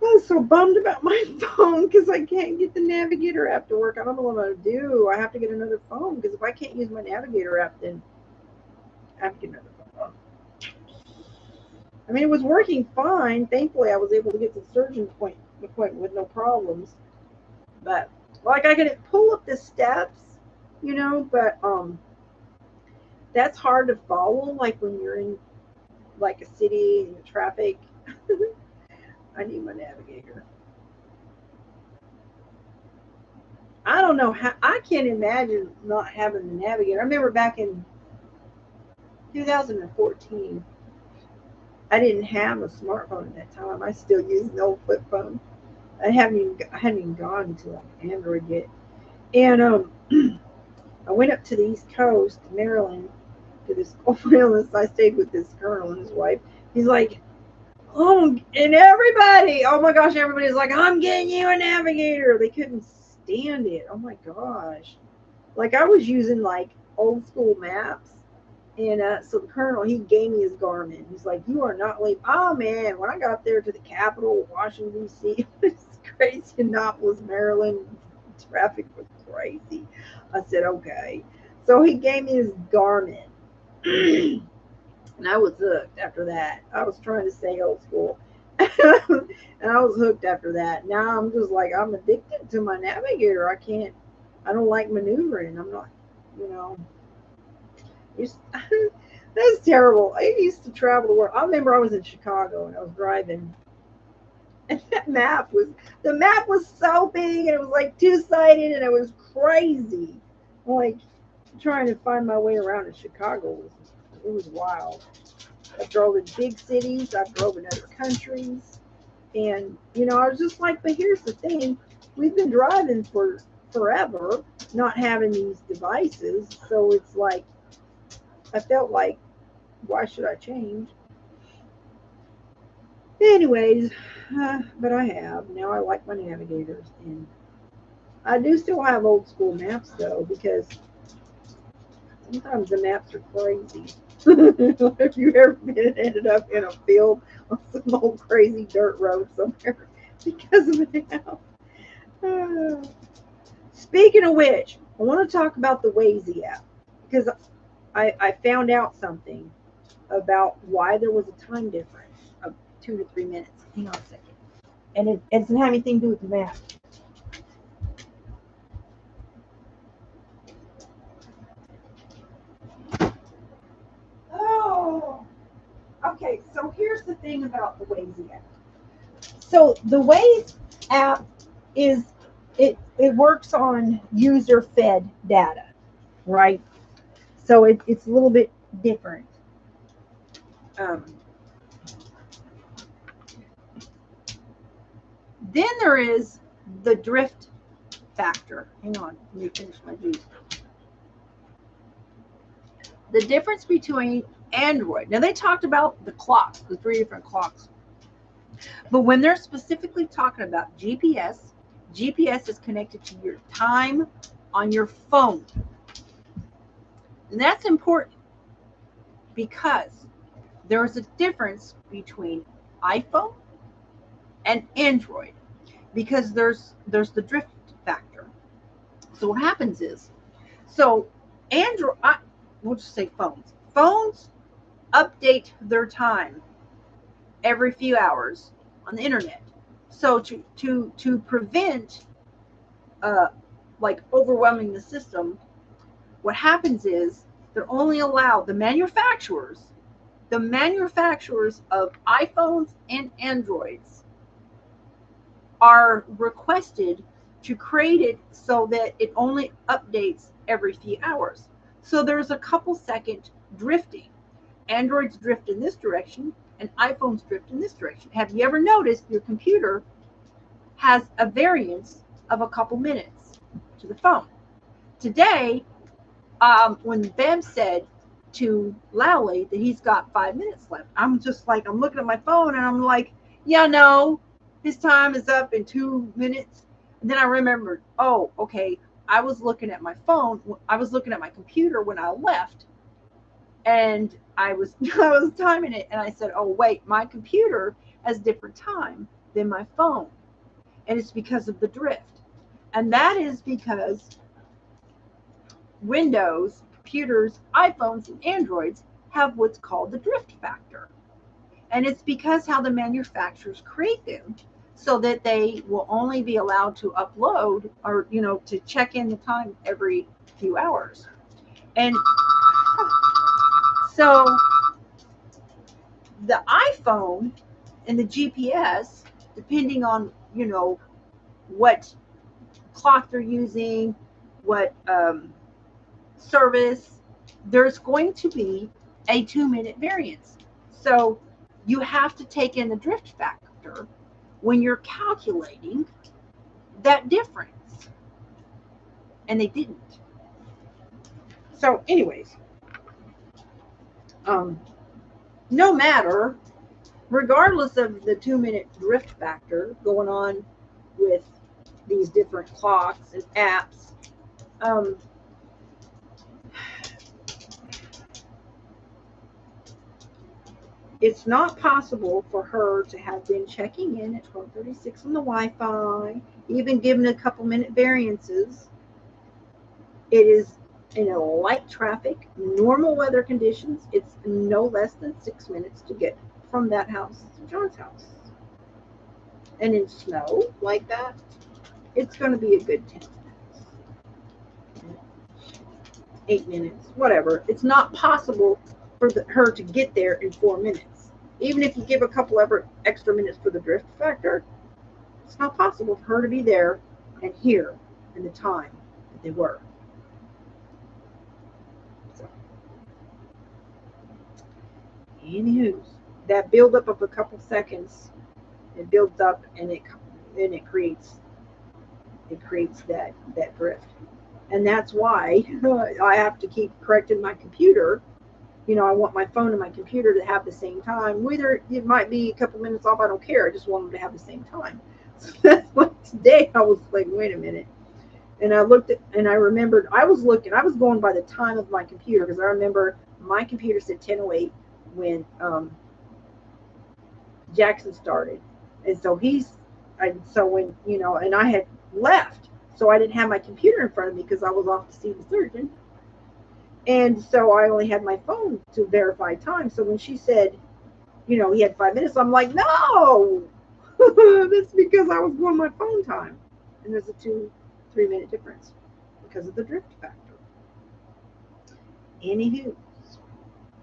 S1: I was so bummed about my phone because I can't get the Navigator app to work. I don't know what to do. I have to get another phone because if I can't use my Navigator app, then I have to get another phone. I mean, it was working fine. Thankfully, I was able to get to the surgeon's appointment with no problems. But, like, I could pull up the steps, you know, but that's hard to follow, like, when you're in, like, a city and the traffic. I need my Navigator. I don't know how, I can't imagine not having the Navigator. I remember back in 2014, I didn't have a smartphone at that time. I still use an old flip phone. I hadn't even gone to like Android yet. And I went up to the East Coast, Maryland, to this illness. I stayed with this colonel and his wife. He's like, oh, and everybody, oh my gosh, everybody's like, I'm getting you a Navigator. They couldn't stand it. Oh my gosh. Like I was using like old school maps. And so the colonel, he gave me his Garmin. He's like, you are not late. Oh, man, when I got there to the capital, Washington, D.C., it was crazy. Annapolis, Maryland, traffic was crazy. I said, okay. So he gave me his Garmin. And I was hooked after that. I was trying to stay old school. And I was hooked after that. Now I'm just like, I'm addicted to my Navigator. I don't like maneuvering. I'm not, you know. That's terrible. I used to travel to work. I remember I was in Chicago and I was driving, and the map was so big and it was like two-sided and it was crazy. Like trying to find my way around in Chicago was wild. I drove in big cities. I drove in other countries, and you know I was just like, but here's the thing: we've been driving for forever, not having these devices, so it's like. I felt like, why should I change? Anyways, but I have. Now I like my navigators. And I do still have old school maps, though, because sometimes the maps are crazy. Have you ever ended up in a field on some old crazy dirt road somewhere because of a map? Speaking of which, I want to talk about the Waze app because I found out something about why there was a time difference of 2 to 3 minutes. Hang on a second. And it doesn't have anything to do with the map. Oh, okay. So here's the thing about the Waze app. So the Waze app is it works on user-fed data, right? So it's a little bit different. Then there is the drift factor. Hang on, let me finish my juice. The difference between Android, now they talked about the clocks, the 3 different clocks. But when they're specifically talking about GPS is connected to your time on your phone. And that's important because there's a difference between iPhone and Android because there's the drift factor. So what happens is, so Android, we'll just say phones. Phones update their time every few hours on the internet. So to prevent like overwhelming the system, what happens is they're only allowed, the manufacturers of iPhones and Androids are requested to create it so that it only updates every few hours. So there's a couple second drifting. Androids drift in this direction and iPhones drift in this direction. Have you ever noticed your computer has a variance of a couple minutes to the phone? Today, when Bev said to Lowley that he's got 5 minutes left, I'm just like, I'm looking at my phone and I'm like, yeah, no, his time is up in 2 minutes. And then I remembered, oh, okay, I was looking at my phone, I was looking at my computer when I left, and I was timing it, and I said, oh wait, my computer has different time than my phone, and it's because of the drift. And that is because Windows, computers, iPhones, and Androids have what's called the drift factor. And it's because how the manufacturers create them so that they will only be allowed to upload or, you know, to check in the time every few hours. And so the iPhone and the GPS, depending on, you know, what clock they're using, what service, there's going to be a 2-minute variance. So you have to take in the drift factor when you're calculating that difference. And they didn't. So anyways, no matter, regardless of the 2-minute drift factor going on with these different clocks and apps, it's not possible for her to have been checking in at 12:36 on the Wi-Fi, even given a couple minute variances. It is in a light traffic, normal weather conditions. It's no less than 6 minutes to get from that house to John's house. And in snow like that, it's going to be a good 10 minutes, 8 minutes, whatever. It's not possible for her to get there in 4 minutes. Even if you give a couple of extra minutes for the drift factor, it's not possible for her to be there and here in the time that they were. So, anywho, that buildup of a couple seconds, it builds up and it creates that drift. And that's why I have to keep correcting my computer. You know, I want my phone and my computer to have the same time. Whether it might be a couple minutes off, I don't care. I just want them to have the same time. So that's why today I was like, wait a minute. And I looked at, and I remembered, I was going by the time of my computer, because I remember my computer said 10:08 when Jackson started. And so when, you know, and I had left, so I didn't have my computer in front of me because I was off to see the surgeon. And so I only had my phone to verify time. So when she said, you know, he had 5 minutes, I'm like, no, that's because I was going my phone time. And there's a 2-3 minute difference because of the drift factor. Anywho,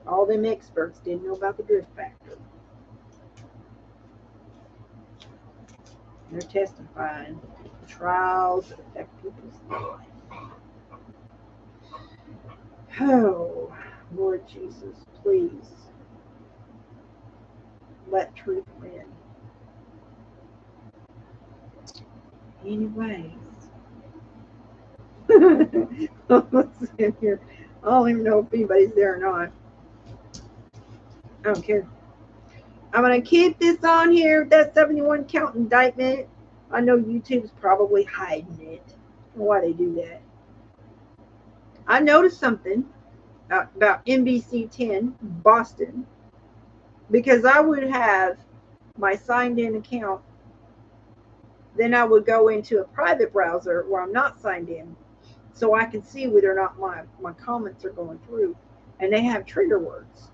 S1: all them experts didn't know about the drift factor. They're testifying trials that affect people's life. Oh, Lord Jesus, please let truth win. Anyways, let's sit here. I don't even know if anybody's there or not. I don't care. I'm going to keep this on here. That 71 count indictment. I know YouTube's probably hiding it. I don't know why they do that. I noticed something about NBC 10 Boston, because I would have my signed in account, then I would go into a private browser where I'm not signed in, so I can see whether or not my comments are going through. And they have trigger words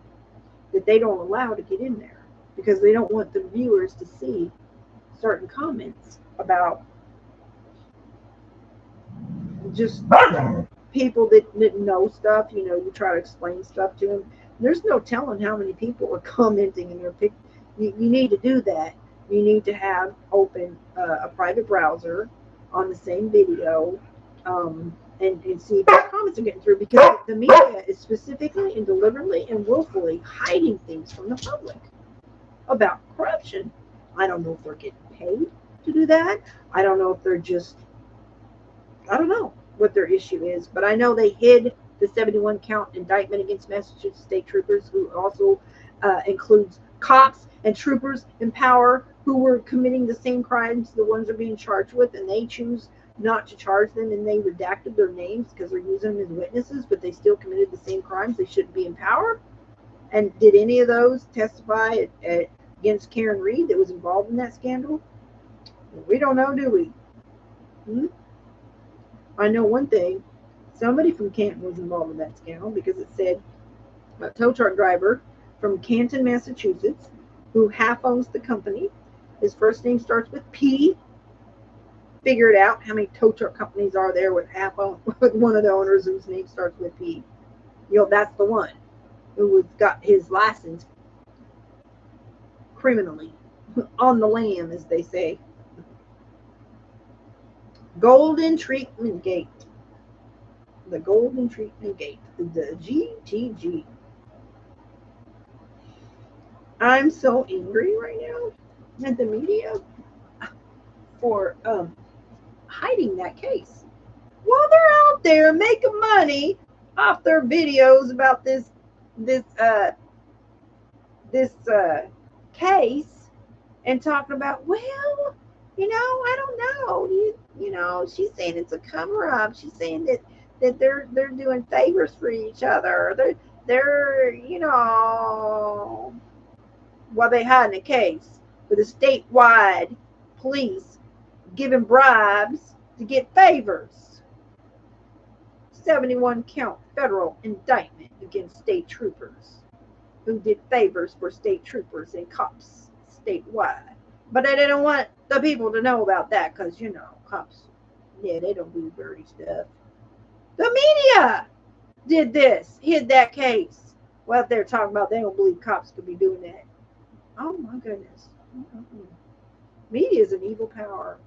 S1: that they don't allow to get in there because they don't want the viewers to see certain comments about just people that didn't know stuff. You know, you try to explain stuff to them. There's no telling how many people are commenting in their pic. You need to do that. You need to have open a private browser on the same video, and see if the comments are getting through, because the media is specifically and deliberately and willfully hiding things from the public about corruption. I don't know if they're getting paid to do that. I don't know if they're just, I don't know what their issue is, but I know they hid the 71 count indictment against Massachusetts state troopers, who also includes cops and troopers in power who were committing the same crimes the ones are being charged with, and they choose not to charge them, and they redacted their names because they're using them as witnesses, but they still committed the same crimes. They shouldn't be in power. And did any of those testify against Karen Reed that was involved in that scandal? We don't know, do we? I know one thing. Somebody from Canton was involved in that scandal, because it said a tow truck driver from Canton, Massachusetts, who half owns the company. His first name starts with P. Figure it out how many tow truck companies are there with with one of the owners whose name starts with P. You know, that's the one who got his license criminally on the lam, as they say. Golden Treatment Gate. The Golden Treatment Gate. The GTG. I'm so angry right now at the media for hiding that case. While they're out there making money off their videos about this case, and talking about, well, you know, I don't know. You know, she's saying it's a cover up. She's saying that they're doing favors for each other. They're you know, while they hiding a case with a statewide police giving bribes to get favors. 71 count federal indictment against state troopers who did favors for state troopers and cops statewide. But they didn't want the people to know about that, because, you know, cops, yeah, they don't do dirty stuff. The media did this, hid that case. Well, if they're talking about, they don't believe cops could be doing that. Oh my goodness. Media is an evil power.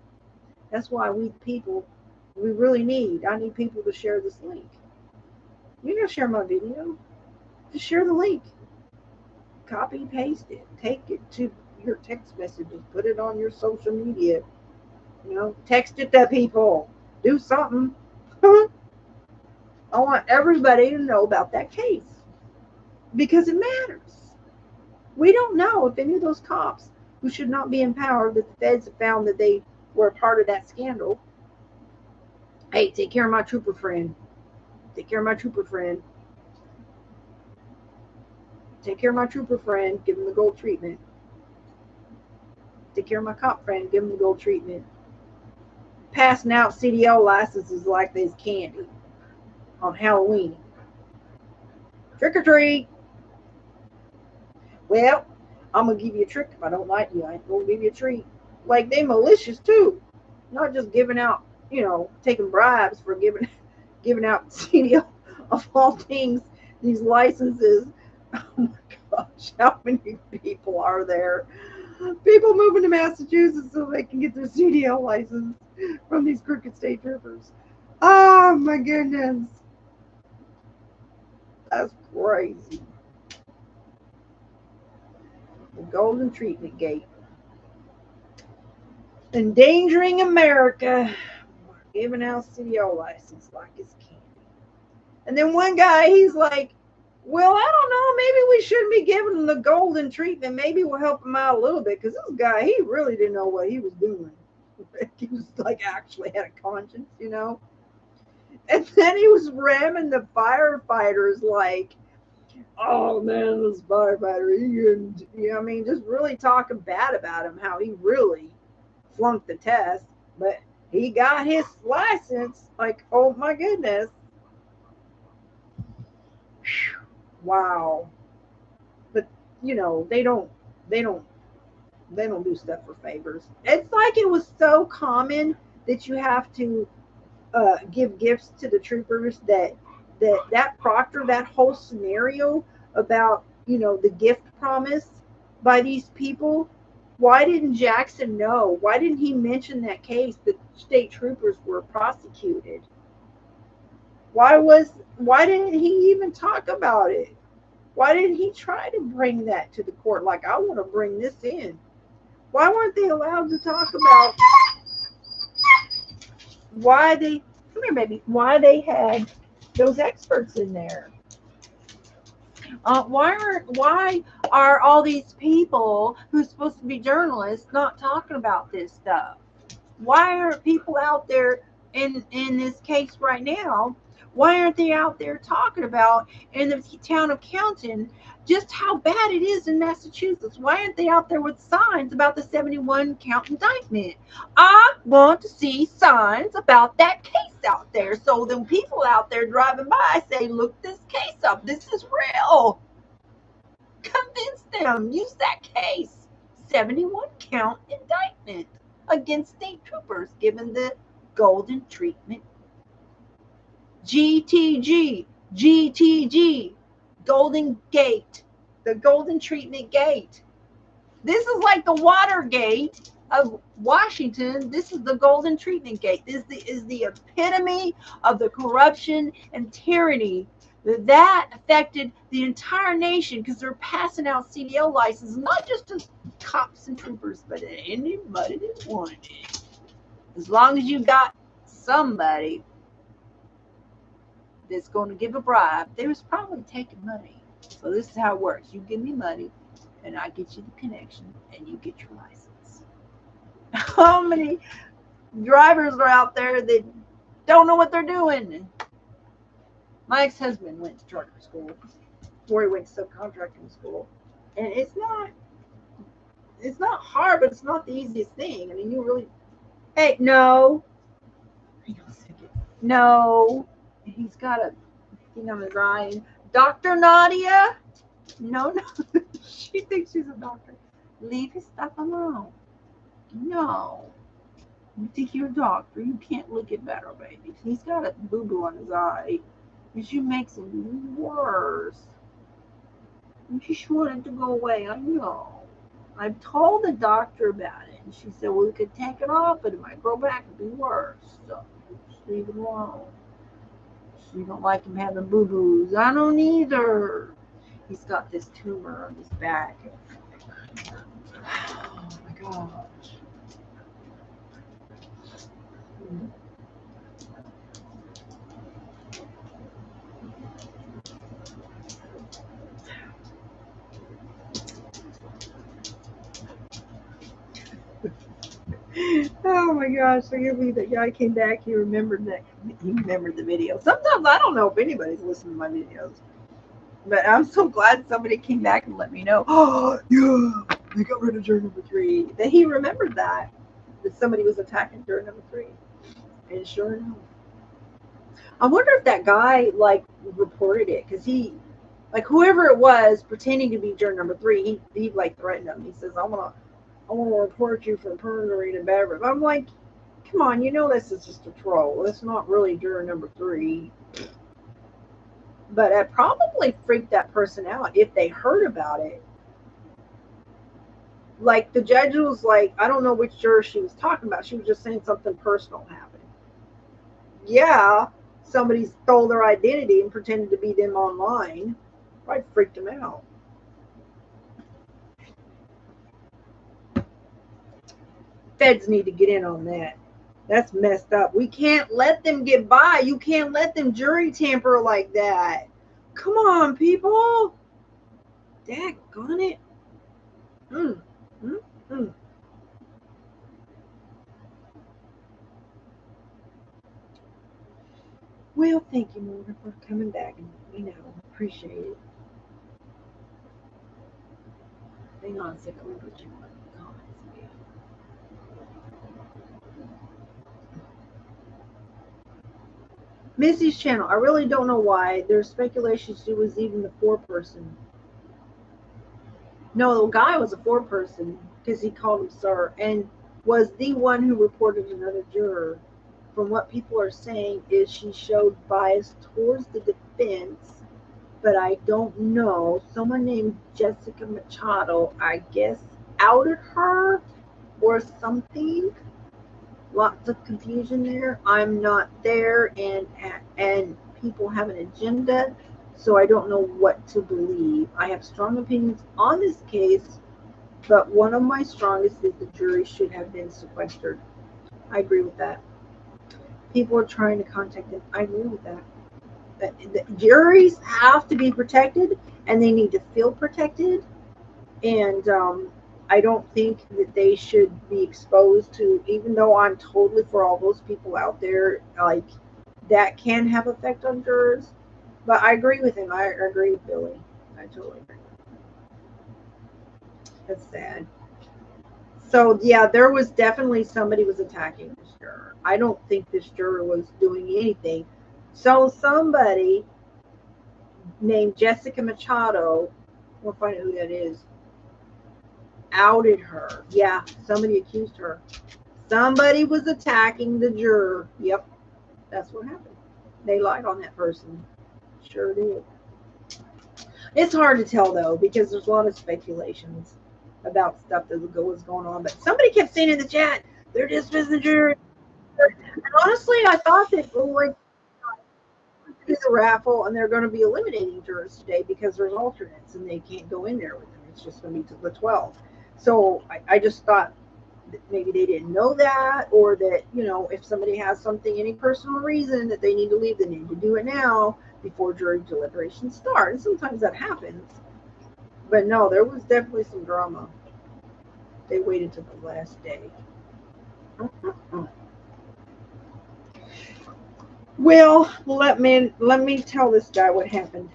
S1: That's why we people, we really need, I need people to share this link. You're going to share my video? Just share the link. Copy, paste it. Take it to your text messages. Put it on your social media. You know, text it to people. Do something. I want everybody to know about that case, because it matters. We don't know if any of those cops who should not be in power, that the feds have found that they were a part of that scandal. Hey, take care of my trooper friend. Take care of my trooper friend. Take care of my trooper friend. Give him the gold treatment. Take care of my cop friend. Give him the gold treatment. Passing out CDL licenses like there's candy on Halloween. Trick or treat. Well, I'm going to give you a trick. If I don't like you, I ain't going to give you a treat. Like, they malicious too. Not just giving out, you know, taking bribes for giving out CDL of all things, these licenses. Oh my gosh, how many people are there? People moving to Massachusetts so they can get their CDL license from these crooked state troopers. Oh my goodness. That's crazy. The Golden Treatment Gate. Endangering America. Giving out CDL license like it's candy. And then one guy, he's like, well, I don't know, maybe we shouldn't be giving him the golden treatment. Maybe we'll help him out a little bit, because this guy, he really didn't know what he was doing. He was like, actually had a conscience, you know. And then he was ramming the firefighters like, oh man, this firefighter, you know, I mean, just really talking bad about him, how he really flunked the test, but he got his license. Like, oh my goodness. Wow. But you know, they don't They don't do stuff for favors. It's like it was so common that you have to give gifts to the troopers that proctor, that whole scenario about, you know, the gift promise by these people. Why didn't Jackson know? Why didn't he mention that case that state troopers were prosecuted? Why didn't he even talk about it? Why didn't he try to bring that to the court? Like, I want to bring this in. Why weren't they allowed to talk about why they, come here, baby, why they had those experts in there? Why are all these people who's supposed to be journalists not talking about this stuff? Why aren't people out there in this case right now? Why aren't they out there talking about in the town of Canton just how bad it is in Massachusetts? Why aren't they out there with signs about the 71 count indictment? I want to see signs about that case out there, so then people out there driving by say, look this case up, this is real. Convince them, use that case. 71 count indictment against state troopers given the golden treatment. GTG, Golden Gate, the Golden Treatment Gate. This is like the Watergate of Washington. This is the Golden Treatment Gate. This is the epitome of the corruption and tyranny that affected the entire nation, because they're passing out CDL licenses, not just to cops and troopers, but to anybody that wanted it. As long as you got somebody that's going to give a bribe, they was probably taking money. So this is how it works. You give me money, and I get you the connection, and you get your license. How many drivers are out there that don't know what they're doing? My ex-husband went to trucker school before he went to subcontracting school, and it's not hard, but it's not the easiest thing. I mean, you really, hey, no, hang on a second, no. He's got a thing on his eye. Dr. Nadia? No. She thinks she's a doctor. Leave his stuff alone. No. You think you're a doctor. You can't look it better, baby. He's got a boo-boo on his eye. And she makes it worse. And she just wanted to go away. I know. I've told the doctor about it. And she said, well, we could take it off, but it might grow back and be worse. So just leave it alone. You don't like him having boo-boos. I don't either. He's got this tumor on his back. Oh my gosh. Oh my gosh, forgive me, that guy came back, he remembered the video. Sometimes I don't know if anybody's listening to my videos, but I'm so glad somebody came back and let me know. Oh yeah, they got rid of juror number 3. That he remembered that somebody was attacking juror number 3. And sure enough, I wonder if that guy like reported it, because he, like, whoever it was pretending to be juror number 3, he like threatened him. He says, I want to report you for perjury and Beverly. I'm like, come on, you know this is just a troll. It's not really juror number 3. But it probably freaked that person out if they heard about it. Like, the judge was like, I don't know which juror she was talking about. She was just saying something personal happened. Yeah, somebody stole their identity and pretended to be them online. Probably freaked them out. Feds need to get in on that. That's messed up. We can't let them get by. You can't let them jury tamper like that. Come on, people. Daggone it. Well, thank you, Mona, for coming back, and appreciate it. Hang on a second, let me put you on the comments again. Missy's channel. I really don't know why. There's speculation she was even the 4-person. No, the guy was a 4-person. because he called him sir, and was the one who reported another juror. From what people are saying is she showed bias towards the defense, but I don't know. Someone named Jessica Machado, I guess, outed her or something. Lots of confusion there. I'm not there, and people have an agenda, so I don't know what to believe. I have strong opinions on this case, but one of my strongest is the jury should have been sequestered. I agree with that. People are trying to contact them. I agree with that. The juries have to be protected, and they need to feel protected. And I don't think that they should be exposed to, even though I'm totally for all those people out there, like, that can have effect on jurors. But I agree with him. I agree with Billy. I totally agree. That's sad. So yeah, there was definitely somebody was attacking this juror. I don't think this juror was doing anything. So somebody named Jessica Machado, we'll find out who that is, outed her. Yeah, somebody accused her. Somebody was attacking the juror. Yep, that's what happened. They lied on that person. Sure did. It's hard to tell though, because there's a lot of speculations about stuff that was going on. But somebody kept saying in the chat, they're dismissing the jury. And honestly, I thought that, like, do the raffle and they're going to be eliminating jurors today because there's alternates and they can't go in there with them. It's just going to be to the 12. So I just thought that maybe they didn't know that, or that, you know, if somebody has something, any personal reason that they need to leave, they need to do it now before jury deliberations start. And sometimes that happens. But no, there was definitely some drama. They waited till the last day. Well, let me tell this guy what happened.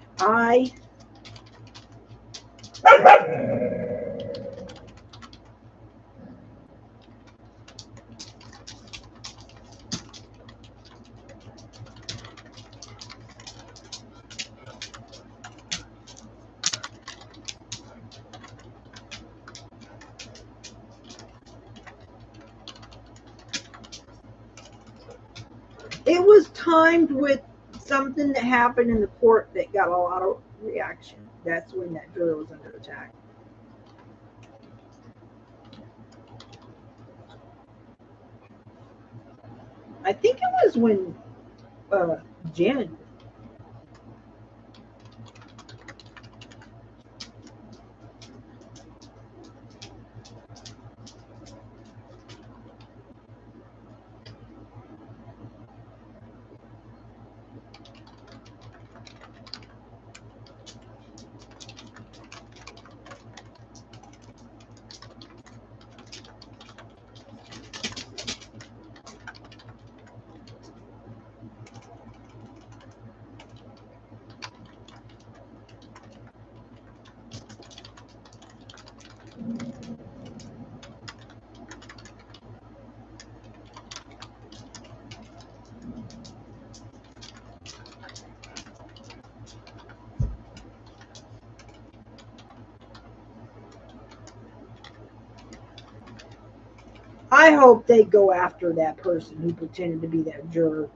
S1: It was timed with something that happened in the court that got a lot of reaction. That's when that juror was under attack. I think it was when Jen. I hope they go after that person who pretended to be that juror.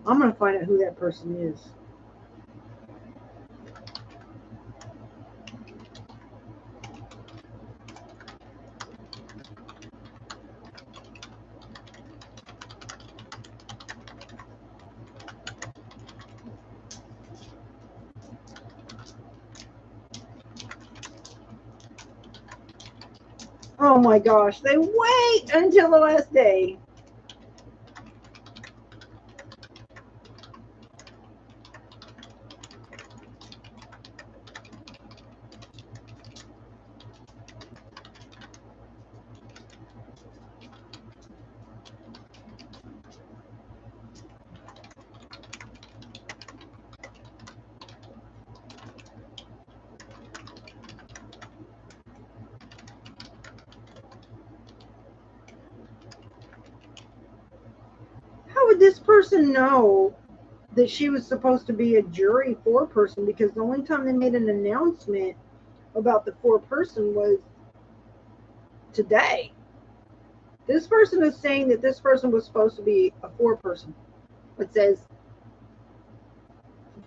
S1: I'm going to find out who that person is. Oh my gosh, they wait until the last day. How would this person know that she was supposed to be a jury foreperson? Because the only time they made an announcement about the foreperson was today. This person is saying that this person was supposed to be a foreperson. It says,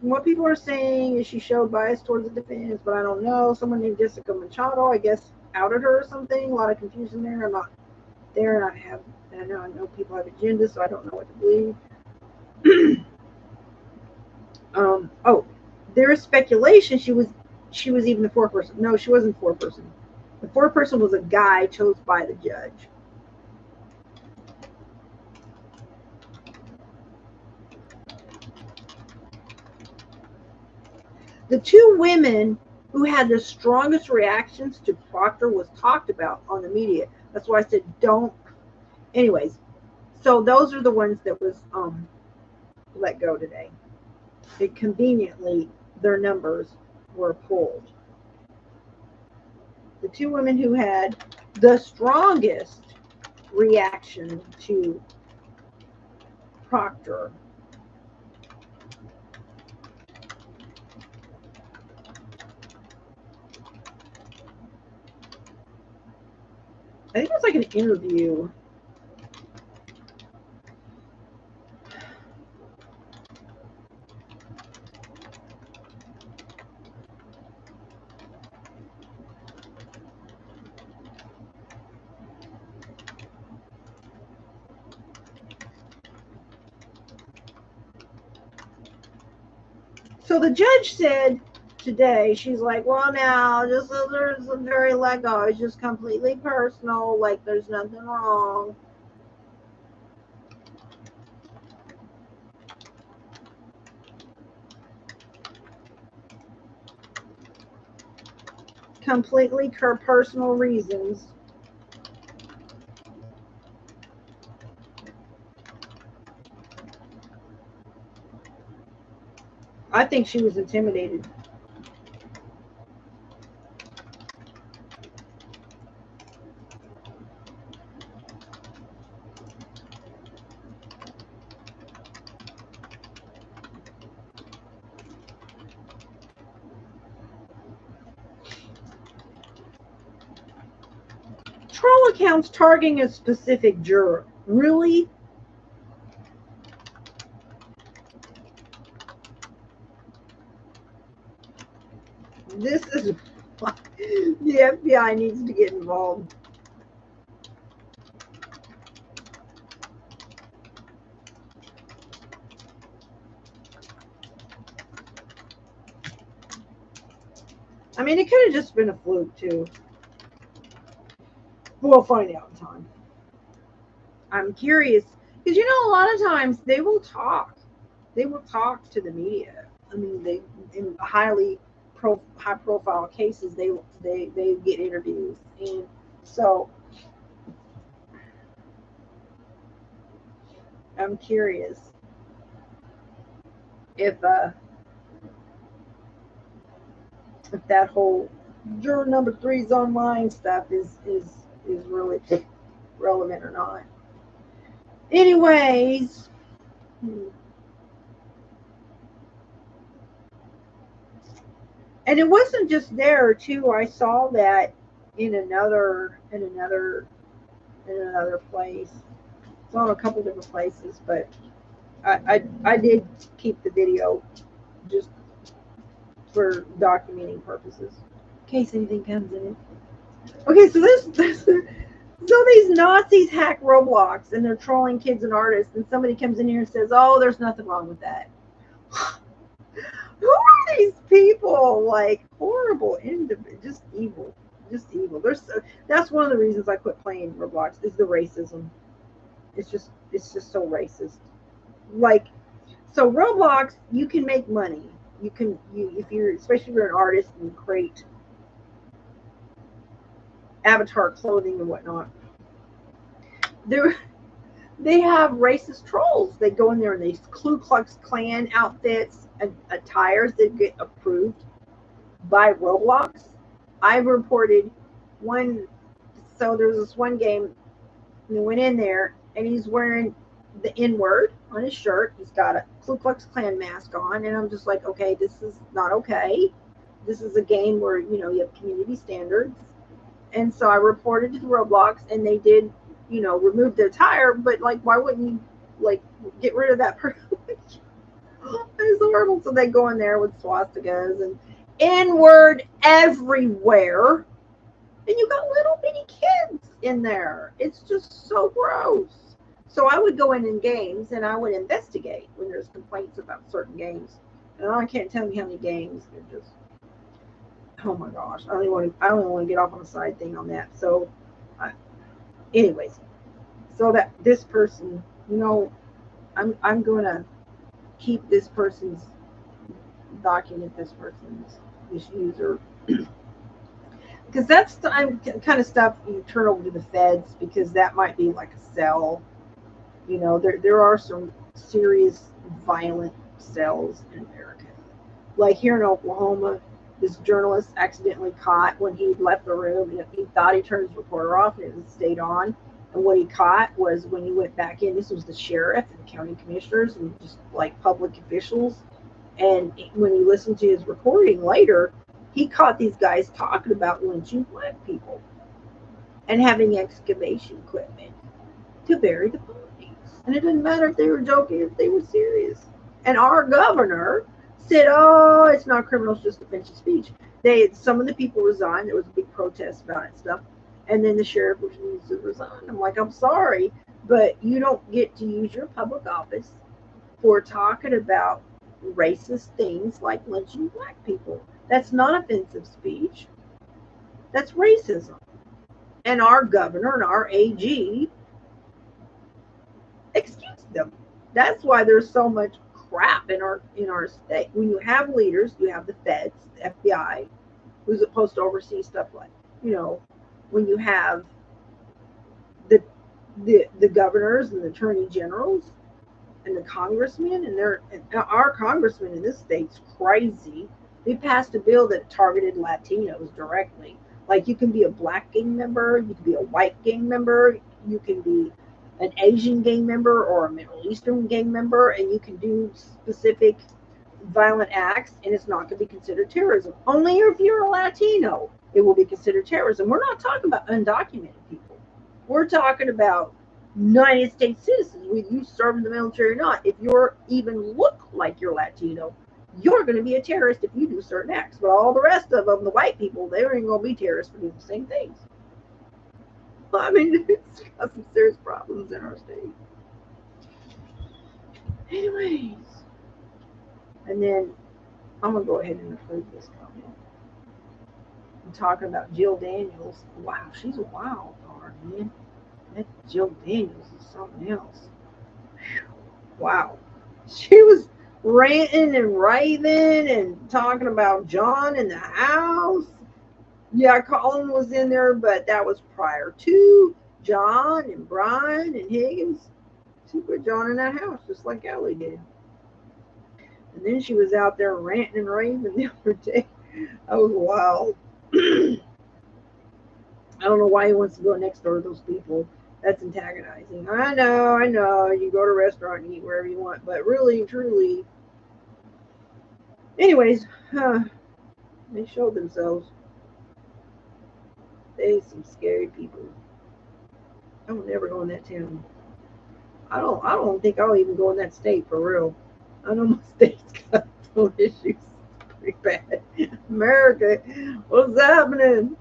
S1: what people are saying is she showed bias towards the defense, but I don't know. Someone named Jessica Machado, I guess, outed her or something. A lot of confusion there. I'm not there, and I know people have agendas, so I don't know what to believe. Oh, there is speculation she was even the foreperson. No, she wasn't foreperson. The foreperson was a guy chose by the judge. The two women who had the strongest reactions to Proctor was talked about on the media. That's why I said don't. Anyways, so those are the ones that was let go today. Conveniently, their numbers were pulled. The two women who had the strongest reaction to Proctor. I think it was like an interview. So the judge said today, she's like, well, now, just so there's a very let go. It's just completely personal. Like, there's nothing wrong. Completely personal reasons. I think she was intimidated. Troll accounts targeting a specific juror. Really? This is why the FBI needs to get involved. I mean, it could have just been a fluke, too. We'll find out in time. I'm curious, because you know, a lot of times they will talk. They will talk to the media. I mean, they in high profile cases, they get interviews, and so I'm curious if that whole juror number 3's online stuff is really relevant or not. Anyways, and it wasn't just there too. I saw that in another place. It's on a couple different places, but I did keep the video just for documenting purposes, in case anything comes in it. Okay, so so these Nazis hack Roblox and they're trolling kids and artists, and somebody comes in here and says, "Oh, there's nothing wrong with that." Who are these people? Like horrible individuals, just evil, just evil. That's one of the reasons I quit playing Roblox is the racism. It's just so racist. Like, so Roblox, you can make money. If you're, especially if you're an artist and you create avatar clothing and whatnot. They have racist trolls. They go in there in these Ku Klux Klan outfits and attires that get approved by Roblox. I reported one. So there's this one game. We went in there and he's wearing the N-word on his shirt. He's got a Ku Klux Klan mask on, and I'm just like, okay, this is not okay. This is a game where you have community standards. And so I reported to the Roblox, and they did, remove their tire. But like, why wouldn't you get rid of that person? It's horrible. So they go in there with swastikas and N-word everywhere, and you got little bitty kids in there. It's just so gross. So I would go in games and I would investigate when there's complaints about certain games. And I can't tell you how many games they're just. Oh my gosh, I only want to get off on a side thing on that. So, anyways, so that this person, I'm going to keep this person's document, this user, because that's the kind of stuff you turn over to the feds, because that might be like a cell. There are some serious violent cells in America, like here in Oklahoma. This journalist accidentally caught when he left the room, and he thought he turned his recorder off and it stayed on. And what he caught was when he went back in, this was the sheriff and the county commissioners and just like public officials. And when he listened to his recording later, he caught these guys talking about lynching black people and having excavation equipment to bury the bodies. And it didn't matter if they were joking or if they were serious. And our governor said, "Oh, it's not criminal, it's just offensive speech." Some of the people resigned. There was a big protest about it and stuff. And then the sheriff refused to resign. I'm like, I'm sorry, but you don't get to use your public office for talking about racist things like lynching black people. That's not offensive speech. That's racism. And our governor and our AG excused them. That's why there's so much crap in our state. When you have leaders, you have the feds, the FBI, who's supposed to oversee stuff like, when you have the governors and the attorney generals and the congressmen, and our congressman in this state's crazy. They passed a bill that targeted Latinos directly. Like, you can be a black gang member, you can be a white gang member, you can be an Asian gang member or a Middle Eastern gang member, and you can do specific violent acts, and it's not going to be considered terrorism. Only if you're a Latino, it will be considered terrorism. We're not talking about undocumented people. We're talking about United States citizens, whether you serve in the military or not. If you're even look like you're Latino, you're going to be a terrorist if you do certain acts. But all the rest of them, the white people, they ain't going to be terrorists for doing the same things. I mean, it's got some serious problems in our state. Anyways, and then I'm going to go ahead and approve this comment. I'm talking about Jill Daniels. Wow, she's a wild card, man. That Jill Daniels is something else. Wow. She was ranting and raving and talking about John in the house. Yeah, Colin was in there, but that was prior to John and Brian and Higgins. She put John in that house just like Ellie did. And then she was out there ranting and raving the other day. That was wild. I don't know why he wants to go next door to those people. That's antagonizing. I know. You go to a restaurant and eat wherever you want. But really, truly. Anyways, they showed themselves. They some scary people. I will never go in that town. I don't think I'll even go in that state for real. I know my state's got some issues pretty bad. America, what's happening?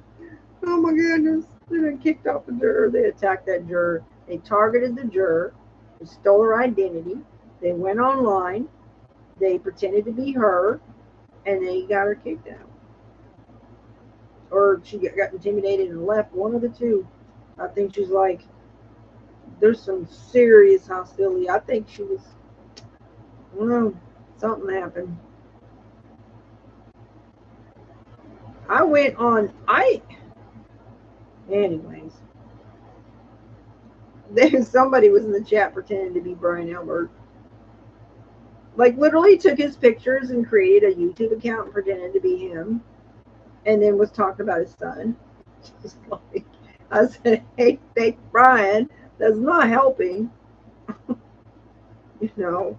S1: Oh my goodness. They done kicked off the juror. They attacked that juror. They targeted the juror. They stole her identity. They went online. They pretended to be her. And they got her kicked out. Or she got intimidated and left. One of the two. I think she's like, there's some serious hostility. I think she was, I don't know, something happened. I went on, anyways. Somebody was in the chat pretending to be Brian Albert. Like, literally took his pictures and created a YouTube account and pretended to be him. And then was talking about his son. Just like, I said, hey, fake Brian, that's not helping. You know.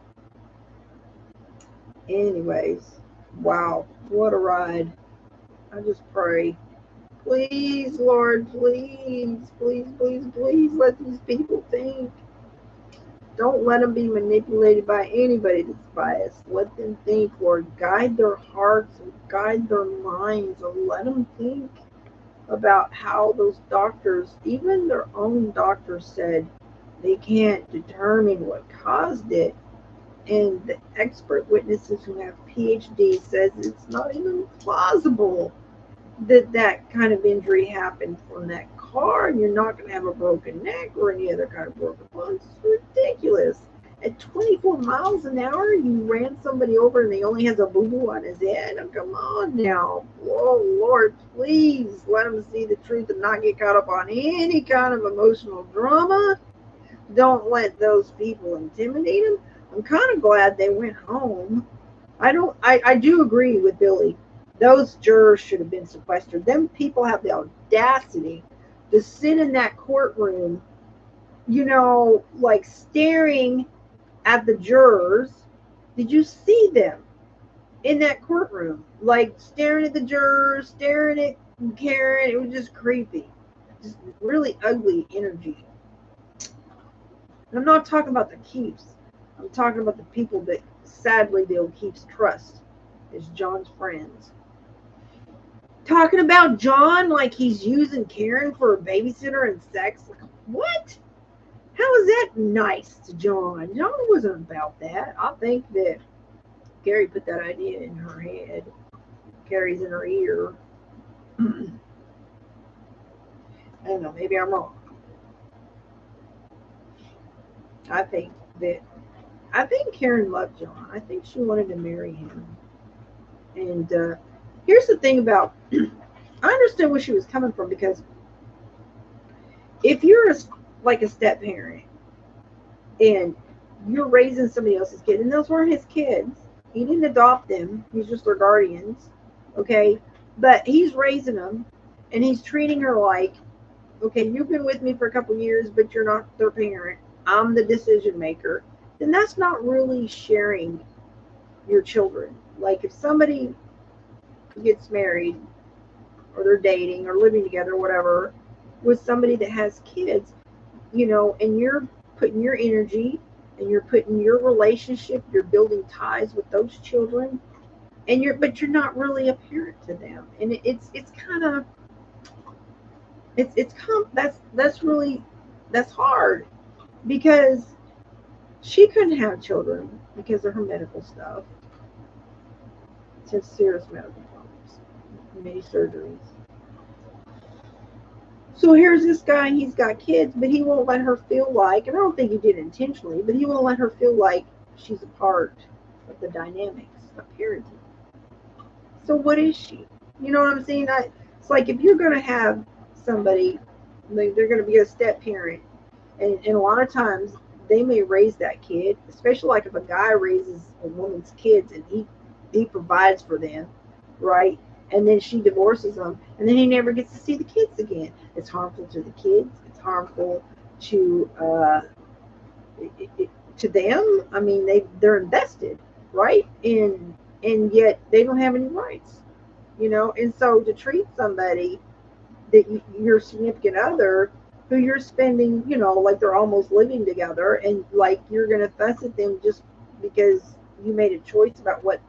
S1: Anyways, wow, what a ride. I just pray. Please, Lord, please, please, please, please let these people think. Don't let them be manipulated by anybody that's biased. Let them think, Lord. Guide their hearts and guide their minds and let them think about how those doctors, even their own doctors, said they can't determine what caused it. And the expert witnesses who have PhD says it's not even plausible that that kind of injury happened from that car, and you're not going to have a broken neck or any other kind of broken bone. It's ridiculous. At 24 miles an hour, you ran somebody over and he only has a boo-boo on his head. Oh, come on now. Oh, Lord, please let him see the truth and not get caught up on any kind of emotional drama. Don't let those people intimidate him. I'm kind of glad they went home. I do agree with Billy. Those jurors should have been sequestered. Them people have the audacity to sit in that courtroom, you know, like staring at the jurors. Did you see them in that courtroom? Like staring at the jurors, staring at Karen. It was just creepy. Just really ugly energy. And I'm not talking about the Keeps. I'm talking about the people that sadly the Keeps trust as John's friends. Talking about John like he's using Karen for a babysitter and sex. Like, what? How is that nice to John? John wasn't about that. I think that Carrie put that idea in her head. Carrie's in her ear. I don't know. Maybe I'm wrong. I think Karen loved John. I think she wanted to marry him. And here's the thing about, I understand where she was coming from, because if you're like a step parent and you're raising somebody else's kid, and those weren't his kids, he didn't adopt them, he's just their guardians, okay, but he's raising them and he's treating her like, okay, you've been with me for a couple years, but you're not their parent, I'm the decision maker, then that's not really sharing your children. Like if somebody gets married or they're dating or living together or whatever with somebody that has kids, you know, and you're putting your energy and you're putting your relationship, you're building ties with those children, and but you're not really a parent to them. And that's hard, because she couldn't have children because of her medical stuff. She has serious medical problems, many surgeries. So here's this guy, he's got kids, but he won't let her feel like, and I don't think he did intentionally, but he won't let her feel like she's a part of the dynamics of parenting. So what is she? You know what I'm saying? It's like if you're going to have somebody, like they're going to be a step parent, and a lot of times they may raise that kid, especially like if a guy raises a woman's kids and he provides for them, right? And then she divorces them, and then he never gets to see the kids again. It's harmful to the kids. It's harmful to them. I mean, they're invested, right? And yet they don't have any rights, you know. And so to treat somebody that your significant other who you're spending, you know, like they're almost living together, and like you're gonna fuss at them just because you made a choice about what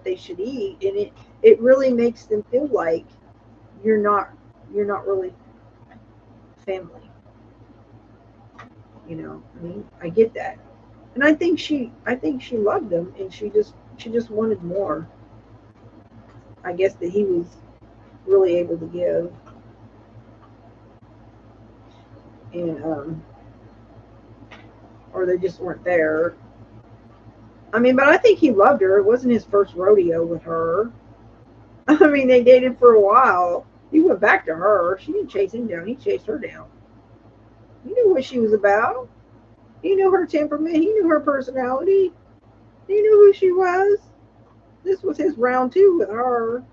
S1: they should eat, and it really makes them feel like you're not you're not really family. You know, I mean, I get that, and I think she loved him, and she just wanted more. I guess that he was really able to give, and or they just weren't there. I mean, but I think he loved her. It wasn't his first rodeo with her. I mean, they dated for a while. He went back to her. She didn't chase him down. He chased her down. He knew what she was about. He knew her temperament. He knew her personality. He knew who she was. This was his round two with her.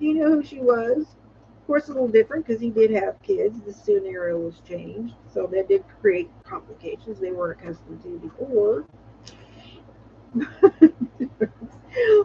S1: He knew who she was. Of course, a little different because he did have kids. The scenario was changed. So that did create complications they weren't accustomed to before.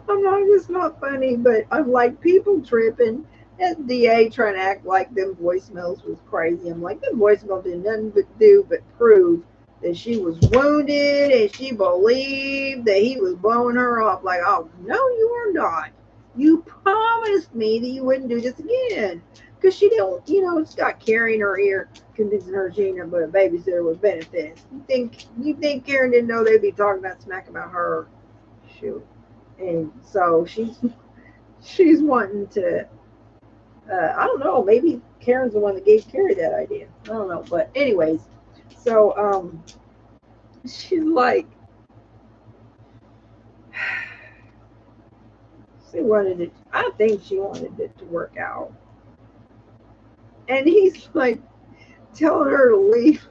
S1: I'm not, it's not funny, but I'm like people tripping. And DA trying to act like them voicemails was crazy. I'm like, them voicemails did nothing but prove that she was wounded and she believed that he was blowing her off. Like, oh no, you are not. You promised me that you wouldn't do this again. Because she didn't, you know, it's got Carrie in her ear convincing her she ain't nothing but a babysitter with benefits. You think Karen didn't know they'd be talking that smack about her? Shoot. And so she's wanting to I don't know, maybe Karen's the one that gave Carrie that idea. I don't know. But anyways, so she's like she wanted it, I think she wanted it to work out. And he's like telling her to leave.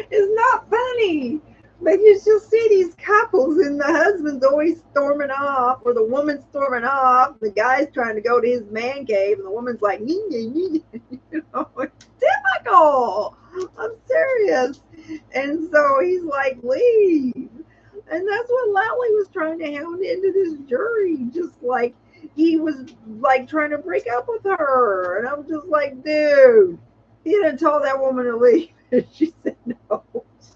S1: It's not funny. But you just see these couples and the husband's always storming off or the woman's storming off. The guy's trying to go to his man cave and the woman's like, nee, nee, nee. You know, it's typical. I'm serious. And so he's like, leave. And that's what Lally was trying to hound into this jury. Just like he was like trying to break up with her. And I'm just like, dude, he didn't tell that woman to leave. And she said, no,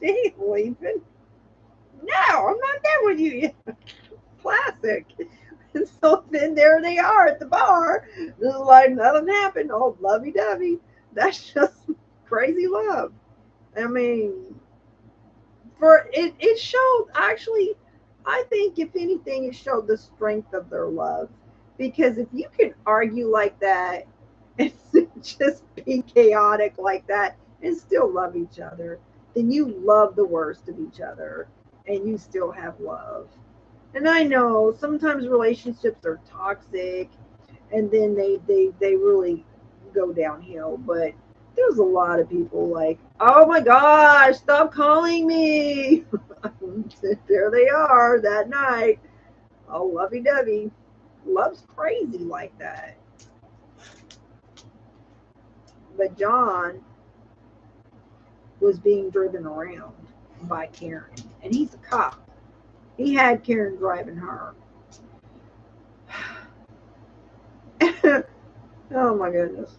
S1: she ain't leaving. No, I'm not there with you yet. Classic. And so then there they are at the bar. This is like nothing happened. Oh, lovey dovey. That's just crazy love. I mean, for it showed actually, I think if anything, it showed the strength of their love. Because if you can argue like that and just be chaotic like that and still love each other, then you love the worst of each other and you still have love. And I know sometimes relationships are toxic and then they really go downhill, but there's a lot of people like, oh my gosh, stop calling me. There they are that night, all lovey-dovey. Love's crazy like that. But John was being driven around by Karen, and he's a cop. He had Karen driving her. Oh my goodness.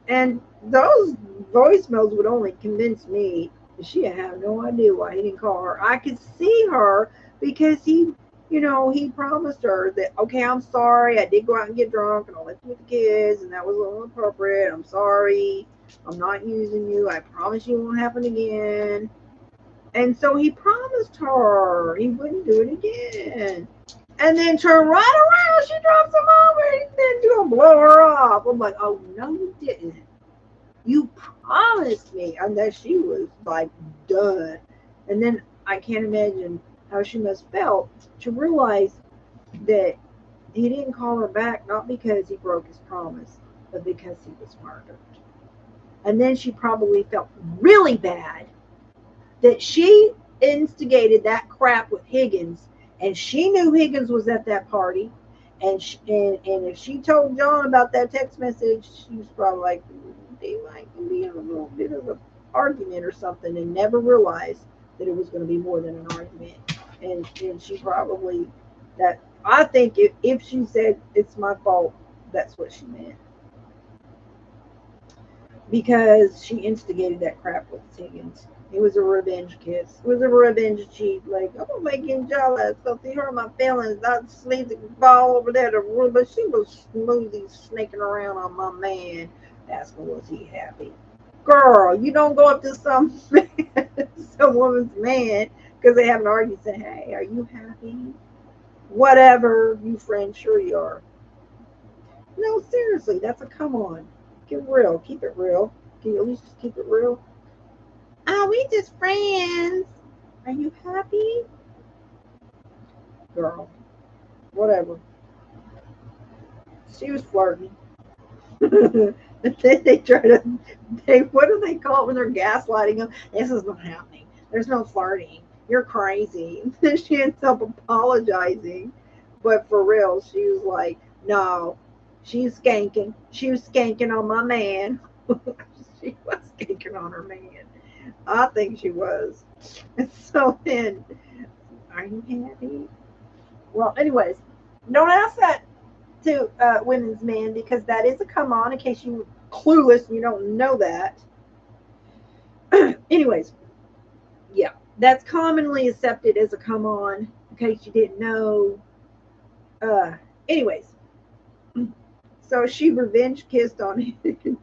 S1: And those voicemails would only convince me that she had no idea why he didn't call her. I could see her because he, you know, he promised her that, okay, I'm sorry, I did go out and get drunk and I left you with the kids and that was a little inappropriate. I'm sorry. I'm not using you. I promise you it won't happen again. And so he promised her he wouldn't do it again. And then turn right around, she drops him over and then gonna blow her off. I'm like, oh no, you didn't. You promised me. And then she was like done. And then I can't imagine how she must felt to realize that he didn't call her back, not because he broke his promise, but because he was murdered. And then she probably felt really bad that she instigated that crap with Higgins, and she knew Higgins was at that party, and and if she told John about that text message, she was probably like, they might be in a little bit of an argument or something, and never realized that it was going to be more than an argument. And she probably, that I think if she said it's my fault, that's what she meant. because she instigated that crap with Higgins. It was a revenge kiss. It was a revenge cheat. Like, I'm gonna make him jealous. So if he hurt my feelings, I'd leave the ball over there to rule. But she was smoothly snaking around on my man. Asking, was he happy? Girl, you don't go up to some man, some woman's man, because they have an argument. Say, hey, are you happy? Whatever, you friend, sure you are. No, seriously, that's a come on. Get real. Keep it real. Can you at least just keep it real? Oh, we just friends. Are you happy? Girl, whatever. She was flirting. And then they try to, what do they call it when they're gaslighting them? This is not happening. There's no flirting. You're crazy. And then she ends up apologizing. But for real, she was like, no, she's skanking. She was skanking on my man. She was skanking on her man. I think she was. And so then, are you happy? Well, anyways, don't ask that to women's men because that is a come on in case you're clueless and you don't know that. Anyways, yeah, that's commonly accepted as a come on in case you didn't know. Anyways, so she revenge kissed on Higgins.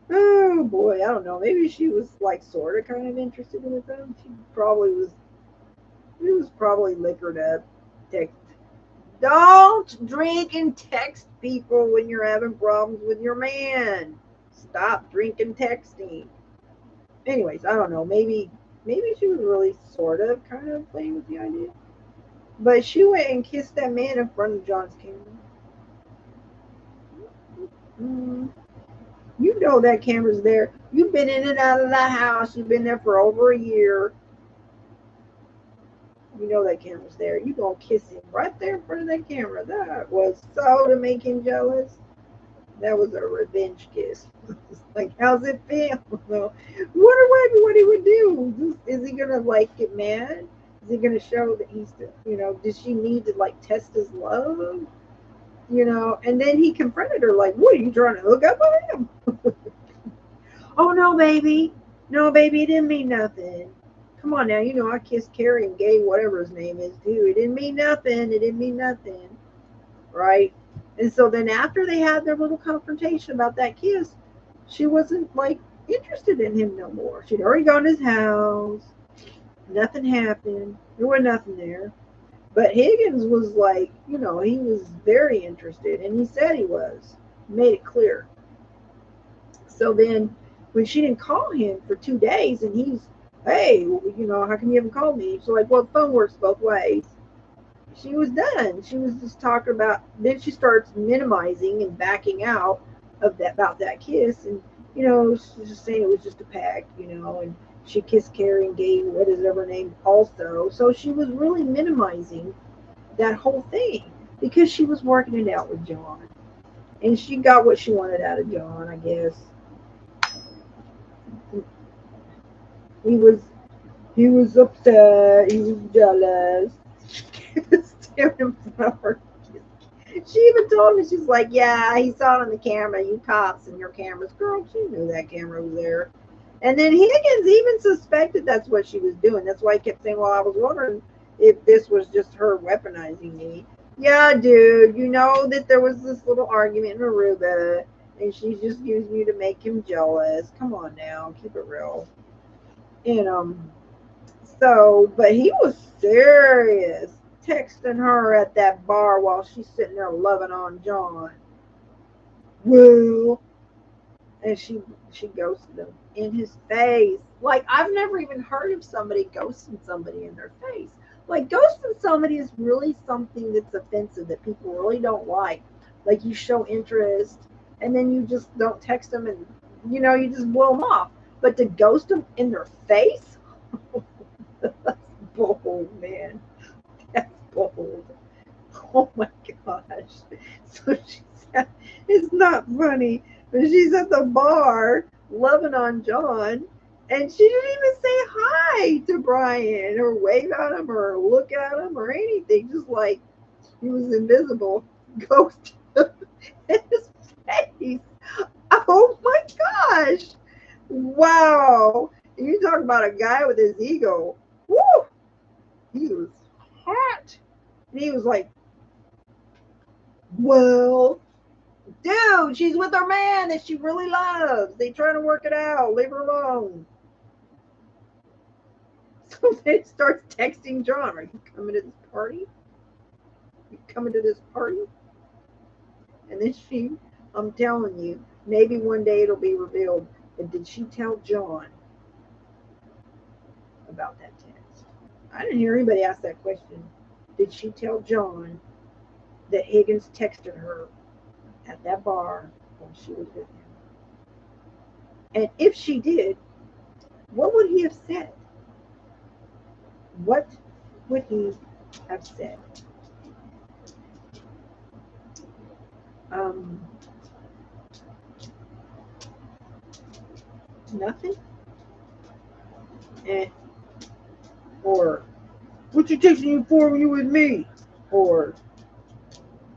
S1: Oh boy, I don't know. Maybe she was like sort of kind of interested in him. She probably was. He was probably liquored up. Text. Don't drink and text people when you're having problems with your man. Stop drinking texting. Anyways, I don't know. Maybe she was really sort of kind of playing with the idea. But she went and kissed that man in front of John's camera. Mm, you know that camera's there. You've been in and out of that house. You've been there for over a year. You know that camera's there. You gonna kiss him right there in front of that camera. That was so to make him jealous. That was a revenge kiss. Like, how's it feel? Well, what he would do? Is he gonna like get mad? Is he gonna show that he's, does she need to like test his love? And then he confronted her like, what are you trying to hook up with him? Oh no, baby, it didn't mean nothing. Come on now, I kissed Carrie and gay whatever his name is too. It didn't mean nothing. It didn't mean nothing, right? And so then after they had their little confrontation about that kiss, she wasn't like interested in him no more. She'd already gone to his house. Nothing happened. There was nothing there. But Higgins was like, he was very interested, and he said he was. He made it clear. So then when she didn't call him for 2 days, and he's, hey, how come you haven't called me? So like, well, the phone works both ways. She was done. She was just talking about, then she starts minimizing and backing out about that kiss. And, she's just saying it was just a pact, and she kissed Carrie and gave what is her name also. So she was really minimizing that whole thing because she was working it out with John. And she got what she wanted out of John, I guess. He was upset. He was jealous. She even told me, she's like, yeah, he saw it on the camera. You cops and your cameras. Girl, she knew that camera was there. And then Higgins even suspected that's what she was doing. That's why he kept saying, well, I was wondering if this was just her weaponizing me. Yeah, dude, you know that there was this little argument in Aruba, and she's just using you to make him jealous. Come on now, keep it real. And but he was serious, texting her at that bar while she's sitting there loving on John. Well, and she ghosted him in his face. Like, I've never even heard of somebody ghosting somebody in their face. Like, ghosting somebody is really something that's offensive that people really don't like. Like, you show interest and then you just don't text them and you just blow them off. But to ghost them in their face, that's bold, man. That's bold. Oh my gosh. So she said, it's not funny, but she's at the bar loving on John, and she didn't even say hi to Brian or wave at him or look at him or anything. Just like he was invisible. Ghost in his face. Oh about a guy with his ego. Woo! He was hot. And he was like, well, dude, she's with her man that she really loves. They trying to work it out. Leave her alone. So then it starts texting John. Are you coming to this party? You coming to this party? And then she, I'm telling you, maybe one day it'll be revealed. But did she tell John about that text? I didn't hear anybody ask that question. Did she tell John that Higgins texted her at that bar when she was with him? And if she did, what would he have said? What would he have said? Nothing? Or, what you texting you for when you with me? Or,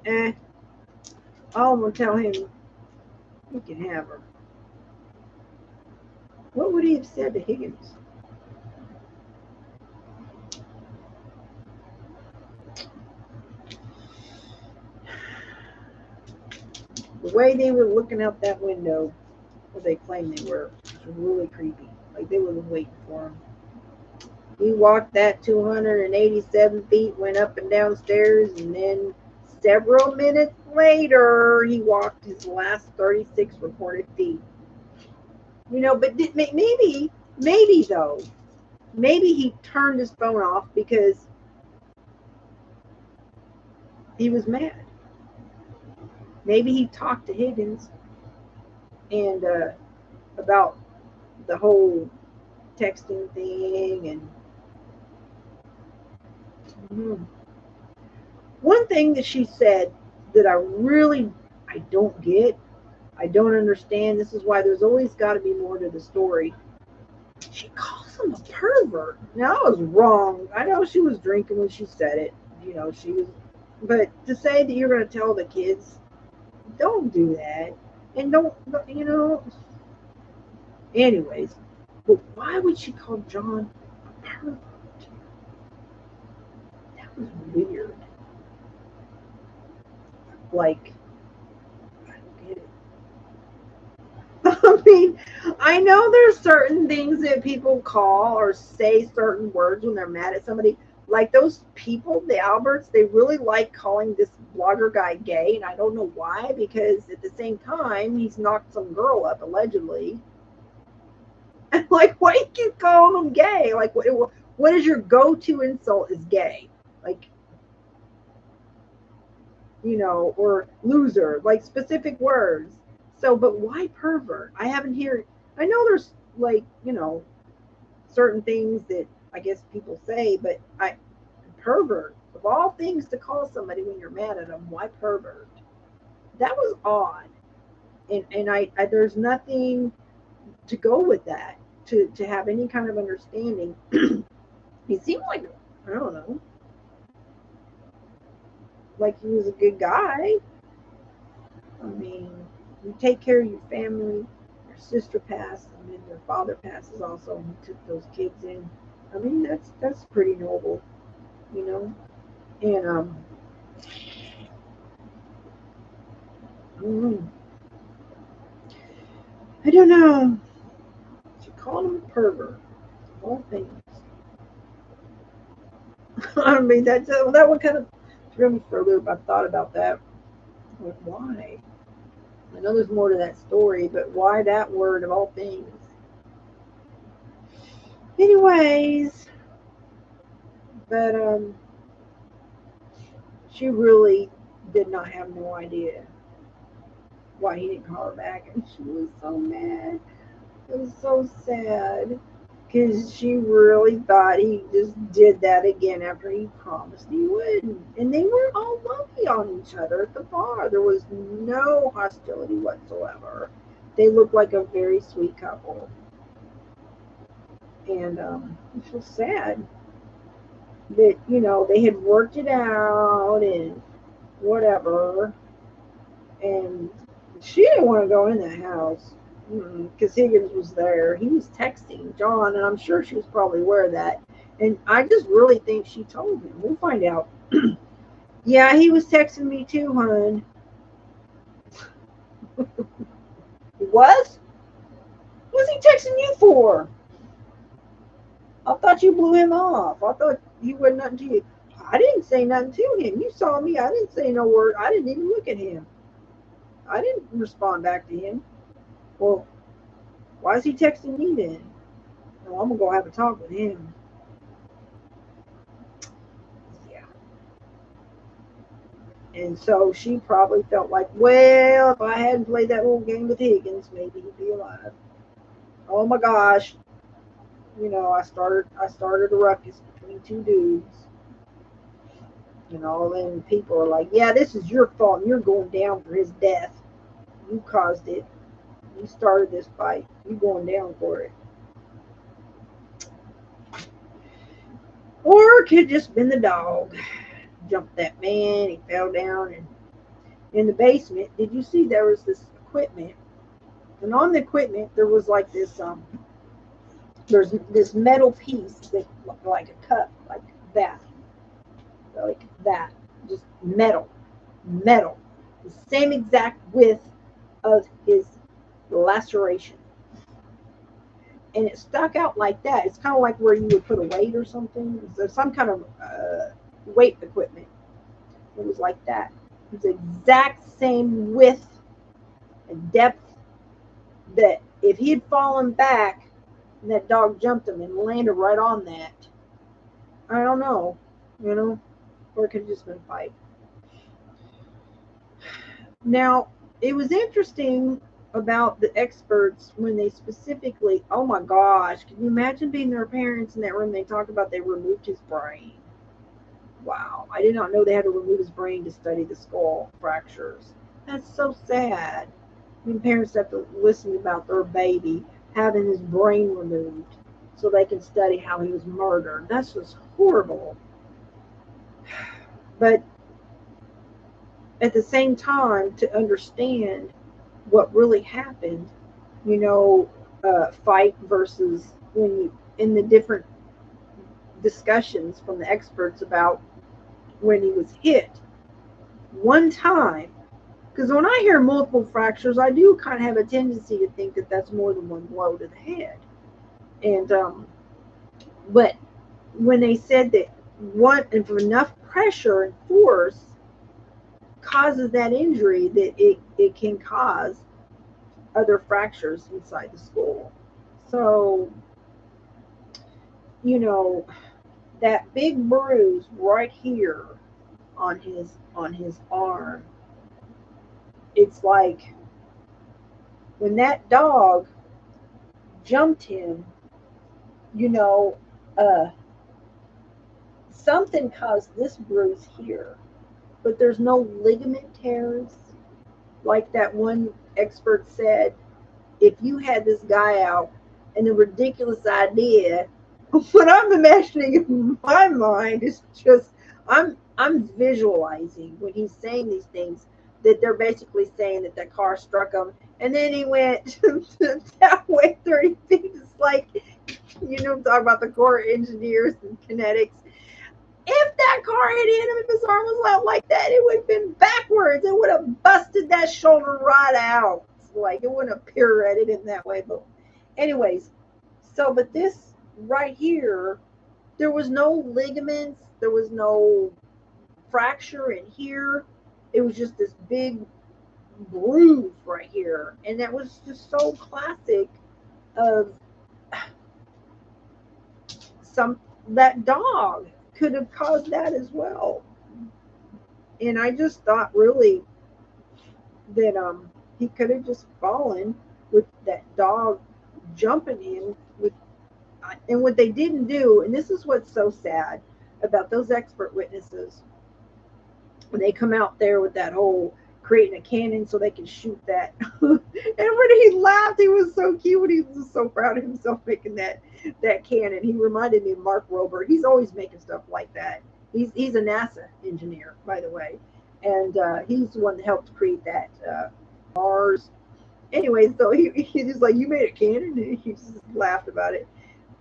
S1: I'm gonna tell him he can have her. What would he have said to Higgins? The way they were looking out that window, or they claimed they were, was really creepy. Like they were waiting for him. He walked that 287 feet, went up and downstairs, and then several minutes later, he walked his last 36 reported feet. You know, but maybe though, maybe he turned his phone off because he was mad. Maybe he talked to Higgins and about the whole texting thing and one thing that she said that I don't get, I don't understand. This is why there's always got to be more to the story. She calls him a pervert. Now, I was wrong. I know she was drinking when she said it. You know, she was. But to say that you're going to tell the kids, don't do that. And don't, you know. Anyways, but why would she call John a pervert? That was weird. Like, I don't get it. I mean, I know there's certain things that people call or say certain words when they're mad at somebody. Like those people, the Alberts, they really like calling this blogger guy gay, and I don't know why, because at the same time, he's knocked some girl up, allegedly. And like, why do you keep calling him gay? Like, what is your go-to insult is gay? Like, you know, or loser, like specific words. So, but why pervert? I haven't heard. I know there's like, you know, certain things that I guess people say, but pervert, of all things to call somebody when you're mad at them, why pervert? That was odd. And I there's nothing to go with that to have any kind of understanding. He seemed like, I don't know, like he was a good guy. I mean, you take care of your family. Your sister passed, and then their father passes also, and he took those kids in. I mean, that's pretty noble, you know. And I don't know. She called him a pervert. All things. I mean, that one kind of threw me for a loop. I thought about that. Like, why? I know there's more to that story, but why that word of all things? Anyways, but she really did not have no idea why he didn't call her back, and she was so mad. It was so sad because she really thought he just did that again after he promised he wouldn't. And they were all lovely on each other at the bar. There was no hostility whatsoever. They looked like a very sweet couple. And it was sad that, you know, they had worked it out and whatever. And she didn't want to go in that house. because Higgins was there. He was texting John, and I'm sure she was probably aware of that. And I just really think she told him. We'll find out. Yeah, he was texting me too, hon. He was? What's he texting you for? I thought you blew him off. I thought he wasn't nothing to you. I didn't say nothing to him. You saw me. I didn't say no word. I didn't even look at him. I didn't respond back to him. Well, why is he texting me then? Well, I'm going to go have a talk with him. Yeah. And so she probably felt like, well, if I hadn't played that little game with Higgins, maybe he'd be alive. Oh my gosh. You know, I started a ruckus between two dudes. You know, then people are like, yeah, this is your fault and you're going down for his death. You caused it. You started this fight. You're going down for it. Or it could have just been the dog. Jumped that man. He fell down. And in the basement, did you see there was this equipment? And on the equipment, there was like this, there's this metal piece that like a cup, like that. Just metal. The same exact width of his laceration. And it stuck out like that. It's kind of like where you would put a weight or something. There's some kind of weight equipment. It was like that. It was the exact same width and depth that if he had fallen back and that dog jumped him and landed right on that, I don't know, you know, or it could have just been a fight. Now, it was interesting about the experts when they specifically, oh my gosh, can you imagine being their parents in that room? They talk about they removed his brain. Wow, I did not know they had to remove his brain to study the skull fractures. That's so sad. I mean, parents have to listen about their baby having his brain removed so they can study how he was murdered. That's just horrible. But at the same time, to understand what really happened, you know, fight versus when you, in the different discussions from the experts about when he was hit one time, because when I hear multiple fractures, I do kind of have a tendency to think that that's more than one blow to the head. And but when they said that one, if enough pressure and force causes that injury, that it can cause other fractures inside the skull. So, you know, that big bruise right here on his arm, it's like when that dog jumped him, you know, something caused this bruise here, but there's no ligament tears. Like that one expert said, if you had this guy out, and the ridiculous idea, what I'm imagining in my mind is just, I'm visualizing when he's saying these things, that they're basically saying that that car struck him, and then he went that way 30 feet. It's like, you know, talk about the core engineers and kinetics. If that car had hit him, if his arm was out like that, it would have been backwards. It would have busted that shoulder right out. Like, it wouldn't have pirouetted in that way. But anyways, so, but this right here, there was no ligaments. There was no fracture in here. It was just this big groove right here. And that was just so classic of that dog could have caused that as well. And I just thought really that he could have just fallen with that dog jumping him with, and what they didn't do, and this is what's so sad about those expert witnesses, when they come out there with that whole creating a cannon so they can shoot that. And when he laughed, he was so cute. He was so proud of himself making that cannon. He reminded me of Mark Rober. He's always making stuff like that. He's a NASA engineer, by the way, and he's the one that helped create that Mars Anyway, so he just like, you made a cannon, and he just laughed about it.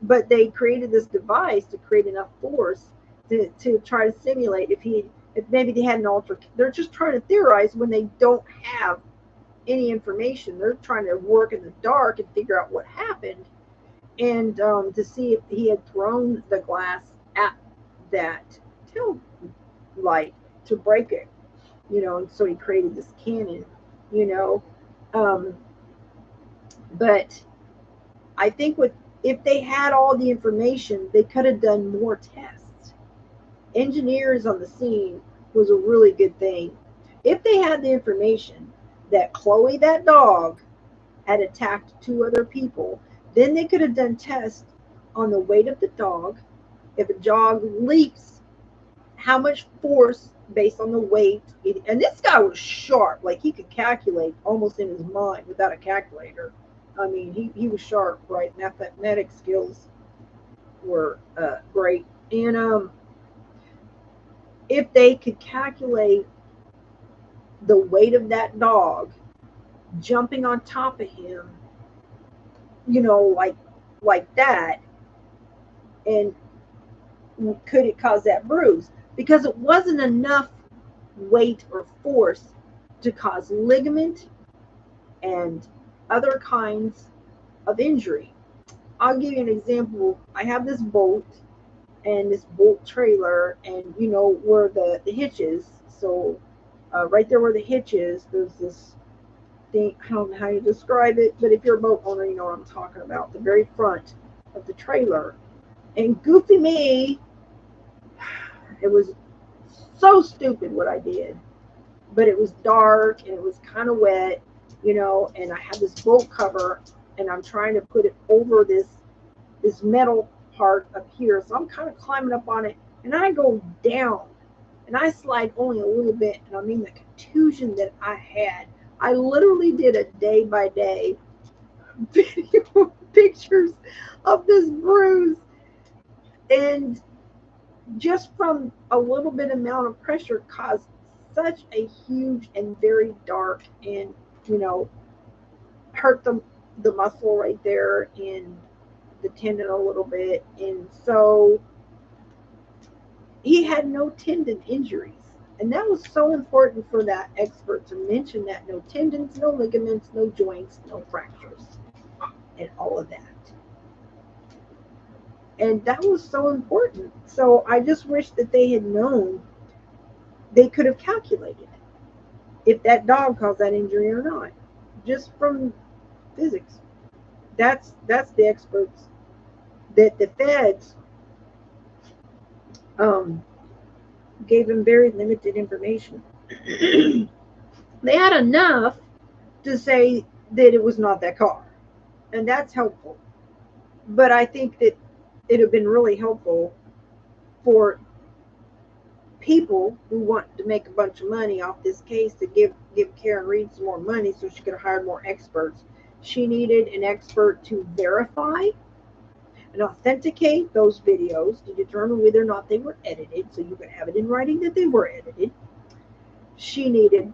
S1: But they created this device to create enough force to try to simulate if maybe they had an alter. They're just trying to theorize when they don't have any information. They're trying to work in the dark and figure out what happened, and to see if he had thrown the glass at that tail light to break it, and so he created this cannon, you know. Um, but I think if they had all the information, they could have done more tests. Engineers on the scene was a really good thing. If they had the information that Chloe, that dog, had attacked 2 other people, then they could have done tests on the weight of the dog. If a dog leaps, how much force based on the weight. And this guy was sharp. Like, he could calculate almost in his mind without a calculator. I mean, he was sharp, right? Mathematic skills were great. And if they could calculate the weight of that dog jumping on top of him, like that, and could it cause that bruise? Because it wasn't enough weight or force to cause ligament and other kinds of injury. I'll give you an example. I have this bolt and this bolt trailer, and where the hitch is. So right there where the hitch is, there's this thing. I don't know how you describe it, but if you're a boat owner, you know what I'm talking about. The very front of the trailer. And goofy me, it was so stupid what I did, but it was dark and it was kind of wet, and I had this bolt cover, and I'm trying to put it over this metal part up here. So I'm kind of climbing up on it, and I go down, and I slide only a little bit, and I mean the contusion that I had. I literally did a day-by-day video pictures of this bruise, and just from a little bit amount of pressure caused such a huge and very dark, and hurt the muscle right there and the tendon a little bit. And so he had no tendon injuries, and that was so important for that expert to mention that. No tendons, no ligaments, no joints, no fractures, and all of that. And that was so important. So I just wish that they had known. They could have calculated if that dog caused that injury or not, just from physics. That's the experts that the feds gave them very limited information. They had enough to say that it was not that car, and that's helpful. But I think that it would have been really helpful for people who want to make a bunch of money off this case to give Karen Reed some more money so she could have hired more experts. She needed an expert to verify and authenticate those videos to determine whether or not they were edited, so you could have it in writing that they were edited. She needed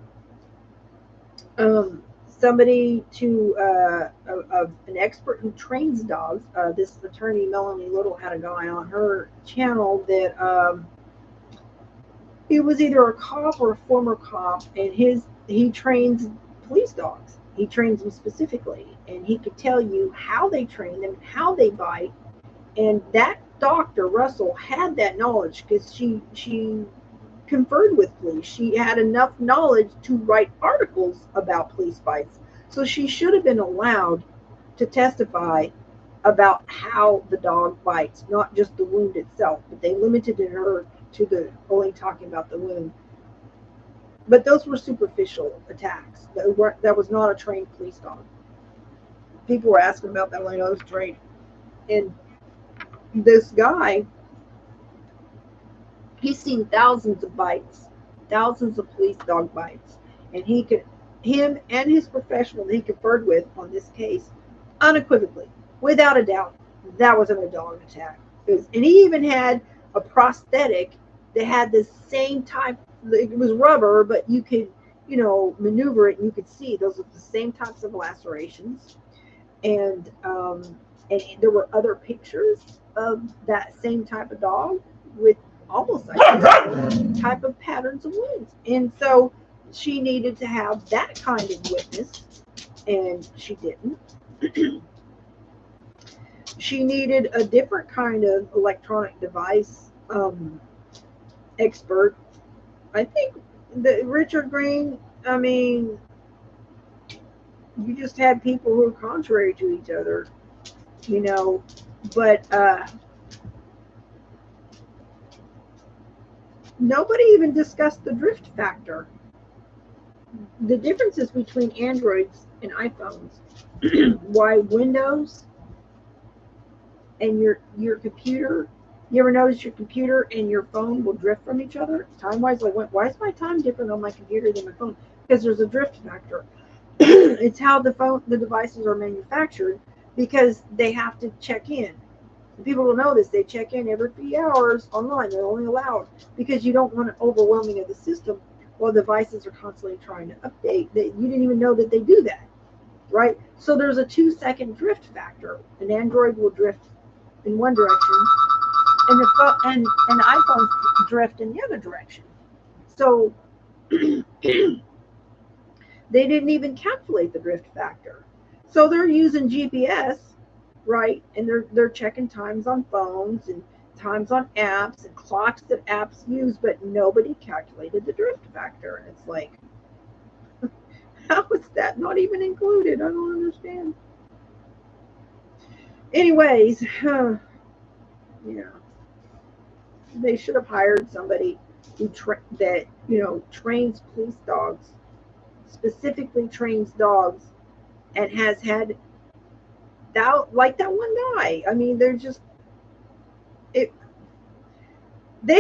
S1: somebody an expert who trains dogs. This attorney, Melanie Little, had a guy on her channel that he was either a cop or a former cop, and he trains police dogs. He trains them specifically, and he could tell you how they train them, how they bite. And that Dr. Russell had that knowledge because she conferred with police. She had enough knowledge to write articles about police bites. So she should have been allowed to testify about how the dog bites, not just the wound itself. But they limited her to the only talking about the wound. But those were superficial attacks. That was not a trained police dog. People were asking about that when I was trained. And this guy, he's seen thousands of bites, thousands of police dog bites, and him and his professional that he conferred with on this case, unequivocally, without a doubt, that wasn't a dog attack. And he even had a prosthetic that had the same type. It was rubber, but you could you know, maneuver it, and you could see those are the same types of lacerations. And there were other pictures of that same type of dog with almost identical type of patterns of wounds. And so she needed to have that kind of witness, and she didn't. She needed a different kind of electronic device expert. I think that Richard Green, I mean, you just had people who were contrary to each other, you know, but nobody even discussed the drift factor. The differences between Androids and iPhones. Why Windows and your computer, you ever notice your computer and your phone will drift from each other time-wise? Like, why is my time different on my computer than my phone? Because there's a drift factor. It's how the devices are manufactured, because they have to check in. People will know this. They check in every few hours online. They're only allowed, because you don't want an overwhelming of the system while devices are constantly trying to update. You didn't even know that they do that, right? So there's a 2-second drift factor. An Android will drift in one direction, and the iPhones drift in the other direction. So they didn't even calculate the drift factor. So they're using GPS, right? And they're checking times on phones and times on apps and clocks that apps use, but nobody calculated the drift factor. And it's like, how is that not even included? I don't understand. Anyways, yeah, they should have hired somebody who trains police dogs, specifically trains dogs, and has had that, like that one guy. I mean, they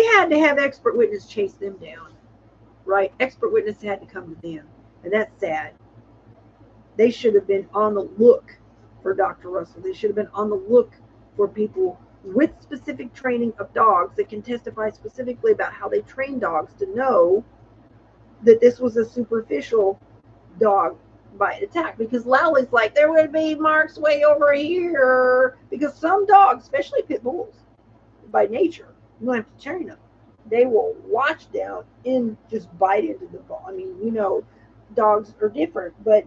S1: had to have expert witness chase them down, right? Expert witness had to come to them, and that's sad. They should have been on the look for Dr. Russell. They should have been on the look for people with specific training of dogs that can testify specifically about how they train dogs to know that this was a superficial dog bite attack. Because Lowley's like, there would be marks way over here. Because some dogs, especially pit bulls, by nature, you don't have to train them. They will watch down and just bite into the ball. I mean, dogs are different, but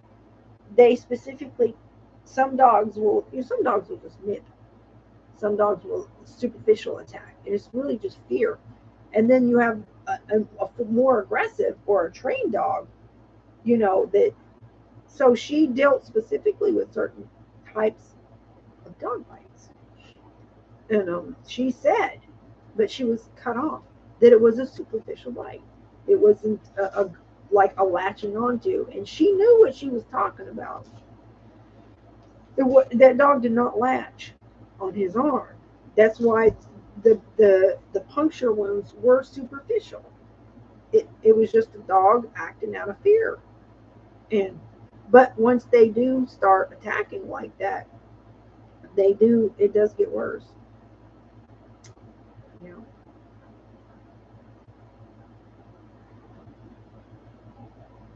S1: they specifically, some dogs will just nip. Some dogs will superficial attack, and it's really just fear. And then you have a more aggressive or a trained dog, that. So she dealt specifically with certain types of dog bites, and she said, but she was cut off, that it was a superficial bite. It wasn't like a latching onto, and she knew what she was talking about. That dog did not latch on his arm. That's why the puncture wounds were superficial. It was just a dog acting out of fear. But once they do start attacking like that, it does get worse.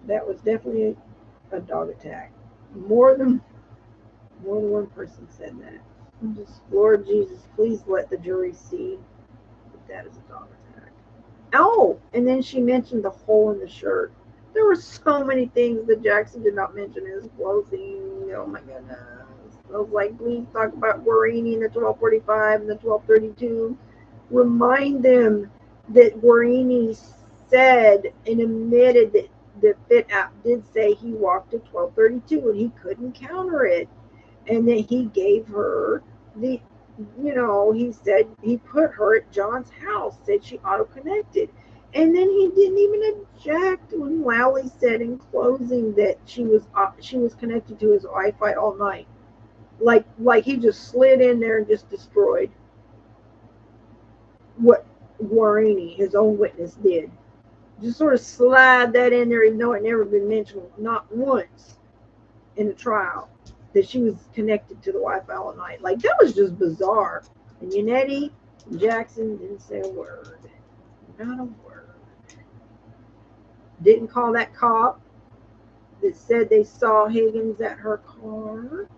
S1: That was definitely a dog attack. More than one person said that. Just, Lord Jesus, please let the jury see that is a dog attack. Oh, and then she mentioned the hole in the shirt. There were so many things that Jackson did not mention in his closing. Oh my goodness. I was like, please talk about Guarini and the 1245 and the 1232. Remind them that Guarini said and admitted that the Fit app did say he walked at 1232 and he couldn't counter it. And that he gave her he said he put her at John's house, said she auto-connected. And then he didn't even object when Lally said in closing that she was connected to his Wi-Fi all night. Like he just slid in there and just destroyed what Guarini, his own witness, did. Just sort of slide that in there, even though it never been mentioned, not once in the trial, that she was connected to the Wi-Fi all night. Like, that was just bizarre. And Yannetti and Jackson didn't say a word. Not a word. Didn't call that cop that said they saw Higgins at her car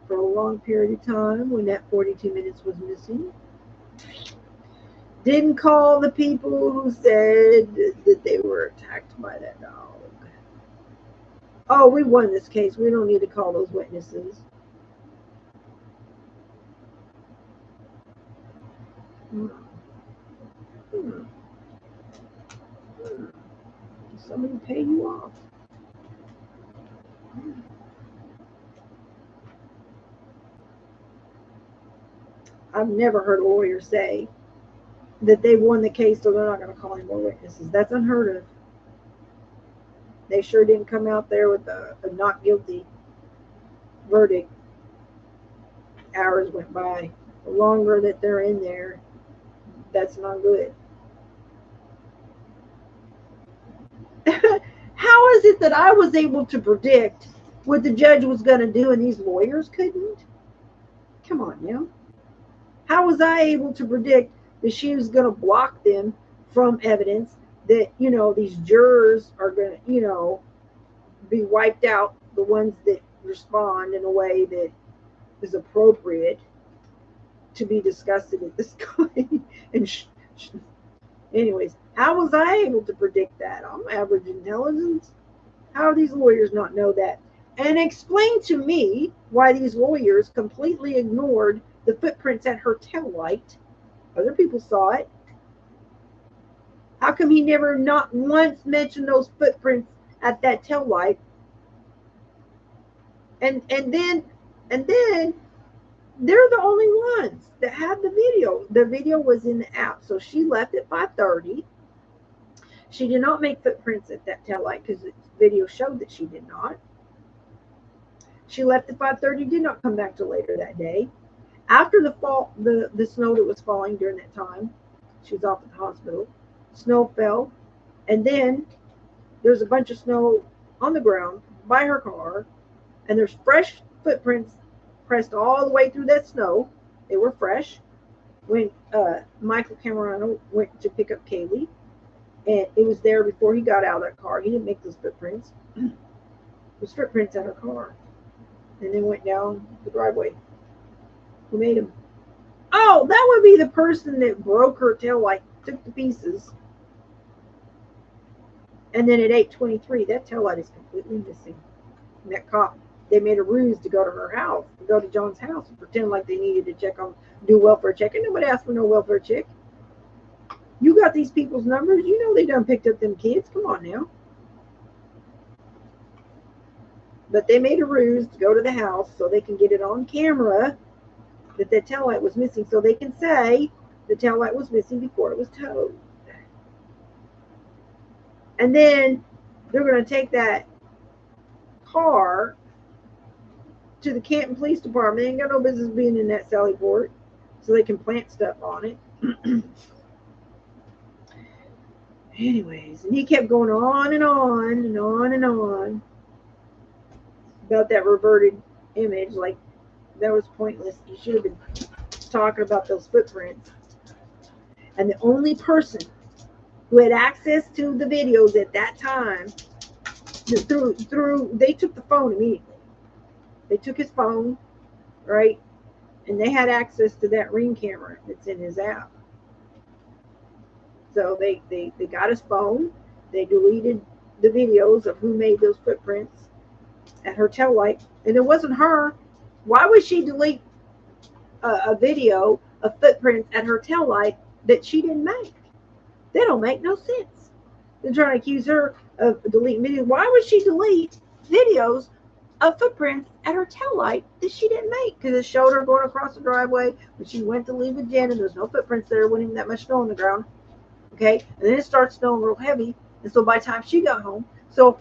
S1: for a long period of time when that 42 minutes was missing. Didn't call the people who said that they were attacked by that dog. Oh, we won this case. We don't need to call those witnesses. Somebody pay you off. I've never heard a lawyer say that they won the case, so they're not going to call any more witnesses. That's unheard of. They sure didn't come out there with a not guilty verdict. Hours went by. The longer that they're in there, that's not good. How is it that I was able to predict what the judge was going to do and these lawyers couldn't? Come on now. How was I able to predict that she was going to block them from evidence, that, you know, these jurors are going to, you know, be wiped out, the ones that respond in a way that is appropriate to be discussed at this time? And anyways, how was I able to predict that? I'm average intelligence. How do these lawyers not know that? And explain to me why these lawyers completely ignored the footprints at her tail light. Other people saw it. How come he never not once mentioned those footprints at that tail light? And then they're the only ones that had the video. The video was in the app. So she left at 5:30. She did not make footprints at that tail light because the video showed that she did not. She left at 5:30, did not come back till later that day. After the fall, the snow that was falling during that time, she was off at the hospital. Snow fell, and then there's a bunch of snow on the ground by her car, and there's fresh footprints pressed all the way through that snow. They were fresh when Michael Camerano went to pick up Kaylee, and it was there before he got out of that car. He didn't make those footprints. Those footprints at her car, and then went down the driveway. Who made them? Oh, that would be the person that broke her tail light, took the pieces. And then at 8:23, that tail light is completely missing. And that cop, they made a ruse to go to her house, to go to John's house, and pretend like they needed to check on, do welfare check. And nobody asked for no welfare check. You got these people's numbers. You know they done picked up them kids. Come on now. But they made a ruse to go to the house so they can get it on camera that the tail light was missing, so they can say the tail light was missing before it was towed. And then they're going to take that car to the Canton Police Department. They ain't got no business being in that Sallyport, so they can plant stuff on it. Anyways, and he kept going on and on and on and on about that reverted image. Like, that was pointless. He should have been talking about those footprints. And the only person who had access to the videos at that time, they took the phone immediately. They took his phone, right? And they had access to that Ring camera that's in his app. So they got his phone. They deleted the videos of who made those footprints at her tail light. And it wasn't her. Why would she delete a video of footprints at her tail light that she didn't make? They don't make no sense. They're trying to accuse her of deleting videos. Why would she delete videos of footprints at her tail light that she didn't make? Because it showed her going across the driveway when she went to leave with Jen, and there's no footprints there. There wasn't even that much snow on the ground. Okay, and then it starts snowing real heavy, and so by the time she got home, so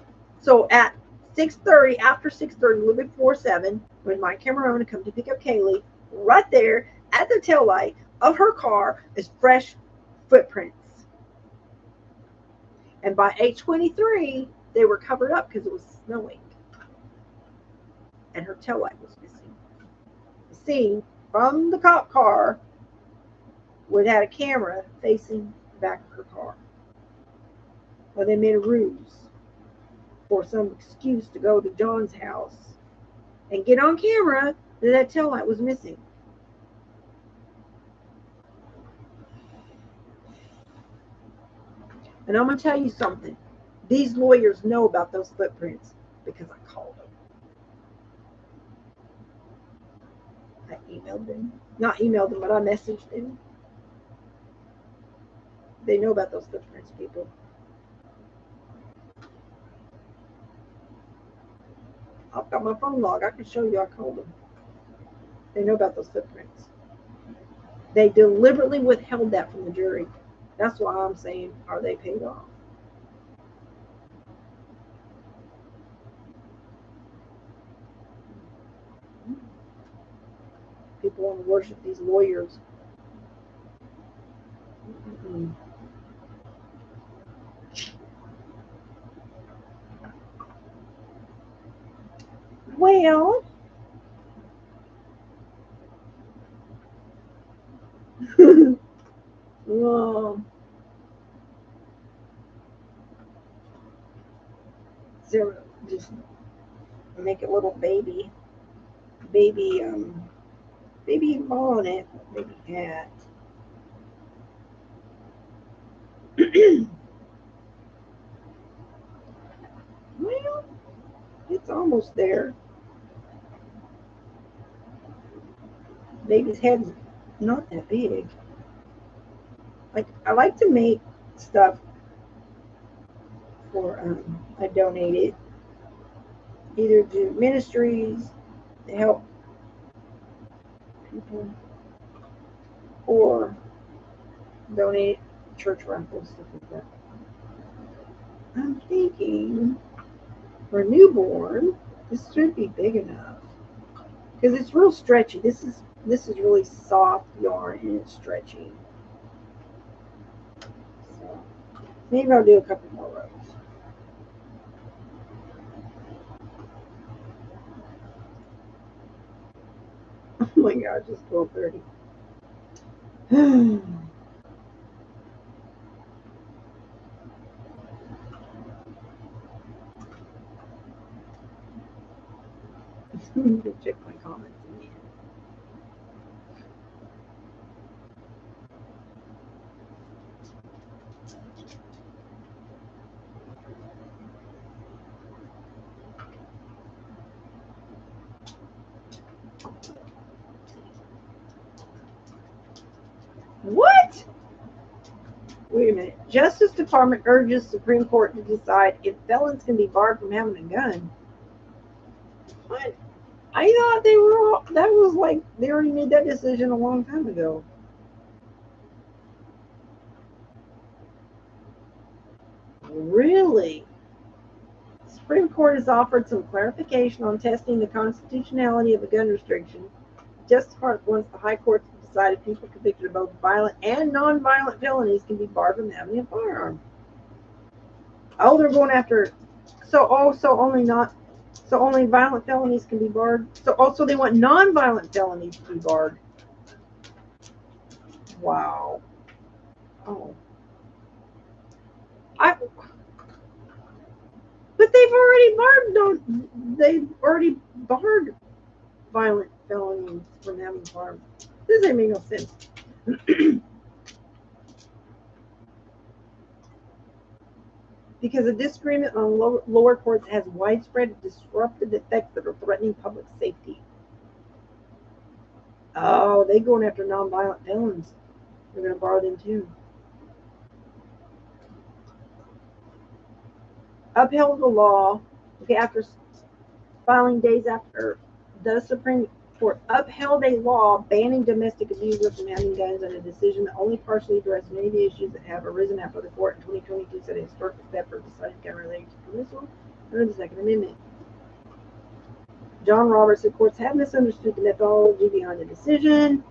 S1: at 6:30, after 6:30, a little bit before 7, when my camera come to pick up Kaylee, right there at the tail light of her car is fresh footprints. And by 8:23, they were covered up because it was snowing. And her tail light was missing. Seen from the cop car, would have had a camera facing the back of her car. Well, they made a ruse for some excuse to go to John's house and get on camera that tail light was missing. And I'm going to tell you something. These lawyers know about those footprints because I called them. I emailed them. Not emailed them, but I messaged them. They know about those footprints, people. I've got my phone log. I can show you I called them. They know about those footprints. They deliberately withheld that from the jury. That's why I'm saying, are they paid off? People want to worship these lawyers. Well, so just make a little baby bonnet, baby hat. Well, it's almost there. Baby's head's not that big. Like, I like to make stuff for I donate it either to ministries to help people or donate church raffles, stuff like that. I'm thinking for a newborn, this should be big enough because it's real stretchy. This is really soft yarn and it's stretchy. So maybe I'll do a couple more rows. Oh my gosh, it's 12:30. Check my comments again. What? Wait a minute. Justice Department urges Supreme Court to decide if felons can be barred from having a gun. What? I thought they were all, that was like, they already made that decision a long time ago. Really? Supreme Court has offered some clarification on testing the constitutionality of a gun restriction. Justice Department wants the High Court to decide if people convicted of both violent and non-violent felonies can be barred from having a firearm. Oh, they're going after. So only violent felonies can be barred. So also they want non-violent felonies to be barred. Wow. Oh. But they've already barred violent felonies from having firearms. This doesn't make no sense. Because the disagreement on lower courts has widespread disruptive effects that are threatening public safety. Oh, they're going after nonviolent felons. They're going to bar them too. Upheld the law. Okay, after filing days after the Supreme Court upheld a law banning domestic abusers from having guns in a decision that only partially addressed many of the issues that have arisen after the court in 2022 said a historical step for deciding gun related to permissible under the Second Amendment. John Roberts said courts have misunderstood the methodology behind the decision.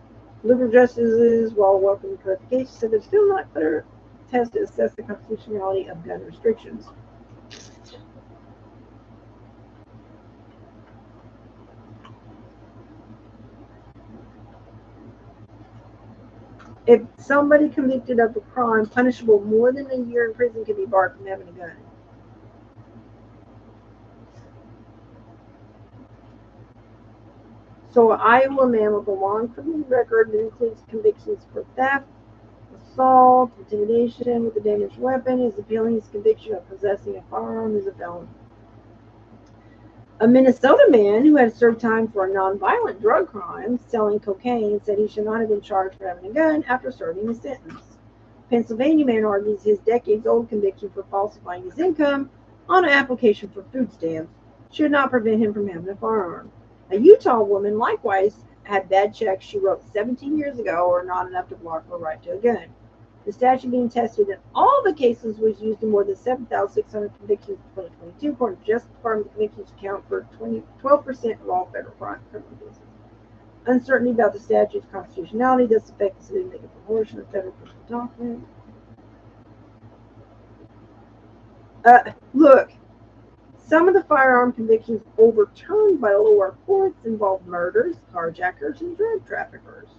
S1: Liberal justices, while welcoming clarification, said there's still not clear test to assess the constitutionality of gun restrictions. If somebody convicted of a crime punishable more than a year in prison can be barred from having a gun. So an Iowa man with a long criminal record that includes convictions for theft, assault, intimidation with a damaged weapon is appealing his conviction of possessing a firearm as a felon. A Minnesota man who had served time for a nonviolent drug crime, selling cocaine, said he should not have been charged for having a gun after serving his sentence. Pennsylvania man argues his decades-old conviction for falsifying his income on an application for food stamps should not prevent him from having a firearm. A Utah woman likewise had bad checks she wrote 17 years ago are not enough to block her right to a gun. The statute being tested in all the cases was used in more than 7,600 convictions in 2022, according to Justice Department convictions account for 12% of all federal criminal cases. Uncertainty about the statute's constitutionality does affect the significant proportion of federal criminal documents. Look, some of the firearm convictions overturned by lower courts involve murders, carjackers, and drug traffickers.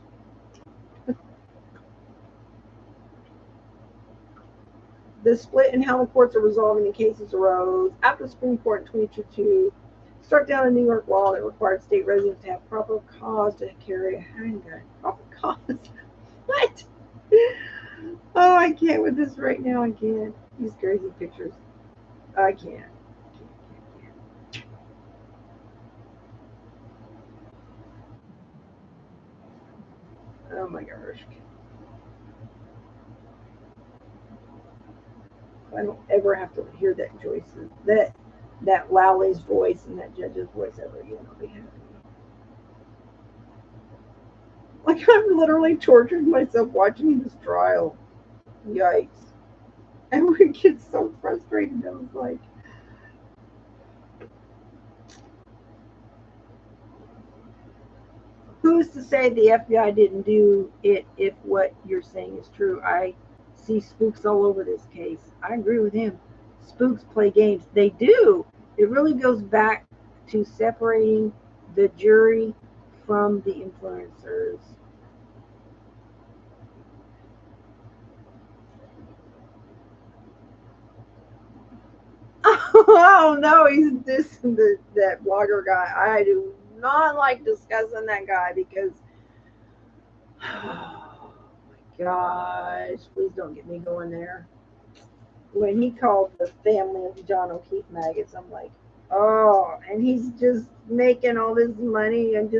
S1: The split in how the courts are resolving the cases arose after the Supreme Court in 2022 struck down a New York law that required state residents to have proper cause to carry a handgun. Proper cause? What? Oh, I can't with this right now. I can't. These crazy pictures. I can't. Oh my gosh. I don't ever have to hear that Joyce's that Lowley's voice and that judge's voice ever again. I'll be happy. Like I've literally tortured myself watching this trial. Yikes. And we get so frustrated. I was like, who's to say the FBI didn't do it if what you're saying is true? I see spooks all over this case. I agree with him. Spooks play games. They do. It really goes back to separating the jury from the influencers. Oh no, he's dissing that blogger guy. I do not like discussing that guy because, oh my gosh, please don't get me going there. When he called the family of John O'Keefe maggots, I'm like, oh, and he's just making all this money and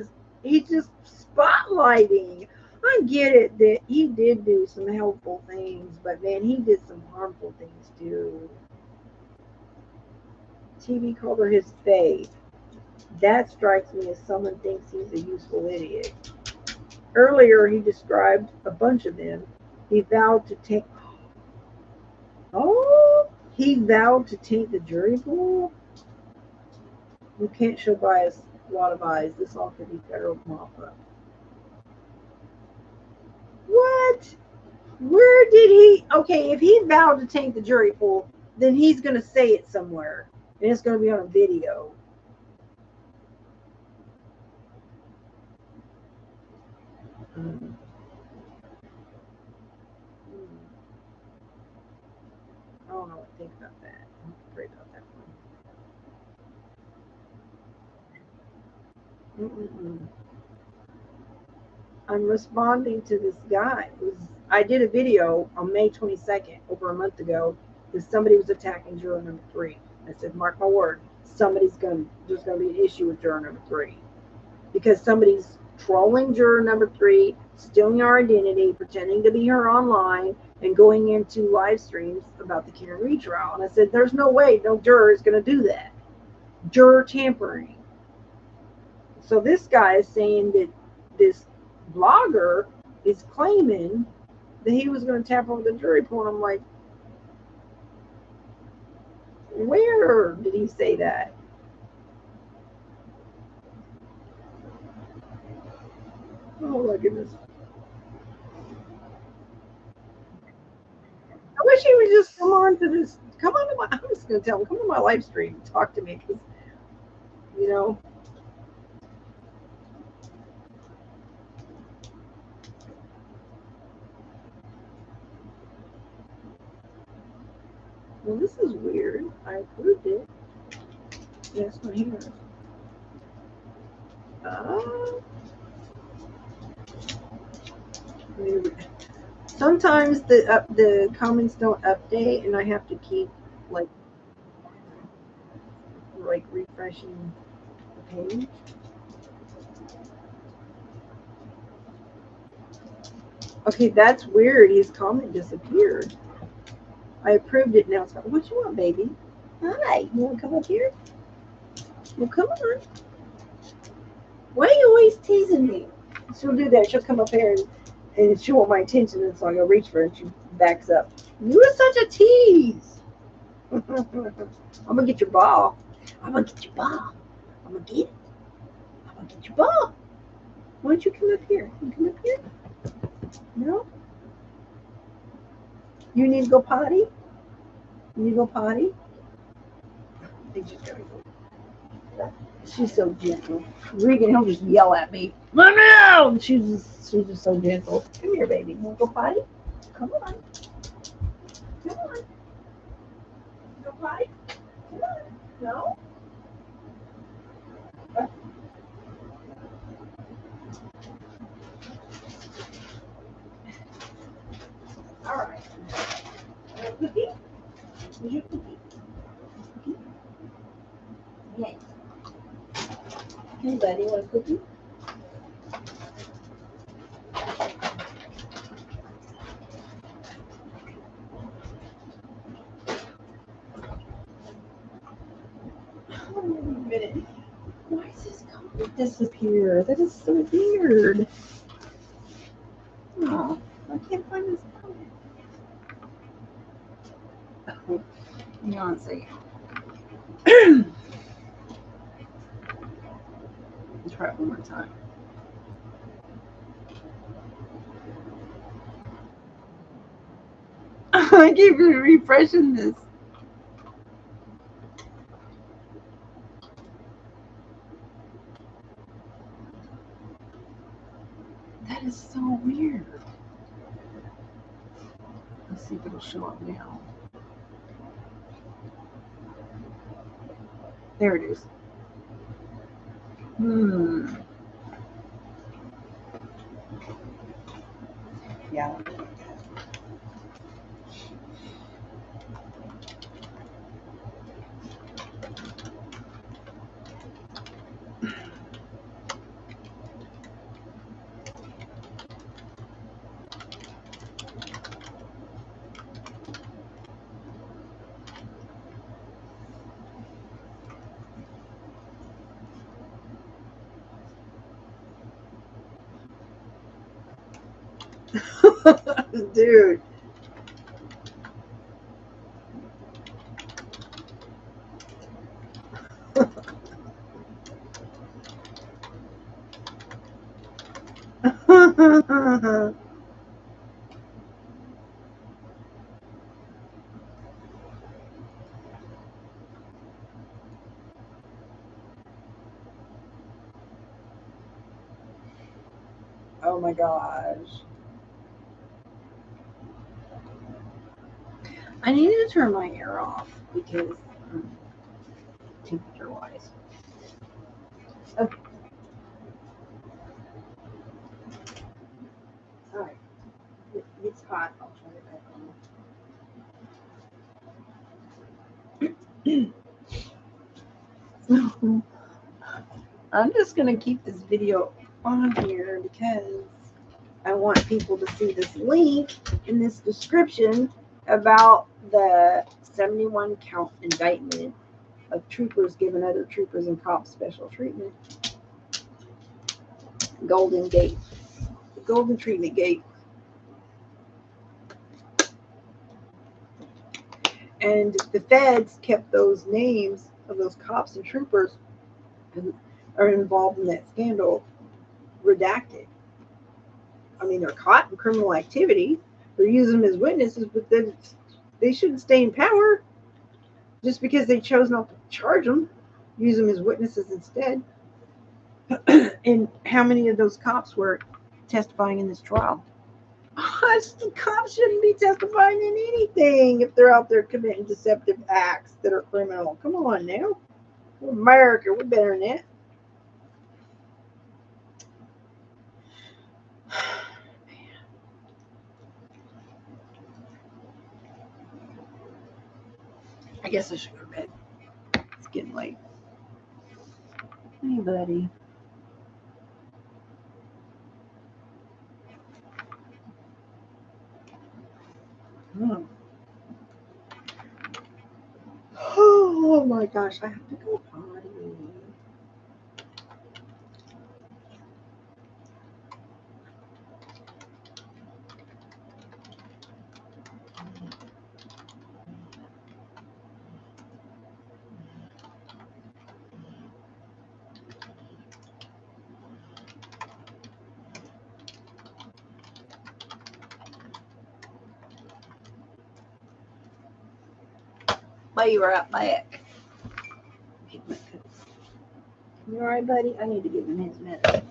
S1: he's just spotlighting. I get it that he did do some helpful things, but man, he did some harmful things too. TV called her his fae. That strikes me as someone thinks he's a useful idiot. Earlier, he described a bunch of them. He vowed to take. Oh, he vowed to taint the jury pool. You can't show bias. A lot of eyes. This all could be federal mop-up. What? Where did he? Okay, if he vowed to taint the jury pool, then he's going to say it somewhere, and it's going to be on a video. I don't know what to think about that. I'm afraid about that one. I'm responding to this guy. I did a video on May 22nd, over a month ago, because somebody was attacking juror number 3. I said, mark my word, there's going to be an issue with juror number 3. Because somebody's trolling juror number 3, stealing our identity, pretending to be her online, and going into live streams about the Karen Reed trial. And I said, there's no way no juror is going to do that. Juror tampering. So this guy is saying that this blogger is claiming that he was going to tap over the jury pool. And I'm like, where did he say that? Oh my goodness. I wish he would just come on to this. Come on to my. I'm just going to tell him, come to my live stream and talk to me because, you know. Well, this is weird. I approved it. Yes, my here. Sometimes the comments don't update, and I have to keep like refreshing the page. Okay, that's weird. His comment disappeared. I approved it now. It's like, what you want, baby? Hi, you want to come up here? Well, come on. Why are you always teasing me? She'll do that. She'll come up here and she'll want my attention, and so I go reach for her, and she backs up. You are such a tease. I'm gonna get your ball. I'm gonna get your ball. I'm gonna get it. I'm gonna get your ball. Why don't you come up here? You come up here? No? You need to go potty? You need to go potty? I think she's gotta go. She's so gentle. Regan, he'll just yell at me. Let me out! She's just so gentle. Come here, baby. You want to go potty? Come on. Come on. Go potty? Come on. No? All right. Cookie? Is your cookie? Cookie? Yes. Hey, buddy, want a cookie? Oh, wait a minute. Why is this comment disappear? That is so weird. Oh, I can't find this comment. Oh, hang on a second. Let's try it one more time. I keep refreshing this. That is so weird. Let's see if it'll show up now. There it is. Yeah. Dude. Oh my gosh. I needed to turn my air off because temperature wise. Okay. Alright. It's hot. I'll turn it back on. I'm just going to keep this video on here because I want people to see this link in this description about the 71 count indictment of troopers giving other troopers and cops special treatment. Golden Gate. The Golden Treatment Gate. And the feds kept those names of those cops and troopers who are involved in that scandal redacted. I mean, they're caught in criminal activity. They're using them as witnesses, but then they shouldn't stay in power just because they chose not to charge them. Use them as witnesses instead. And how many of those cops were testifying in this trial? The cops shouldn't be testifying in anything if they're out there committing deceptive acts that are criminal. Come on now. We're America. We're better than that. I guess I should go to bed. It's getting late. Hey, buddy. Oh my gosh, I have to go potty. Be right back. You alright, buddy? I need to give him his medicine.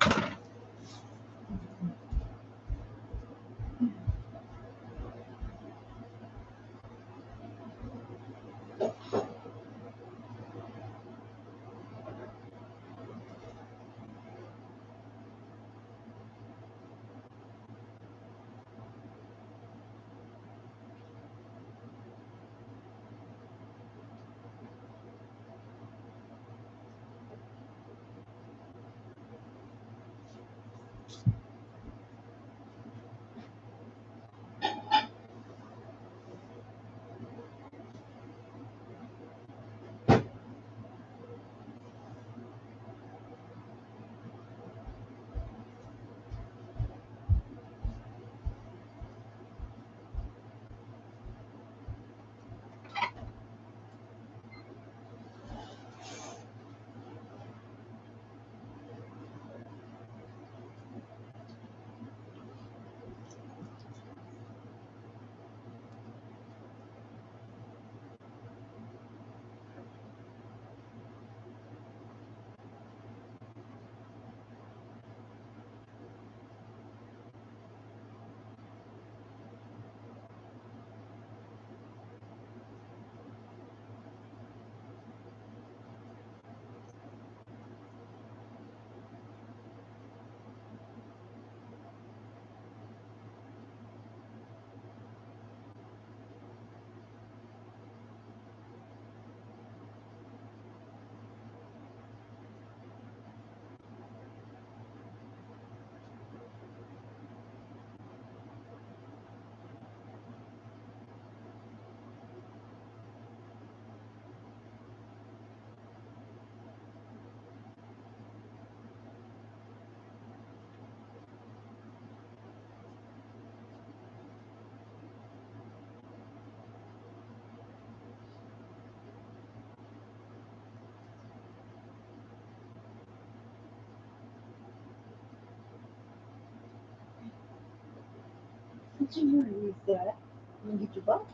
S1: Did you use that? I'm gonna get your butt.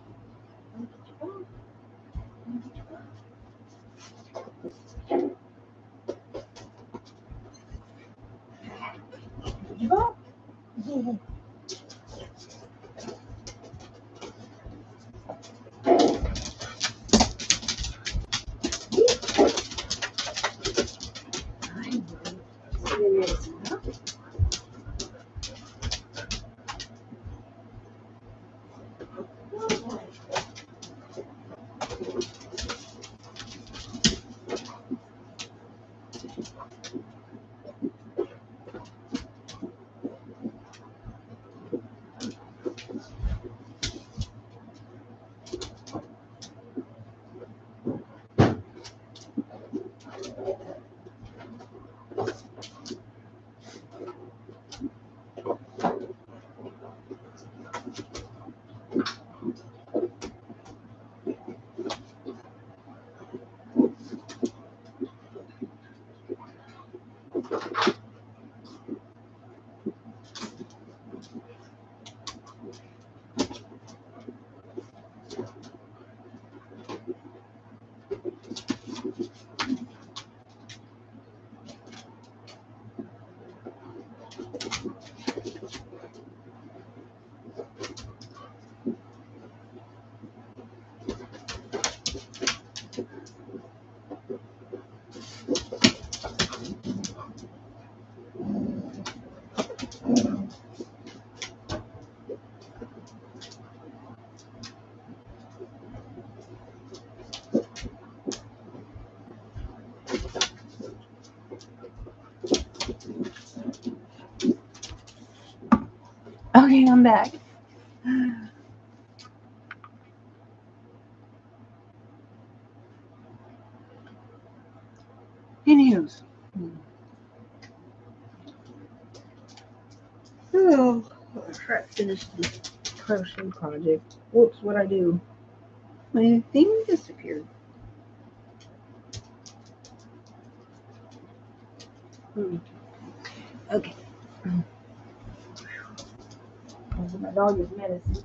S1: I'm gonna get your butt. I'm gonna get your butt. Get your butt. Okay, I'm back. Anywho's. Oh, I tried to finish the crochet project. Whoops, what'd I do? My thing disappeared. Okay. My dog is medicine.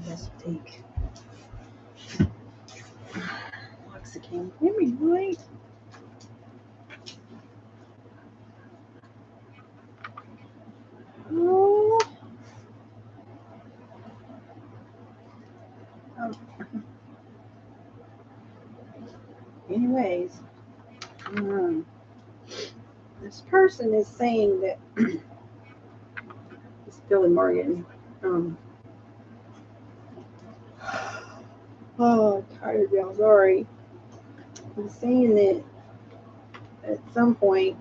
S1: Let's take Mexican. Very right. Oh. Anyways, this person is saying that it's Billy Morgan. Oh, tired, y'all. Sorry. He's saying that at some point,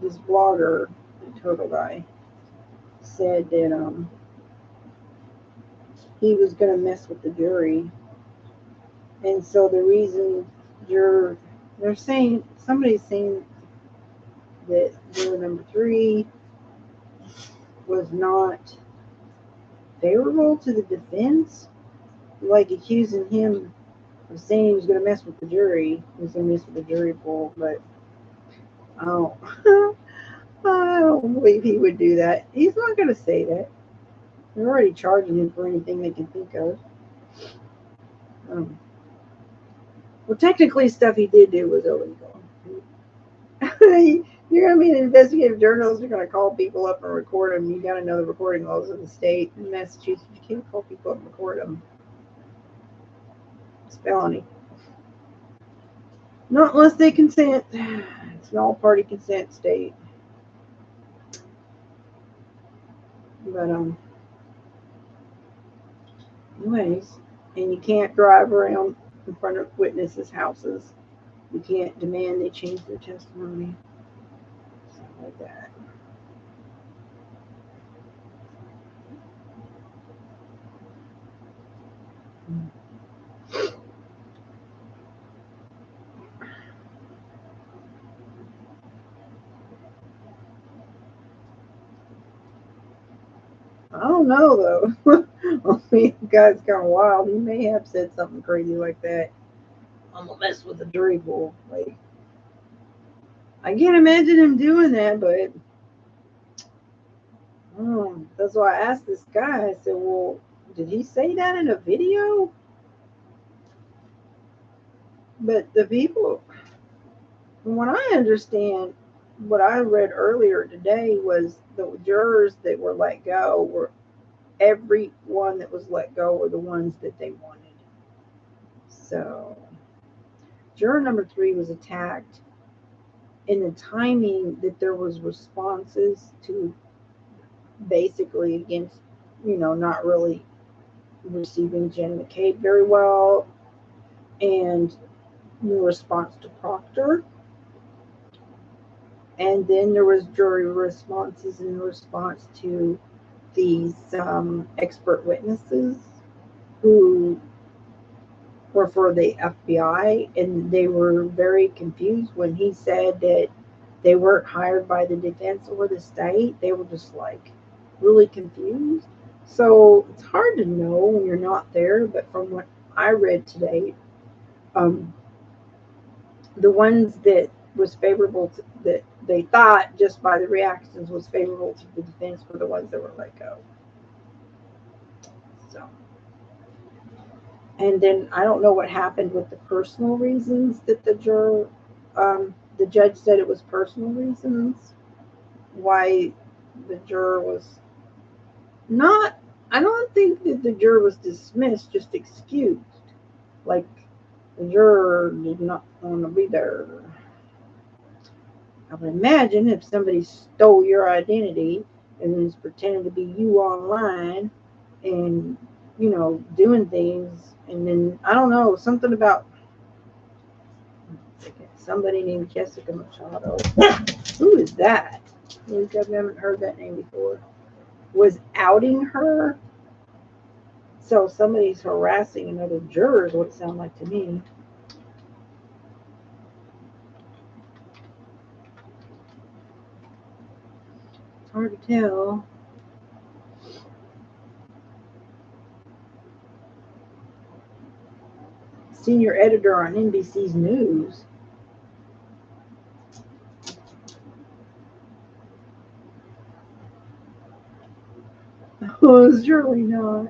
S1: this blogger, the turtle guy, said that he was going to mess with the jury, and so the reason they're saying, somebody's saying that juror number 3 was not favorable to the defense, like accusing him of saying he was going to mess with the jury. He was going to mess with the jury pool, but I don't, I don't believe he would do that. He's not going to say that. They're already charging him for anything they can think of. Well, technically, stuff he did do was illegal. You're going to be an investigative journalist. You're going to call people up and record them. You got to know the recording laws of the state. In Massachusetts, you can't call people up and record them. It's felony. Not unless they consent. It's an all-party consent state. But anyways, and you can't drive around in front of witnesses' houses. You can't demand they change their testimony. Something like that. I don't know though. I mean, the guy's kind of wild. He may have said something crazy like that. I'm gonna mess with the jury pool. Like, I can't imagine him doing that, but that's why I asked this guy. I said, "Well, did he say that in a video?" But the people, from what I understand, what I read earlier today was the jurors that were let go were every one that was let go were the ones that they wanted. So, juror number 3 was attacked in the timing that there was responses to basically against, not really receiving Jen McCabe very well, and in response to Proctor. And then there was jury responses in response to
S2: these expert witnesses who were for the FBI, and they were very confused when he said that they weren't hired by the defense or the state. They were just like really confused. So it's hard to know when you're not there, but from what I read today, the ones that was favorable to, that they thought just by the reactions was favorable to the defense were the ones that were let go. So, and then I don't know what happened with the personal reasons that the judge said it was personal reasons why the juror was not. I don't think that the juror was dismissed, just excused. Like the juror did not want to be there. I would imagine if somebody stole your identity and is pretending to be you online and, you know, doing things, and then, I don't know, something about somebody named Jessica Machado. Who is that? I haven't heard that name before. Was outing her. So somebody's harassing another juror is what it sounded like to me. It's hard to tell. Senior editor on NBC's News. Oh, surely not.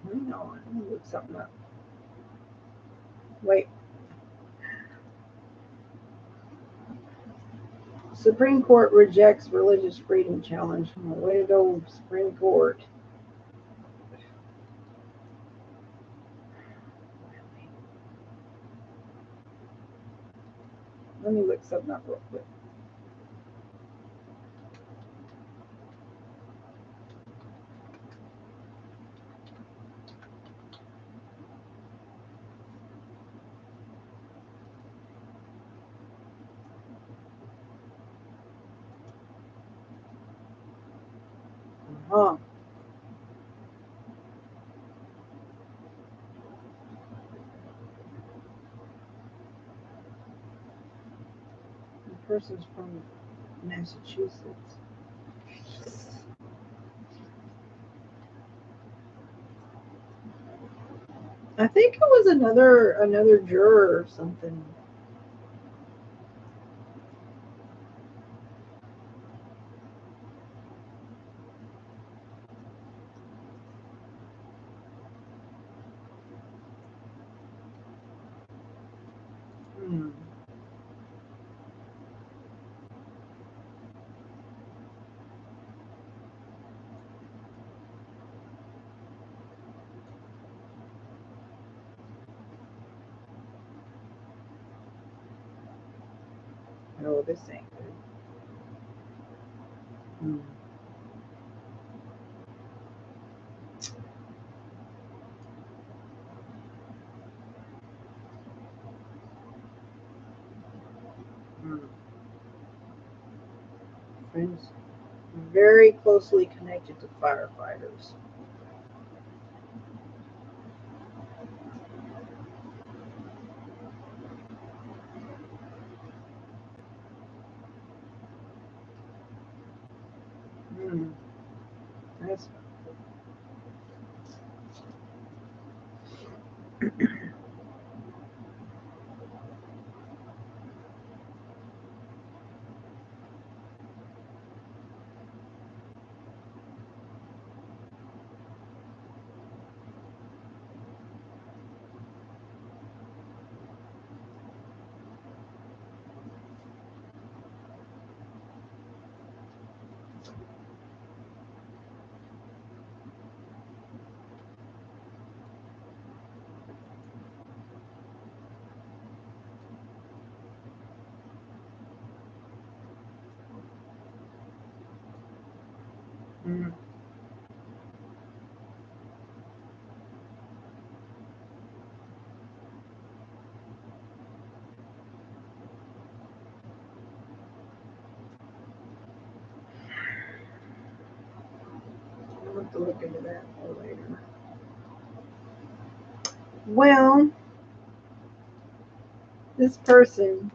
S2: Hang on, let me look something up. Wait. Supreme Court rejects religious freedom challenge. Way to go, Supreme Court. Let me look something up real quick. Uh-huh. The person's from Massachusetts. I think it was another juror or something. Oh, this ain't good. Friends very closely connected to firefighters. That's to look into that for later. Well, this person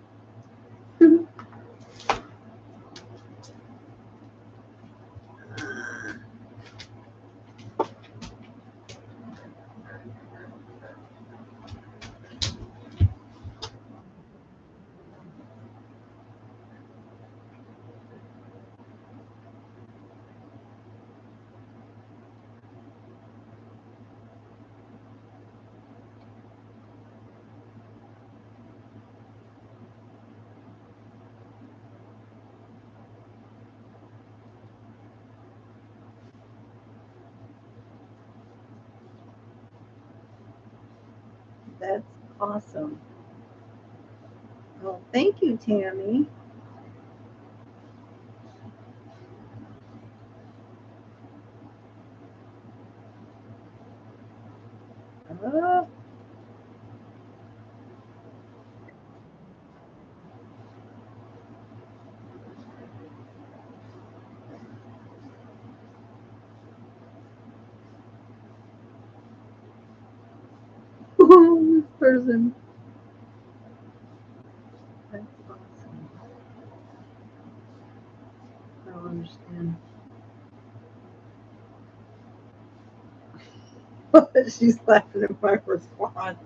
S2: that's awesome. Well, thank you, Tammy. This person. That's awesome. I don't understand. She's laughing at my response.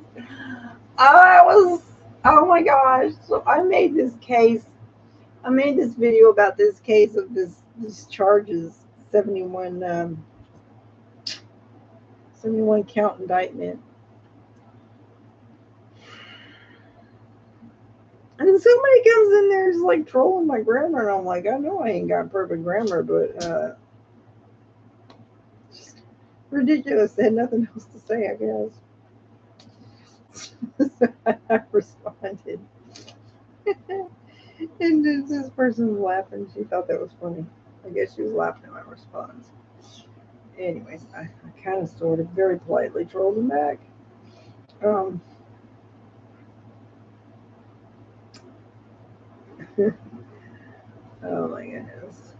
S2: Oh my gosh. So I made this video about this case of this charges, 71 count indictment. And somebody comes in there is like trolling my grammar, and I'm like, I know I ain't got perfect grammar, but just ridiculous. They had nothing else to say, I guess. So I responded. And this person was laughing. She thought that was funny. I guess she was laughing at my response. Anyways, I kind of sort of very politely trolled him back. Oh my goodness.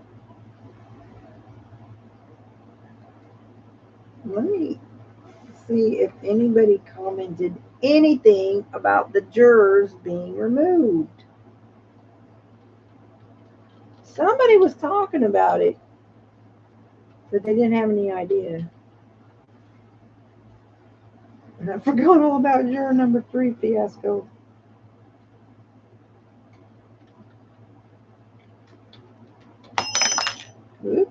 S2: Let me see if anybody commented anything about the jurors being removed. Somebody was talking about it, but they didn't have any idea. And I forgot all about juror number 3 fiasco. Oops.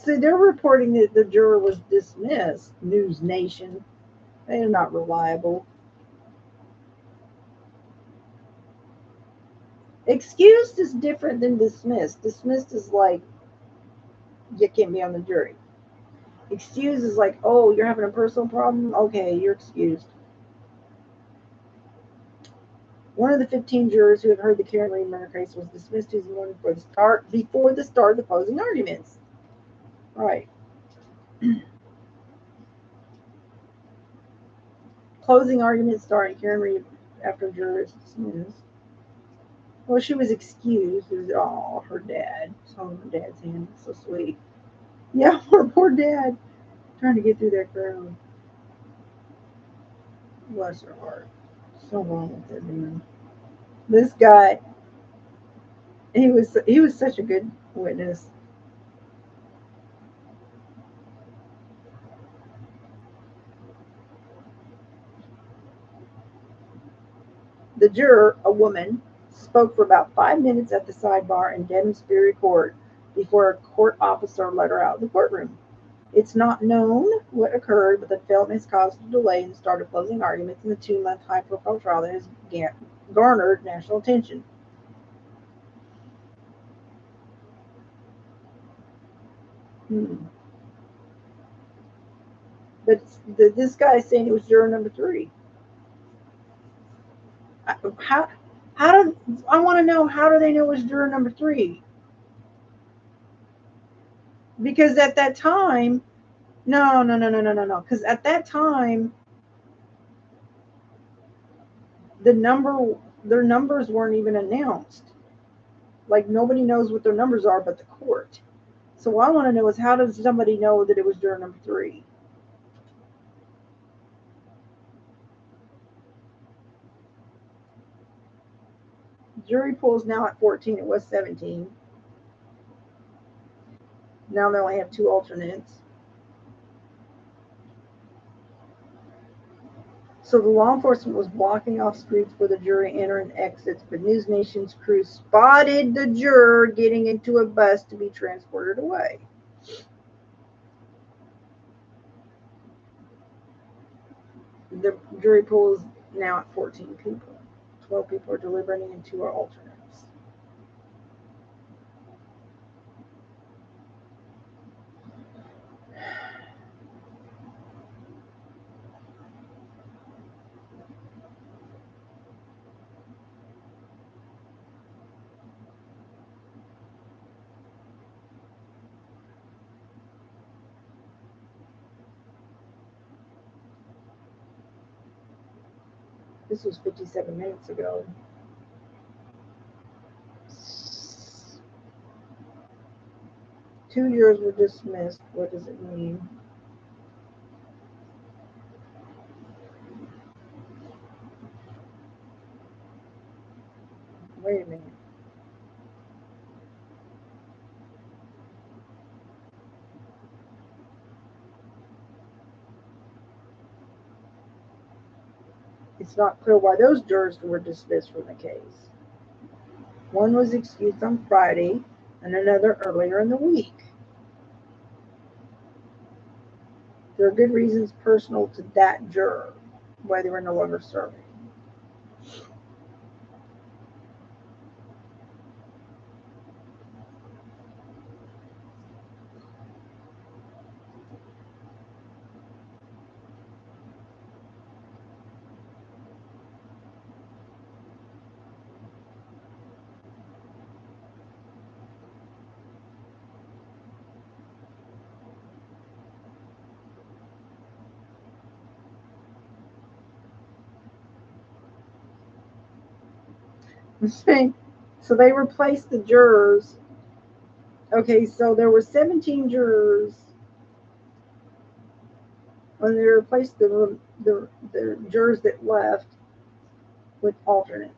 S2: See, they're reporting that the juror was dismissed. News Nation. They are not reliable. Excused is different than dismissed. Dismissed is like, you can't be on the jury. Excused is like, oh, you're having a personal problem? Okay, you're excused. One of the 15 jurors who had heard the Karen Reed murder case was dismissed Tuesday morning before the start of the closing arguments. Right. Closing arguments starting Karen Reed after jurors dismissed. Well, she was excused. It was, oh, her dad. It's holding her dad's hand. It's so sweet. Yeah, poor dad. Trying to get through that crowd. Bless her heart. So wrong with that man. This guy, he was such a good witness. The juror, a woman, spoke for about 5 minutes at the sidebar in Dedham Superior Court before a court officer let her out of the courtroom. It's not known what occurred, but the film has caused a delay in the start of closing arguments in the 2-month high-profile trial that has garnered national attention. But this guy is saying it was juror number 3. How do I want to know, how do they know it was juror number 3? Because at that time, no. Because at that time, their numbers weren't even announced. Like, nobody knows what their numbers are but the court. So what I want to know is, how does somebody know that it was juror number 3? Jury pool is now at 14. It was 17. Now they only have 2 alternates. So the law enforcement was blocking off streets where the jury enter and exits, but News Nation's crew spotted the juror getting into a bus to be transported away. The jury pool is now at 14 people. 12 people are deliberating and 2 are alternates. This was 57 minutes ago. Two jurors were dismissed. What does it mean? Wait a minute. It's not clear why those jurors were dismissed from the case. One was excused on Friday and another earlier in the week. There are good reasons personal to that juror why they were no longer serving. So they replaced the jurors. Okay, so there were 17 jurors. When they replaced the jurors that left with alternates.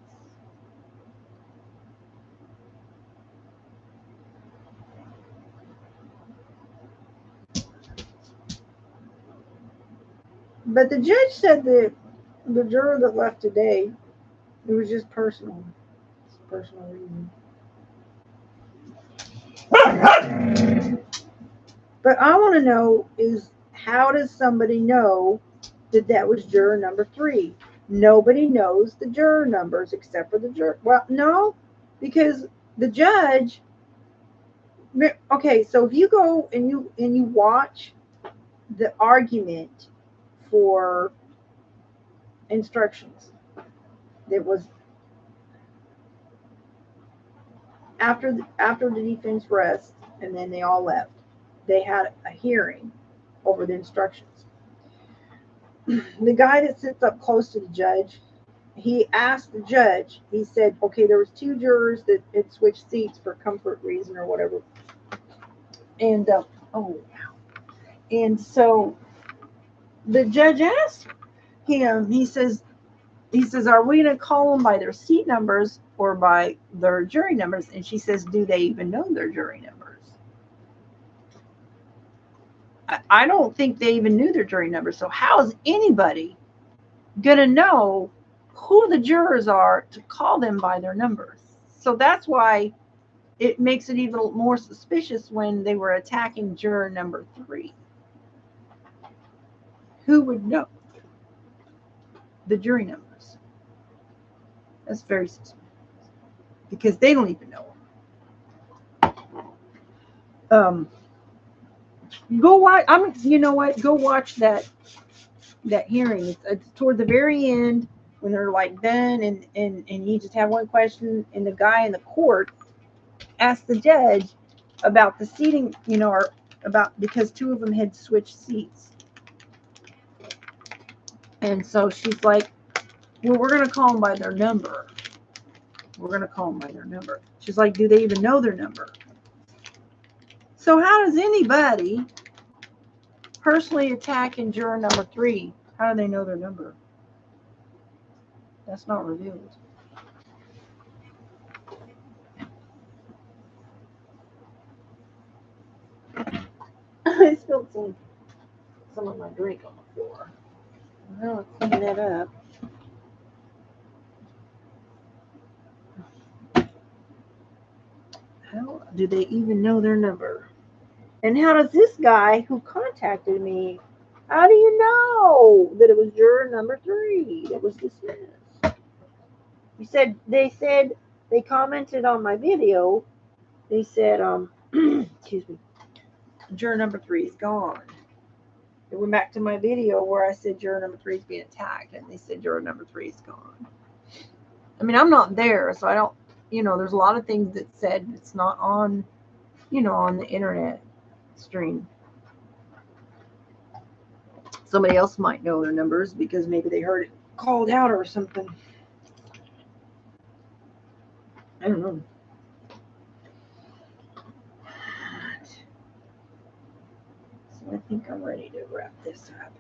S2: But the judge said that the juror that left today, it was just personal. It's a personal reason. But I want to know is, how does somebody know that that was juror number 3? Nobody knows the juror numbers except for the juror. Well, no, because the judge. Okay, so if you go and you watch the argument for instructions, that was after the defense rest, and then they all left. They had a hearing over the instructions. The guy that sits up close to the judge, he asked the judge, he said, okay, there was 2 jurors that had switched seats for comfort reason or whatever. And and so the judge asked him, he says, are we going to call them by their seat numbers or by their jury numbers? And she says, do they even know their jury numbers? I don't think they even knew their jury numbers. So how is anybody going to know who the jurors are to call them by their numbers? So that's why it makes it even more suspicious when they were attacking juror number 3. Who would know the jury numbers? That's very suspicious because they don't even know them. Go watch. You know what? Go watch that hearing. It's toward the very end when they're like done, and you just have one question, and the guy in the court asked the judge about the seating, or about, because two of them had switched seats, and so she's like, well, we're gonna call them by their number. We're gonna call them by their number. She's like, do they even know their number? So how does anybody personally attack in juror number 3? How do they know their number? That's not revealed. I spilled some of my drink on the floor. Well, I'll clean that up. How do they even know their number? And how does this guy who contacted me, how do you know that it was juror number 3 that was dismissed? They said they commented on my video. They said, excuse me, juror number 3 is gone. They went back to my video where I said juror number 3 is being attacked, and they said juror number 3 is gone. I mean, I'm not there, so I don't, there's a lot of things that said it's not on, on the internet stream. Somebody else might know their numbers because maybe they heard it called out or something. I don't know. So I think I'm ready to wrap this up.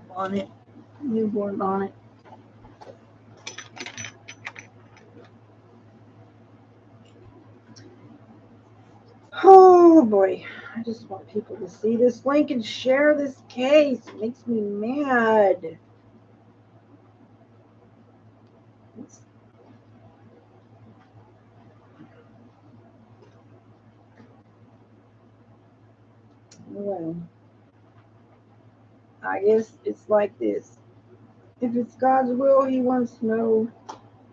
S2: Bonnet, newborn bonnet. Oh boy, I just want people to see this link and share this case. It makes me mad. Well, I guess it's like this. If it's God's will, He wants to know,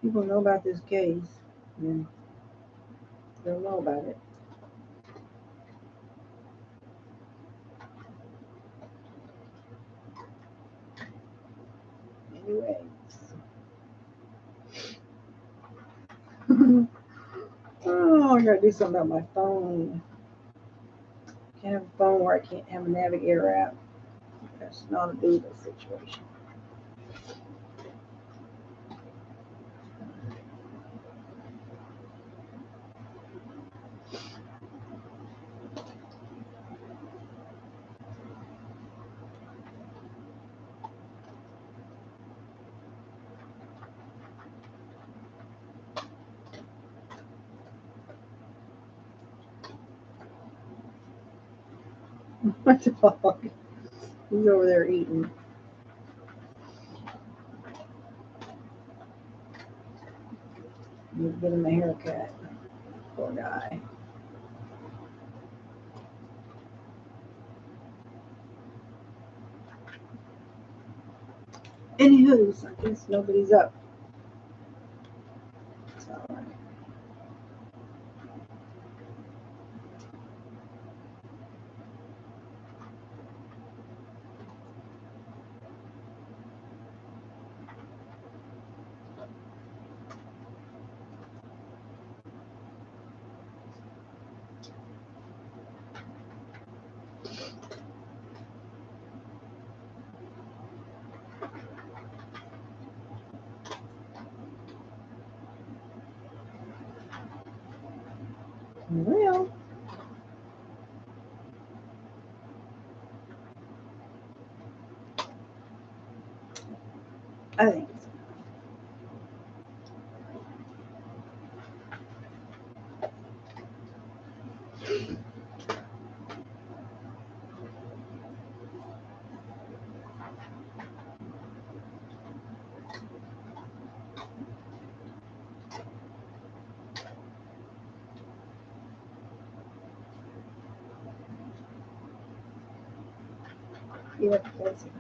S2: people know about this case, then they'll know about it. Anyways. Oh, I gotta do something about my phone. Can't have a phone where I can't have a navigator app. That's not a doable situation. My dog. He's over there eating. Need to get him a haircut. Poor guy. Anywho, I guess nobody's up. It's all right. Well, I think it's yeah, that's enough.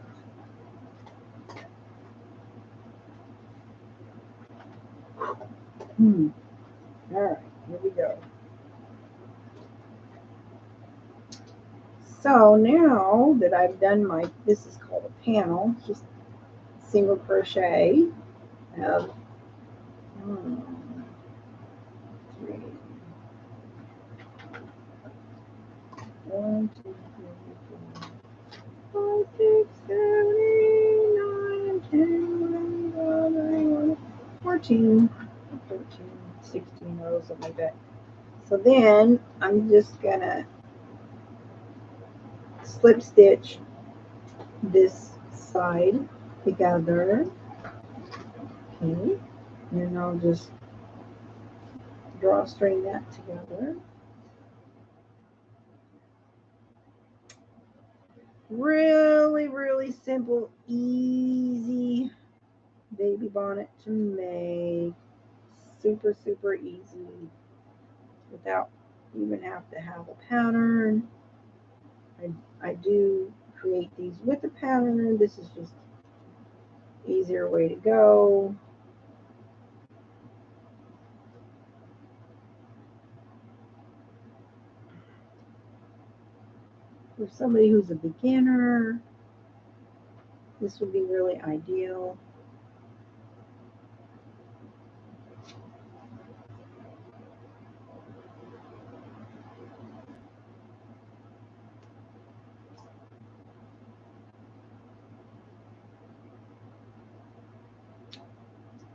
S2: All right, here we go. So now that I've done my, this is called a panel, just single crochet. I have 3, 1, 2, 3, 4, 5, 6, 7, 8, 9, 10, 11, 12, 13, 16 rows, something like that. So then I'm just gonna slip stitch this side together. Okay, and I'll just drawstring that together. Really, really simple, easy baby bonnet to make. Super, super easy without even have to have a pattern. I do create these with a pattern. This is just easier way to go. For somebody who's a beginner, this would be really ideal.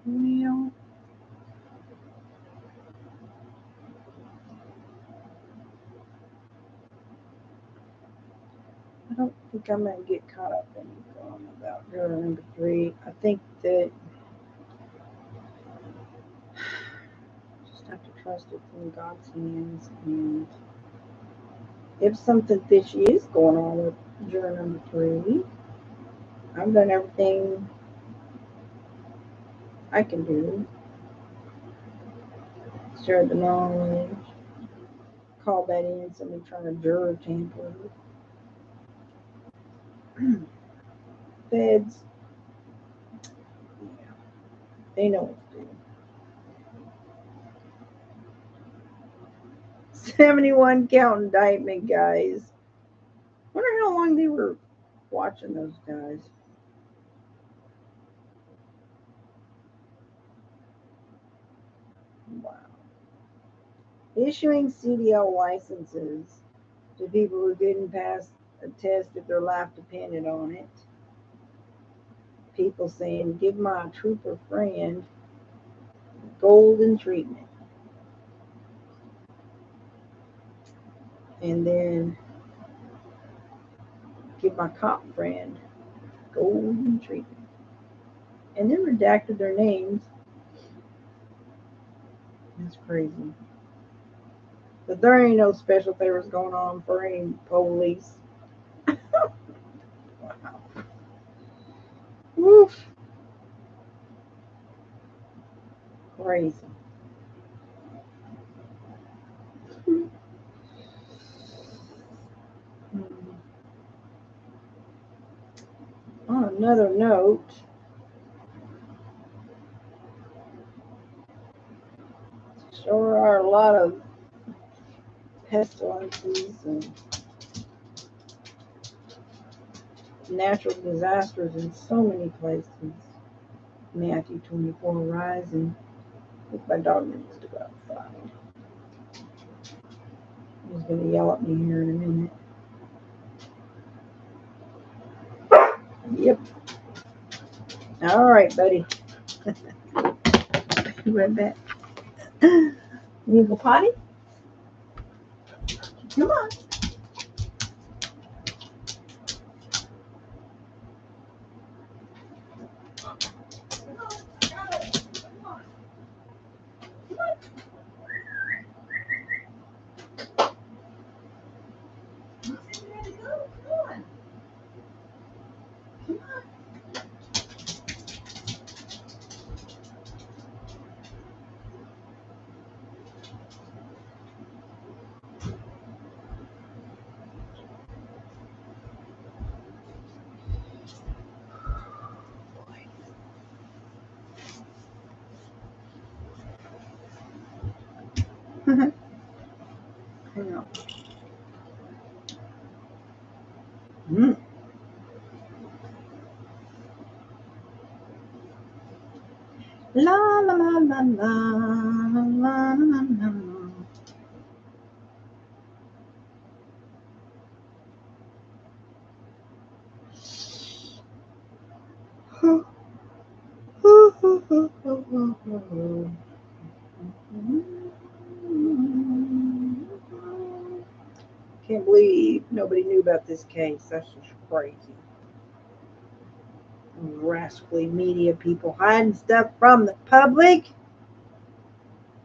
S2: Well, I don't think I'm going to get caught up in going about journal number 3. I think that just have to trust it's in God's hands. And if something fishy is going on with journal number 3, I've done everything I can do. Share the knowledge. Call that in somebody trying to juror tamper. Feds, yeah, they know what to do. 71 count indictment, guys. Wonder how long they were watching those guys. Wow. Issuing CDL licenses to people who didn't pass a test if their life depended on it. People saying, give my trooper friend golden treatment. And then give my cop friend golden treatment. And then redacted their names. That's crazy. But there ain't no special favors going on for any police. Wow. Woof. Crazy. On another note, sure are a lot of pestilences and natural disasters in so many places. Matthew 24, rise, and I think my dog needs to go outside. He's going to yell at me here in a minute. Yep. All right, buddy. You went back. You go potty? Come on. I know. la, la, la, la, la. Can't believe nobody knew about this case. That's just crazy. Rascally media people hiding stuff from the public.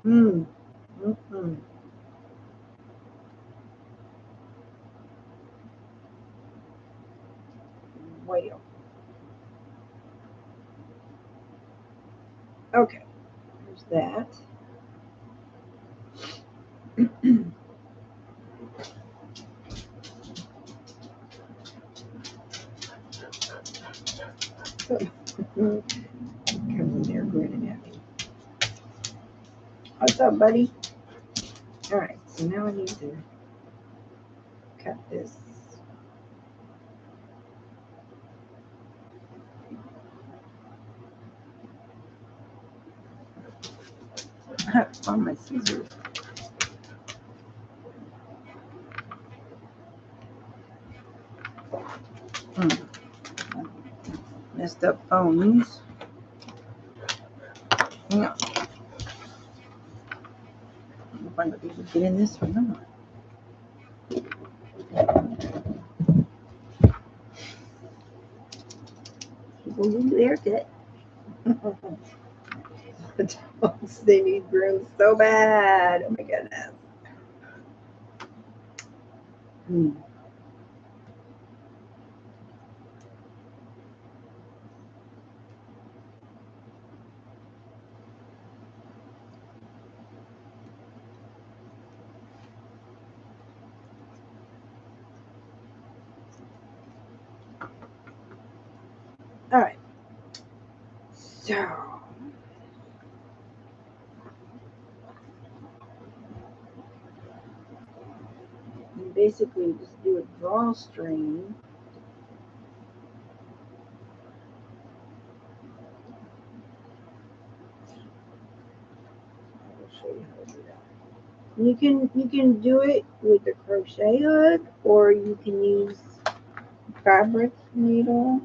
S2: Well, okay, there's that. Comes in there grinning at me. What's up, buddy? All right, so now I need to cut this. On my scissors. Messed up phones. Hang on. If I'm going to be able to get in this or not. People need their haircut. The dogs, they need brooms so bad. Oh my goodness. All right. So. You basically just do a drawstring. I'll show you how to do that. You can do it with a crochet hook, or you can use fabric needle.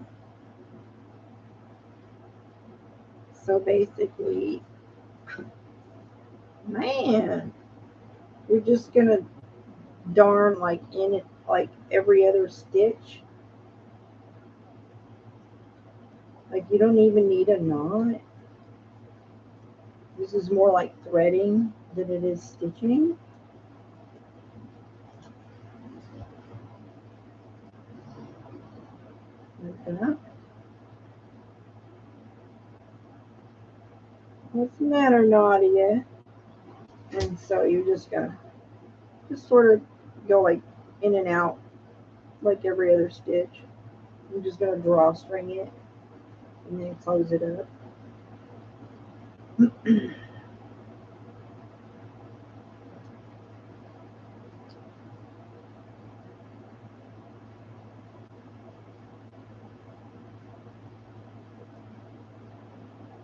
S2: So basically, man, you're just gonna darn like in it like every other stitch. Like you don't even need a knot. This is more like threading than it is stitching. Like that. What's the matter, Nadia? And so you're just gonna just sort of go like in and out like every other stitch. I'm just going to drawstring it and then close it up.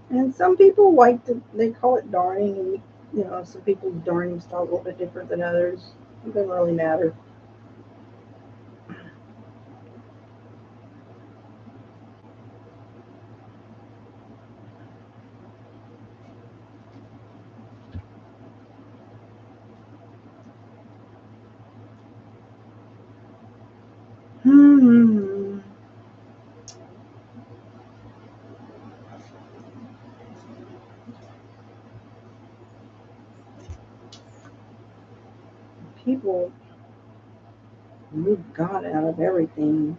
S2: And some people like to, they call it darning, and you know, some people's darning style is a little bit different than others. It doesn't really matter. People move God out of everything.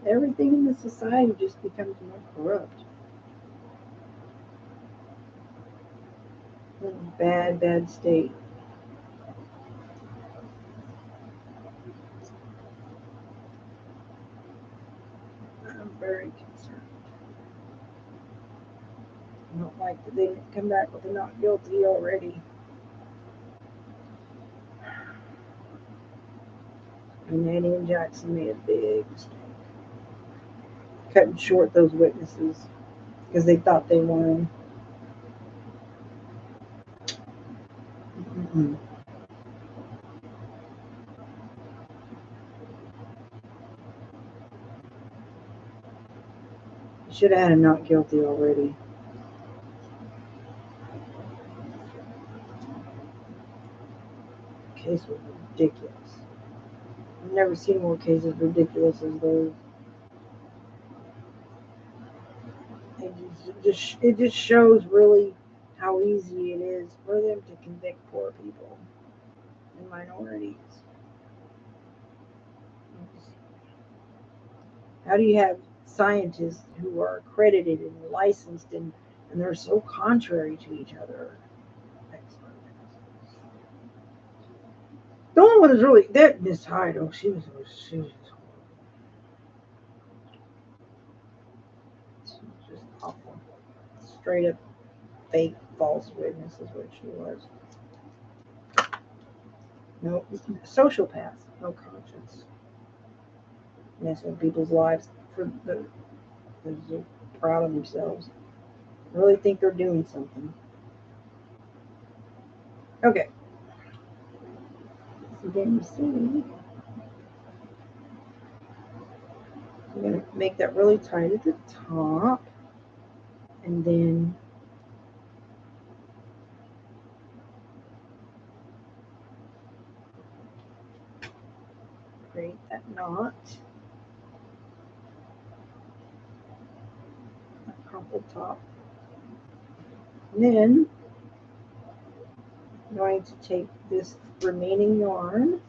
S2: Everything in the society just becomes more corrupt. In a bad, bad state. I'm very concerned. I don't like that they didn't come back with a not guilty already. And Nanny and Jackson made a big mistake. cutting short those witnesses because they thought they won. Mm-mm. You should have had a not guilty already. The case was ridiculous. I've never seen more cases ridiculous as those. It just shows really how easy it is for them to convict poor people and minorities. How do you have scientists who are accredited and licensed and they're so contrary to each other? The only one that's really that Miss Heidel, she was just awful. Straight up fake false witness is what she was. No sociopath, no conscience. Messing with people's lives for they're so proud of themselves. Really think they're doing something. Okay. So then you see, I'm going to make that really tight at the top, and then create that knot, a crumpled top. And then I'm going to take this remaining yarn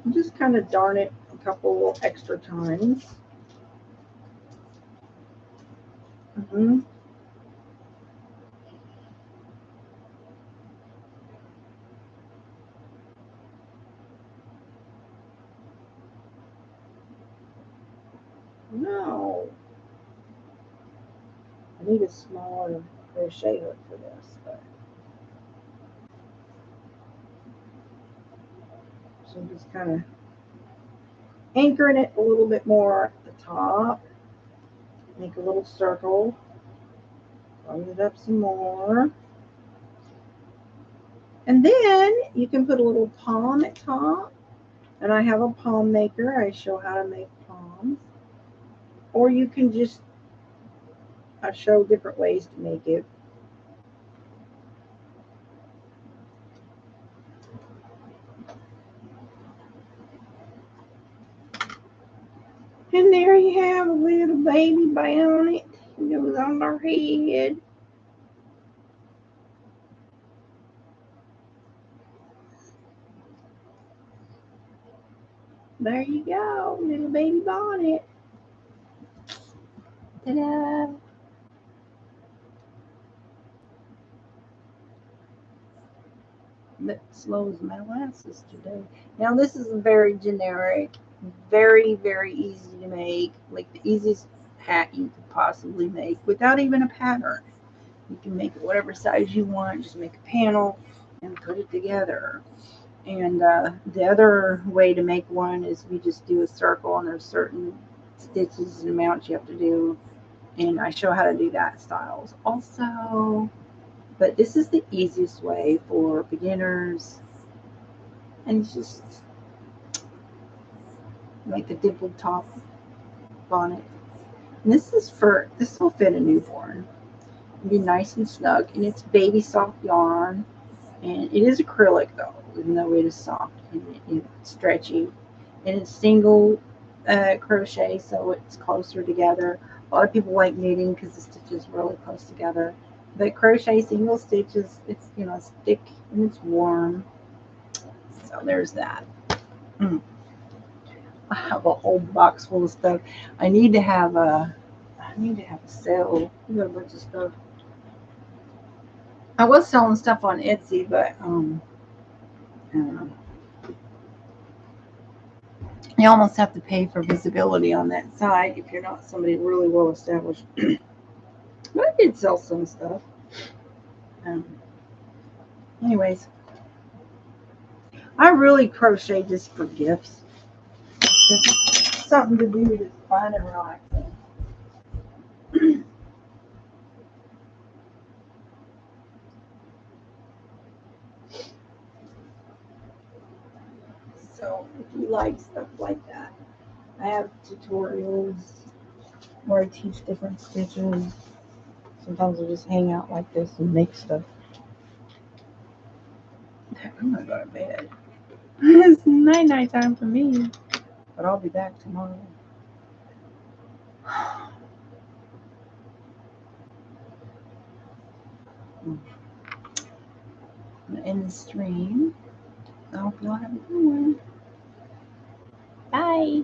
S2: and just kind of darn it a couple extra times. No. I need a smaller crochet hook for this, but so I'm just kind of anchoring it a little bit more at the top. Make a little circle. Close it up some more. And then you can put a little palm at top. And I have a palm maker. I show how to make palms. Or you can just, I show different ways to make it. And there you have a little baby bonnet. It goes on our head. There you go, little baby bonnet. Ta-da! That slows my molasses today. Now this is very generic, very, very easy to make, like the easiest hat you could possibly make without even a pattern. You can make it whatever size you want, just make a panel and put it together. And the other way to make one is we just do a circle and there's certain stitches and amounts you have to do. And I show how to do that styles also. But this is the easiest way for beginners. And it's just like a dimpled top bonnet. And this will fit a newborn. It'll be nice and snug. And it's baby soft yarn. And it is acrylic though, even though it is soft and it's stretchy. And it's single crochet, so it's closer together. A lot of people like knitting because the stitches are really close together. But crochet single stitches, it's it's thick and it's warm. So there's that. I have a whole box full of stuff. I need to have a sale. I got a bunch of stuff. I was selling stuff on Etsy, but I don't know. You almost have to pay for visibility on that site if you're not somebody really well established. But I did sell some stuff. Anyways, I really crochet just for gifts. Just something to do that's fun and relaxing. So if you like stuff like that, I have tutorials where I teach different stitches. Sometimes I just hang out like this and make stuff. Okay, I'm gonna go to bed.
S3: It's night time for me.
S2: But I'll be back tomorrow. I'm gonna end the stream. I hope y'all have a good one.
S3: Bye.